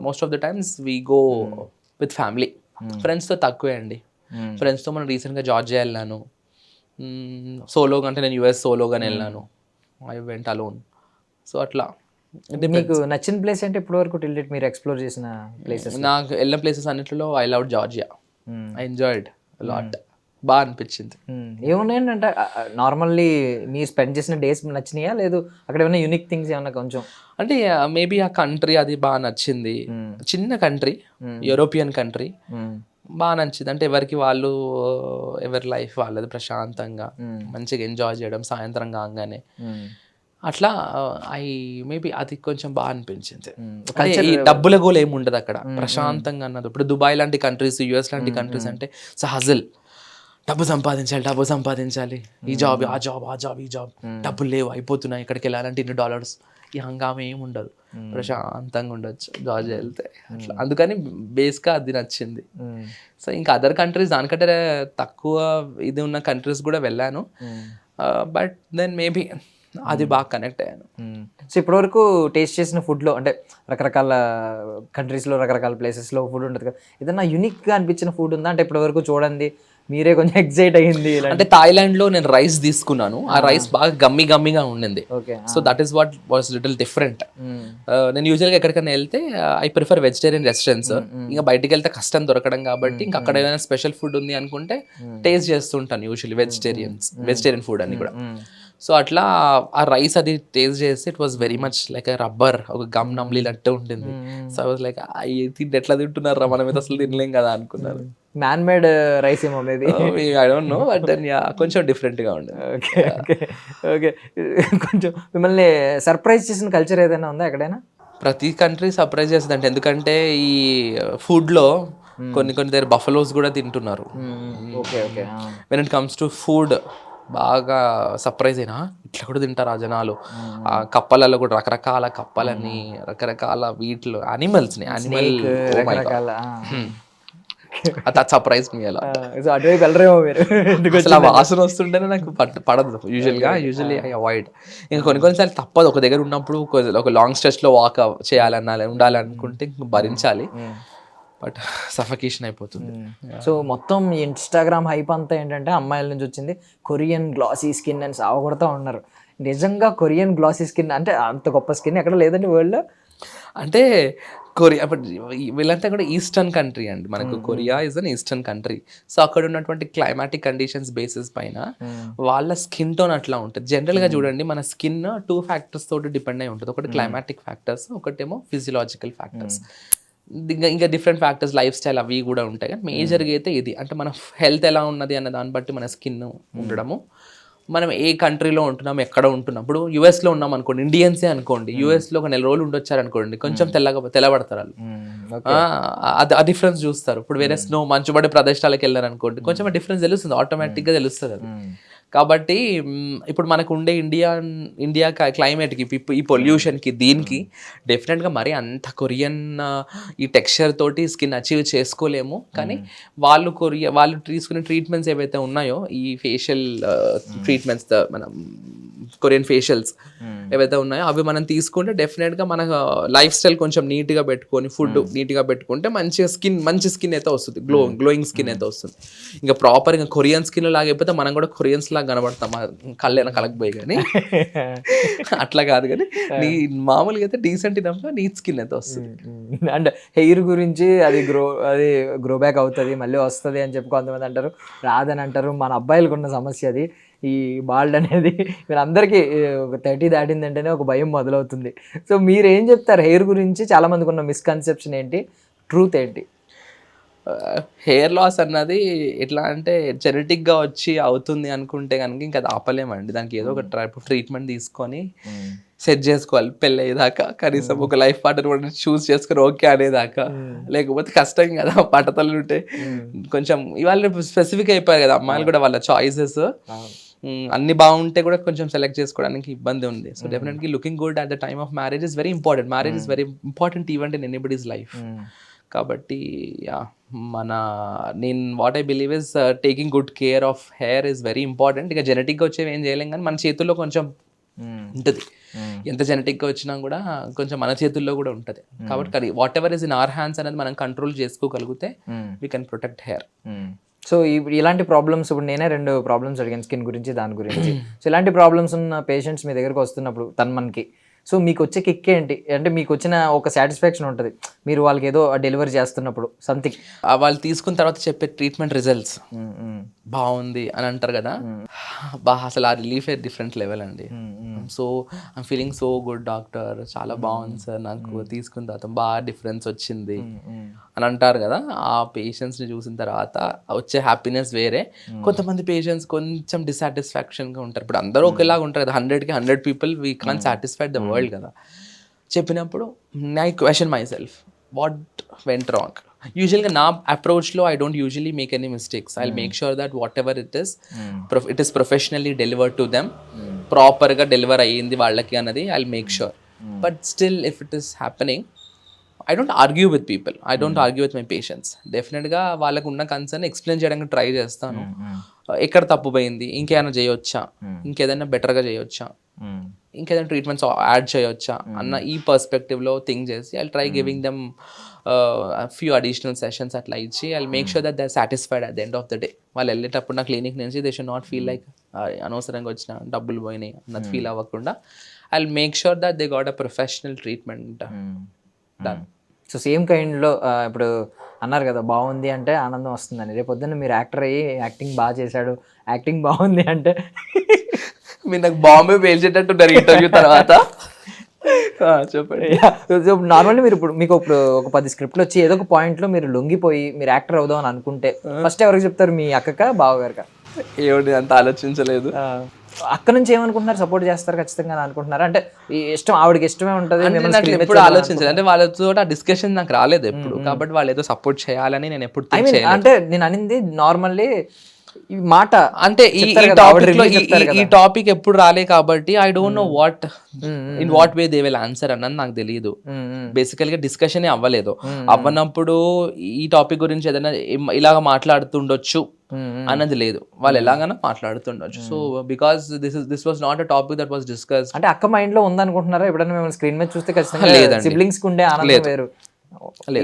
most of the times we go with family. ఫ్రెండ్స్తో తక్కువే అండి. ఫ్రెండ్స్తో మనం రీసెంట్గా జార్జియా వెళ్ళాను. సోలోగా అంటే నేను యూఎస్ సోలోగానే వెళ్ళాను. I went alone. సో అట్లా. మీకు నచ్చిన ప్లేస్ అంటే ఇప్పటి వరకు టిల్ డేట్ మీరు ఎక్స్ప్లోర్ చేసిన ప్లేసెస్? నాకు వెళ్ళిన ప్లేసెస్ అన్నింటిలో I love Georgia. I enjoyed lot. బాగా అనిపించింది. ఏమున్నాయంటే నార్మల్లీ మీరు స్పెండ్ చేసిన డేస్ నచ్చినాయా, లేదు అక్కడ ఏమైనా యూనిక్ థింగ్స్ ఏమన్నా కొంచెం? అంటే మేబీ ఆ కంట్రీ అది బాగా నచ్చింది. చిన్న కంట్రీ, యూరోపియన్ కంట్రీ, బాగా నచ్చింది. అంటే ఎవరికి వాళ్ళు, ఎవరి లైఫ్ వాళ్ళది ప్రశాంతంగా మంచిగా ఎంజాయ్ చేయడం సాయంత్రం కాగానే అట్లా. మేబీ అది కొంచెం బాగా అనిపించింది. ఈ డబ్బుల గోల్ ఏమి ఉండదు అక్కడ, ప్రశాంతంగా అన్నది. ఇప్పుడు దుబాయ్ లాంటి కంట్రీస్, యుఎస్ లాంటి కంట్రీస్ అంటే హజిల్, డబ్బు సంపాదించాలి, ఈ జాబ్ ఆ జాబ్ ఆ జాబ్ ఈ జాబ్, డబ్బులు లేవు అయిపోతున్నాయి, ఇక్కడికి వెళ్ళాలంటే $2. ఈ హంగామా ఏమి ఉండదు, ప్రశాంతంగా ఉండొచ్చు జార్జియా వెళ్తే అట్లా. అందుకని బేస్గా అది నచ్చింది. సో ఇంకా అదర్ కంట్రీస్ దానికంటే తక్కువ ఇది ఉన్న కంట్రీస్ కూడా వెళ్ళాను. బట్ దెన్ మేబీ అది బాగా కనెక్ట్ అయ్యాను. సో ఇప్పటివరకు టేస్ట్ చేసిన ఫుడ్లో అంటే రకరకాల కంట్రీస్లో రకరకాల ప్లేసెస్లో ఫుడ్ ఉంటుంది కదా, ఏదన్నా యూనిక్గా అనిపించిన ఫుడ్ ఉందా? అంటే ఇప్పటివరకు చూడండి మీరే కొంచెం ఎక్సైట్ అయ్యింది అంటే థాయిలాండ్లో నేను రైస్ తీసుకున్నాను. ఆ రైస్ బాగా గమ్మిగా ఉండింది. So that is what was little different. నేను యూజువల్గా ఎక్కడికైనా వెళ్తే ఐ ప్రిఫర్ వెజిటేరియన్ రెస్టారెంట్స్. ఇంకా బయటికి వెళ్తే కష్టం దొరకడం కాబట్టి ఇంకా అక్కడ ఏదైనా స్పెషల్ ఫుడ్ ఉంది అనుకుంటే టేస్ట్ చేస్తుంటాను యూజువల్లీ వెజిటేరియన్ ఫుడ్ అని కూడా. సో అట్లా ఆ రైస్ అది టేస్ట్ చేస్తే it was very much like rubber, ఒక గమ్ నమ్లినట్టు ఉంటుంది. సో ఐ వాస్ లైక్ తింటే ఎట్లా తింటున్నారా, మనం అయితే అసలు తినలేం కదా అనుకున్నారు. మ్యాన్ మేడ్ రైస్ ఏమో maybe, I don't know, but then కొంచెం డిఫరెంట్గా ఉండేది. ఓకే. కొంచెం మిమ్మల్ని సర్ప్రైజ్ చేసిన కల్చర్ ఏదైనా ఉందా ఎక్కడైనా? ప్రతి కంట్రీ సర్ప్రైజ్ చేస్తుంది అంటే, ఎందుకంటే ఈ ఫుడ్లో కొన్ని దగ్గర బఫలోస్ కూడా తింటున్నారు. When it comes to food బాగా సర్ప్రైజ్ అయినా, ఇట్లా కూడా తింటారు ఆ జనాలు. ఆ కప్పలలో కూడా రకరకాల కప్పలని, రకరకాల వీటిలో యానిమల్స్ని, సర్ప్రైజ్ మీ అలా. అటువైపు వెళ్ళరేమో మీరు, అసలు ఆ వాసన వస్తుంటేనే నాకు పడదు యూజువల్లీ ఐ అవాయిడ్. ఇంకా కొన్నిసార్లు తప్పదు, ఒక దగ్గర ఉన్నప్పుడు ఒక లాంగ్ స్ట్రెచ్లో వాక్ చేయాలన్నా ఉండాలనుకుంటే భరించాలి, బట్ సఫకేషన్ అయిపోతుంది. సో మొత్తం ఇన్స్టాగ్రామ్ హైప్ అంతా ఏంటంటే అమ్మాయిల నుంచి వచ్చింది, కొరియన్ గ్లాసీ స్కిన్ అని సావగొడతా ఉన్నారు. నిజంగా కొరియన్ గ్లాసీ స్కిన్ అంటే అంత గొప్ప స్కిన్ ఎక్కడ లేదండి వరల్డ్లో. అంటే కొరియా, బట్ వీళ్ళంతా కూడా ఈస్టర్న్ కంట్రీ అండి. మనకు Korea is an eastern country. So అక్కడ ఉన్నటువంటి క్లైమాటిక్ కండిషన్స్ బేసిస్ పైన వాళ్ళ స్కిన్ టోన్ అట్లా ఉంటుంది. జనరల్గా చూడండి, మన స్కిన్ 2 ఫ్యాక్టర్స్ తోటి డిపెండ్ అయి ఉంటుంది. ఒకటి క్లైమాటిక్ ఫ్యాక్టర్స్, ఒకటేమో ఫిజియలాజికల్ ఫ్యాక్టర్స్. ఇంకా డిఫరెంట్ ఫ్యాక్టర్స్, లైఫ్ స్టైల్ అవి కూడా ఉంటాయి. కానీ మేజర్గా అయితే ఇది, అంటే మన హెల్త్ ఎలా ఉన్నది అన్న దాన్ని బట్టి మన స్కిన్ ఉండడము, మనం ఏ కంట్రీలో ఉంటున్నాం, ఎక్కడ ఉంటున్నాం. ఇప్పుడు యూఎస్లో ఉన్నాం అనుకోండి, ఇండియన్సే అనుకోండి, యూఎస్లో ఒక 4 రోజులు ఉండొచ్చారు అనుకోండి, కొంచెం తెల్లబడతారు వాళ్ళు. ఆ డిఫరెన్స్ చూస్తారు. ఇప్పుడు వేరే మంచుబడే ప్రదేశాలకు వెళ్ళారు అనుకోండి, కొంచెం డిఫరెన్స్ తెలుస్తుంది, ఆటోమేటిక్గా తెలుస్తుంది అది. కాబట్టి ఇప్పుడు మనకు ఉండే ఇండియా క్లైమేట్కి, ఈ పొల్యూషన్కి, దీనికి డెఫినెట్గా మరి అంత కొరియన్ ఈ టెక్స్చర్ తోటి స్కిన్ అచీవ్ చేసుకోలేము. కానీ వాళ్ళు తీసుకునే ట్రీట్మెంట్స్ ఏవైతే ఉన్నాయో, ఈ ఫేషియల్ ట్రీట్మెంట్స్, మనం కొరియన్ ఫేషియల్స్ ఏవైతే ఉన్నాయో అవి మనం తీసుకుంటే డెఫినెట్గా మన లైఫ్ స్టైల్ కొంచెం నీట్గా పెట్టుకొని ఫుడ్ నీట్గా పెట్టుకుంటే మంచి స్కిన్ అయితే వస్తుంది, గ్లోయింగ్ స్కిన్ అయితే వస్తుంది. ఇంకా ప్రాపర్ ఇంకా కొరియన్ స్కిన్ లాగా అయిపోతే మనం కూడా కొరియన్స్ లాగా కనబడతాం, కళ్ళైనా కలగపోయి. కానీ అట్లా కాదు, కానీ మామూలుగా అయితే డీసెంట్ ఇనఫ్గా నీట్ స్కిన్ అయితే వస్తుంది. అండ్ హెయిర్ గురించి అది గ్రో బ్యాక్ అవుతుంది మళ్ళీ వస్తుంది అని చెప్పి కొంతమంది అంటారు, రాదని అంటారు. మన అబ్బాయిలకు ఉన్న సమస్య అది, ఈ బాల్డ్ అనేది. మీరు అందరికీ ఒక 30 దాటిందంటేనే ఒక భయం మొదలవుతుంది. సో మీరు ఏం చెప్తారు హెయిర్ గురించి? చాలా మందికి ఉన్న మిస్కన్సెప్షన్ ఏంటి, ట్రూత్ ఏంటి? హెయిర్ లాస్ అన్నది ఎట్లా అంటే జెనెటిక్గా వచ్చి అవుతుంది అనుకుంటే కనుక ఇంకా అది ఆపలేమండి. దానికి ఏదో ఒక టైప్ ఆఫ్ ట్రీట్మెంట్ తీసుకొని సెట్ చేసుకోవాలి పెళ్ళి అయ్యేదాకా, కనీసం ఒక లైఫ్ పార్ట్నర్ కూడా చూస్ చేసుకొని ఓకే అనేదాకా. లేకపోతే కష్టం కదా, పట్టతలు ఉంటే కొంచెం ఇవాళ స్పెసిఫిక్ అయిపోయారు కదా అమ్మాయిలు కూడా, వాళ్ళ చాయిసెస్ అన్ని బాగుంటే కూడా కొంచెం సెలెక్ట్ చేసుకోవడానికి ఇబ్బంది ఉంది. So definitely looking good at the time of marriage is very important. Marriage is very important event in anybody's life. కాబట్టి నేను what I believe is taking good care of hair is very important. ఇక జెనెటిక్గా వచ్చేవి ఏం చేయలేం, కానీ మన చేతుల్లో కొంచెం ఉంటుంది. ఎంత జెనెటిక్గా వచ్చినా కూడా కొంచెం మన చేతుల్లో కూడా ఉంటుంది. కాబట్టి what ever is in our hands అనేది మనం కంట్రోల్ చేసుకోగలిగితే we can protect hair. So ఇలాంటి ప్రాబ్లమ్స్, ఇప్పుడు నేనే 2 ప్రాబ్లమ్స్ అడిగాను, స్కిన్ గురించి దాని గురించి. సో ఇలాంటి ప్రాబ్లమ్స్ ఉన్న పేషెంట్స్ మీ దగ్గరకు వస్తున్నప్పుడు మనకి సో మీకు వచ్చే కిక్ ఏంటి? అంటే మీకు వచ్చిన ఒక సాటిస్ఫాక్షన్ ఉంటుంది మీరు వాళ్ళకి ఏదో డెలివరీ చేస్తున్నప్పుడు సంథింగ్. వాళ్ళు తీసుకున్న తర్వాత చెప్పే ట్రీట్మెంట్ రిజల్ట్స్ బాగుంది అని అంటారు కదా, అసలు ఆ రిలీఫ్ డిఫరెంట్ లెవెల్ అండి. So I'm feeling so good doctor, చాలా బాగుంది సార్, నాకు తీసుకున్న తర్వాత బాగా డిఫరెన్స్ వచ్చింది అని అంటారు కదా. ఆ పేషెంట్స్ని చూసిన తర్వాత వచ్చే హ్యాపీనెస్ వేరే. కొంతమంది పేషెంట్స్ కొంచెం డిసాటిస్ఫాక్షన్గా ఉంటారు. ఇప్పుడు అందరూ ఒకేలాగా ఉంటారు కదా, 100కి 100 people we can satisfied the world కదా. చెప్పినప్పుడు I question myself what went wrong. యూజువల్గా నా అప్రోచ్లో I don't usually make any mistakes. I make sure that whatever it is professionally delivered to them, ప్రాపర్గా డెలివర్ అయ్యింది వాళ్ళకి అన్నది I make sure. But still if it is happening, I don't argue with people, I don't argue with my patients. డెఫినెట్గా వాళ్ళకు ఉన్న కన్సర్న్ ఎక్స్ప్లెయిన్ చేయడానికి ట్రై చేస్తాను. ఎక్కడ తప్పు పోయింది, ఇంకేమైనా చేయొచ్చా, ఇంకేదైనా బెటర్గా చేయొచ్చా, ఇంకేదైనా ట్రీట్మెంట్స్ యాడ్ చేయొచ్చా అన్న ఈ పర్స్పెక్టివ్లో థింక్ చేసి I try giving them few additional sessions అట్లా ఇచ్చి I make sure that they are satisfied at the end of the day. వాళ్ళు వెళ్ళేటప్పుడు నా క్లినిక్ నుంచి they should not feel like అనవసరంగా వచ్చిన డబ్బులు పోయినాయి అన్నది ఫీల్ అవ్వకుండా I make sure that they got a professional treatment done. So same కైండ్లో ఇప్పుడు అన్నారు కదా బాగుంది అంటే ఆనందం వస్తుందని, రేపు పొద్దున్న మీరు యాక్టర్ అయ్యి యాక్టింగ్ బాగా చేశాడు, యాక్టింగ్ బాగుంది అంటే మీరు నాకు బాంబే పేల్చేటట్టున్నారు ఇంటర్వ్యూ తర్వాత. చెప్పండి. సో నార్మల్లీ మీరు ఇప్పుడు మీకు ఒక 10 స్క్రిప్ట్లు వచ్చి ఏదో ఒక పాయింట్లో మీరు లొంగిపోయి మీరు యాక్టర్ అవుదాం అని అనుకుంటే ఫస్ట్ ఎవరికి చెప్తారు, మీ అక్కక బావగారికా? ఏమిటి అంత ఆలోచించలేదు. అక్క నుంచి ఏమనుకుంటున్నారు, సపోర్ట్ చేస్తారు ఖచ్చితంగా అని అనుకుంటున్నారు? అంటే ఇష్టం, ఆవిడకి ఇష్టమే ఉంటుంది. ఎప్పుడు ఆలోచించలేదు, అంటే వాళ్ళతో ఆ డిస్కషన్ నాకు రాలేదు ఎప్పుడు, కాబట్టి వాళ్ళు ఏదో సపోర్ట్ చేయాలని నేను ఎప్పుడు అంటే నేను అనింది నార్మల్లీ ఈ మాట అంటే ఈ టాపిక్ ఎప్పుడు రాలే కాబట్టి I don't know what in what way they will answer అన్నది నాకు తెలియదు. బేసికల్ గా డిస్కషన్ అవ్వలేదు. అవ్వనప్పుడు ఈ టాపిక్ గురించి ఏదైనా ఇలాగ మాట్లాడుతుండొచ్చు అన్నది లేదు, వాళ్ళు ఎలాగైనా మాట్లాడుతుండొచ్చు. So because this was not a topic that was discuss. అంటే అక్క మైండ్ లో ఉందనుకుంటున్నారా? ఎప్పుడైనా మేము స్క్రీన్ మీద చూస్తే ఖచ్చితంగా లేదండి, సిబ్లింగ్స్ కు ఉండే ఆనందం వేరు,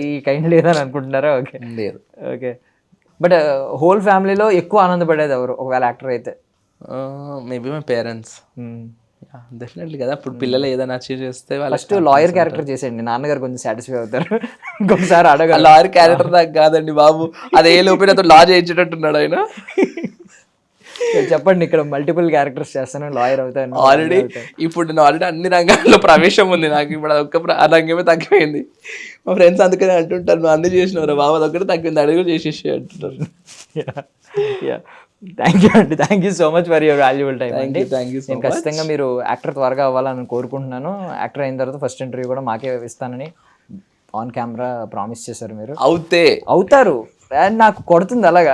ఈ కైండ్ లేదని అనుకుంటున్నారా? ఓకే, లేదు. ఓకే, బట్ హోల్ ఫ్యామిలీలో ఎక్కువ ఆనందపడేది ఎవరు ఒకవేళ యాక్టర్ అయితే? Maybe my parents. డెఫినెట్లీ కదా, ఇప్పుడు పిల్లలు ఏదైనా అచీవ్ చేస్తే ఫస్ట్ లాయర్ క్యారెక్టర్ చేసేయండి, నాన్నగారు కొంచెం సాటిస్ఫై అవుతారు. ఇంకొకసారి అడగ లాయర్ క్యారెక్టర్ నాకు కాదండి బాబు, అదే లోపల అతను లా చేయించేటట్టున్నాడు ఆయన. చెప్పండి, ఇక్కడ మల్టిపుల్ క్యారెక్టర్స్ చేస్తాను, లాయర్ అవుతాను. ఆల్రెడీ ఇప్పుడు నేను ఆల్రెడీ అన్ని రంగాల్లో ప్రవేశం ఉంది నాకు, ఇప్పుడు అదొక్క రంగమే తగ్గిపోయింది. మా ఫ్రెండ్స్ అందుకనే అంటుంటారు, నువ్వు అన్ని చేసినవారు బాబు, అదొక్కటే తగ్గింది, అడుగు చేసేసి అంటుంటారు. థ్యాంక్ యూ అండి, thank you so much for your valuable time అండి. నేను ఖచ్చితంగా మీరు యాక్టర్ త్వరగా అవ్వాలని కోరుకుంటున్నాను. యాక్టర్ అయిన తర్వాత ఫస్ట్ ఇంటర్వ్యూ కూడా మాకే ఇస్తానని ఆన్ కెమెరా ప్రామిస్ చేశారు. మీరు అవుతారు, నాకు కొడుతుంది అలాగా.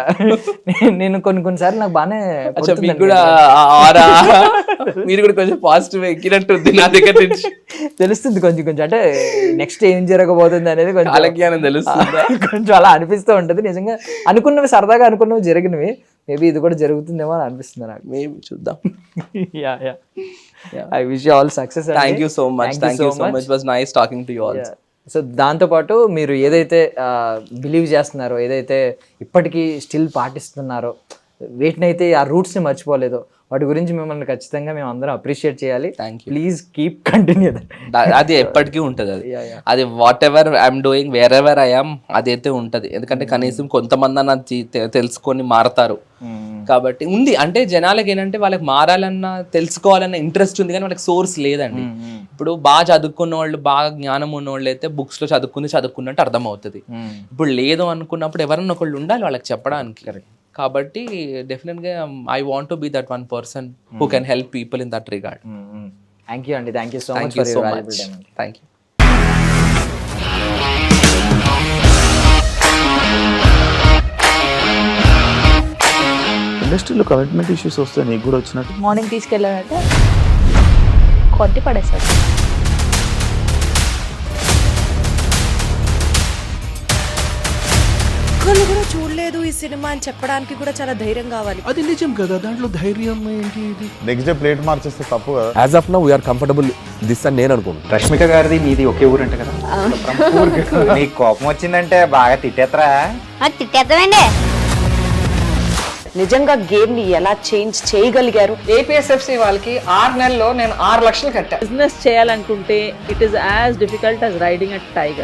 నేను కొన్నిసార్లు నాకు బాగానే మీరు కూడా కొంచెం పాజిటివ్ ఎక్కినట్టుంది నా దగ్గర నుంచి తెలుస్తుంది కొంచెం కొంచెం, అంటే నెక్స్ట్ ఏం జరగబోతుంది అనేది కొంచెం కాలజ్ఞానం తెలుస్తుంది, కొంచెం అలా అనిపిస్తూ ఉంటుంది. నిజంగా అనుకున్నవి, సరదాగా అనుకున్నవి జరిగినవి మేబీ ఇది కూడా జరుగుతుందేమో అని అనిపిస్తుంది నాకు. మేబీ చూద్దాం. Yeah yeah I wish you all success. Thank you so much. It was nice talking to you all. So దాంతోపాటు మీరు ఏదైతే బిలీవ్ చేస్తున్నారో, ఏదైతే ఇప్పటికీ స్టిల్ పాటిస్తున్నారో, వేటినైతే ఆ రూట్స్ని మర్చిపోలేదో, వాటి గురించి మిమ్మల్ని ఖచ్చితంగా మేము అందరం అప్రిషియేట్ చేయాలి. Please keep continue. అది ఎప్పటికీ ఉంటుంది. అది what ever I'm doing wear ever I'm అదైతే ఉంటుంది. ఎందుకంటే కనీసం కొంతమంది అన్నది తెలుసుకొని మారతారు కాబట్టి ఉంది. అంటే జనాలకి ఏంటంటే వాళ్ళకి మారాలన్న తెలుసుకోవాలన్న ఇంట్రెస్ట్ ఉంది, కానీ వాళ్ళకి సోర్స్ లేదండి. ఇప్పుడు బాగా చదువుకున్న వాళ్ళు, బాగా జ్ఞానం ఉన్న వాళ్ళు అయితే బుక్స్ లో చదువుకున్నట్టు అర్థం అవుతుంది. ఇప్పుడు లేదు అనుకున్నప్పుడు ఎవరన్నా ఒకళ్ళు ఉండాలి వాళ్ళకి చెప్పడానికి. కాబట్టి డెఫినెట్గా I want to be that one person who can help people in that regard. Thank you అండి. Thank you so much for your valuable time. Thank you. ఇండస్ట్రీలో కమిట్మెంట్ ఇష్యూస్ వస్తే నీకు కూడా వచ్చినట్టు? మార్నింగ్ తీసుకెళ్ళాడంటే కొట్టి పడేసాడు. ఒక్కళ్ళు కూడా చూడలేదు ఈ సినిమా అని చెప్పడానికి కూడా చాలా ధైర్యం కావాలి. అది నిజం కదా, దాంట్లో ధైర్యం ఏంటి? ఇది నెక్స్ట్ డే ప్లేట్ మార్చేస్తే తప్పు కదా. As of now we are comfortable this అని నేను అనుకుంటున్నాను. రష్మిక గారిది మీది ఒకే ఊరు అంట కదా? నీకు కోపం వచ్చిందంటే బాగా తిట్టేత్తరా? తిట్టేద్దామండి. నిజంగా గేమ్ ని ఎలా చేంజ్ చేయగలిగారు? ఏపీఎస్ఎఫ్సి వాళ్ళకి 6 నెలల్లో నేను 6 లక్షలు కట్టా. బిజినెస్ చేయాలనుకుంటే it is as difficult as riding a tiger.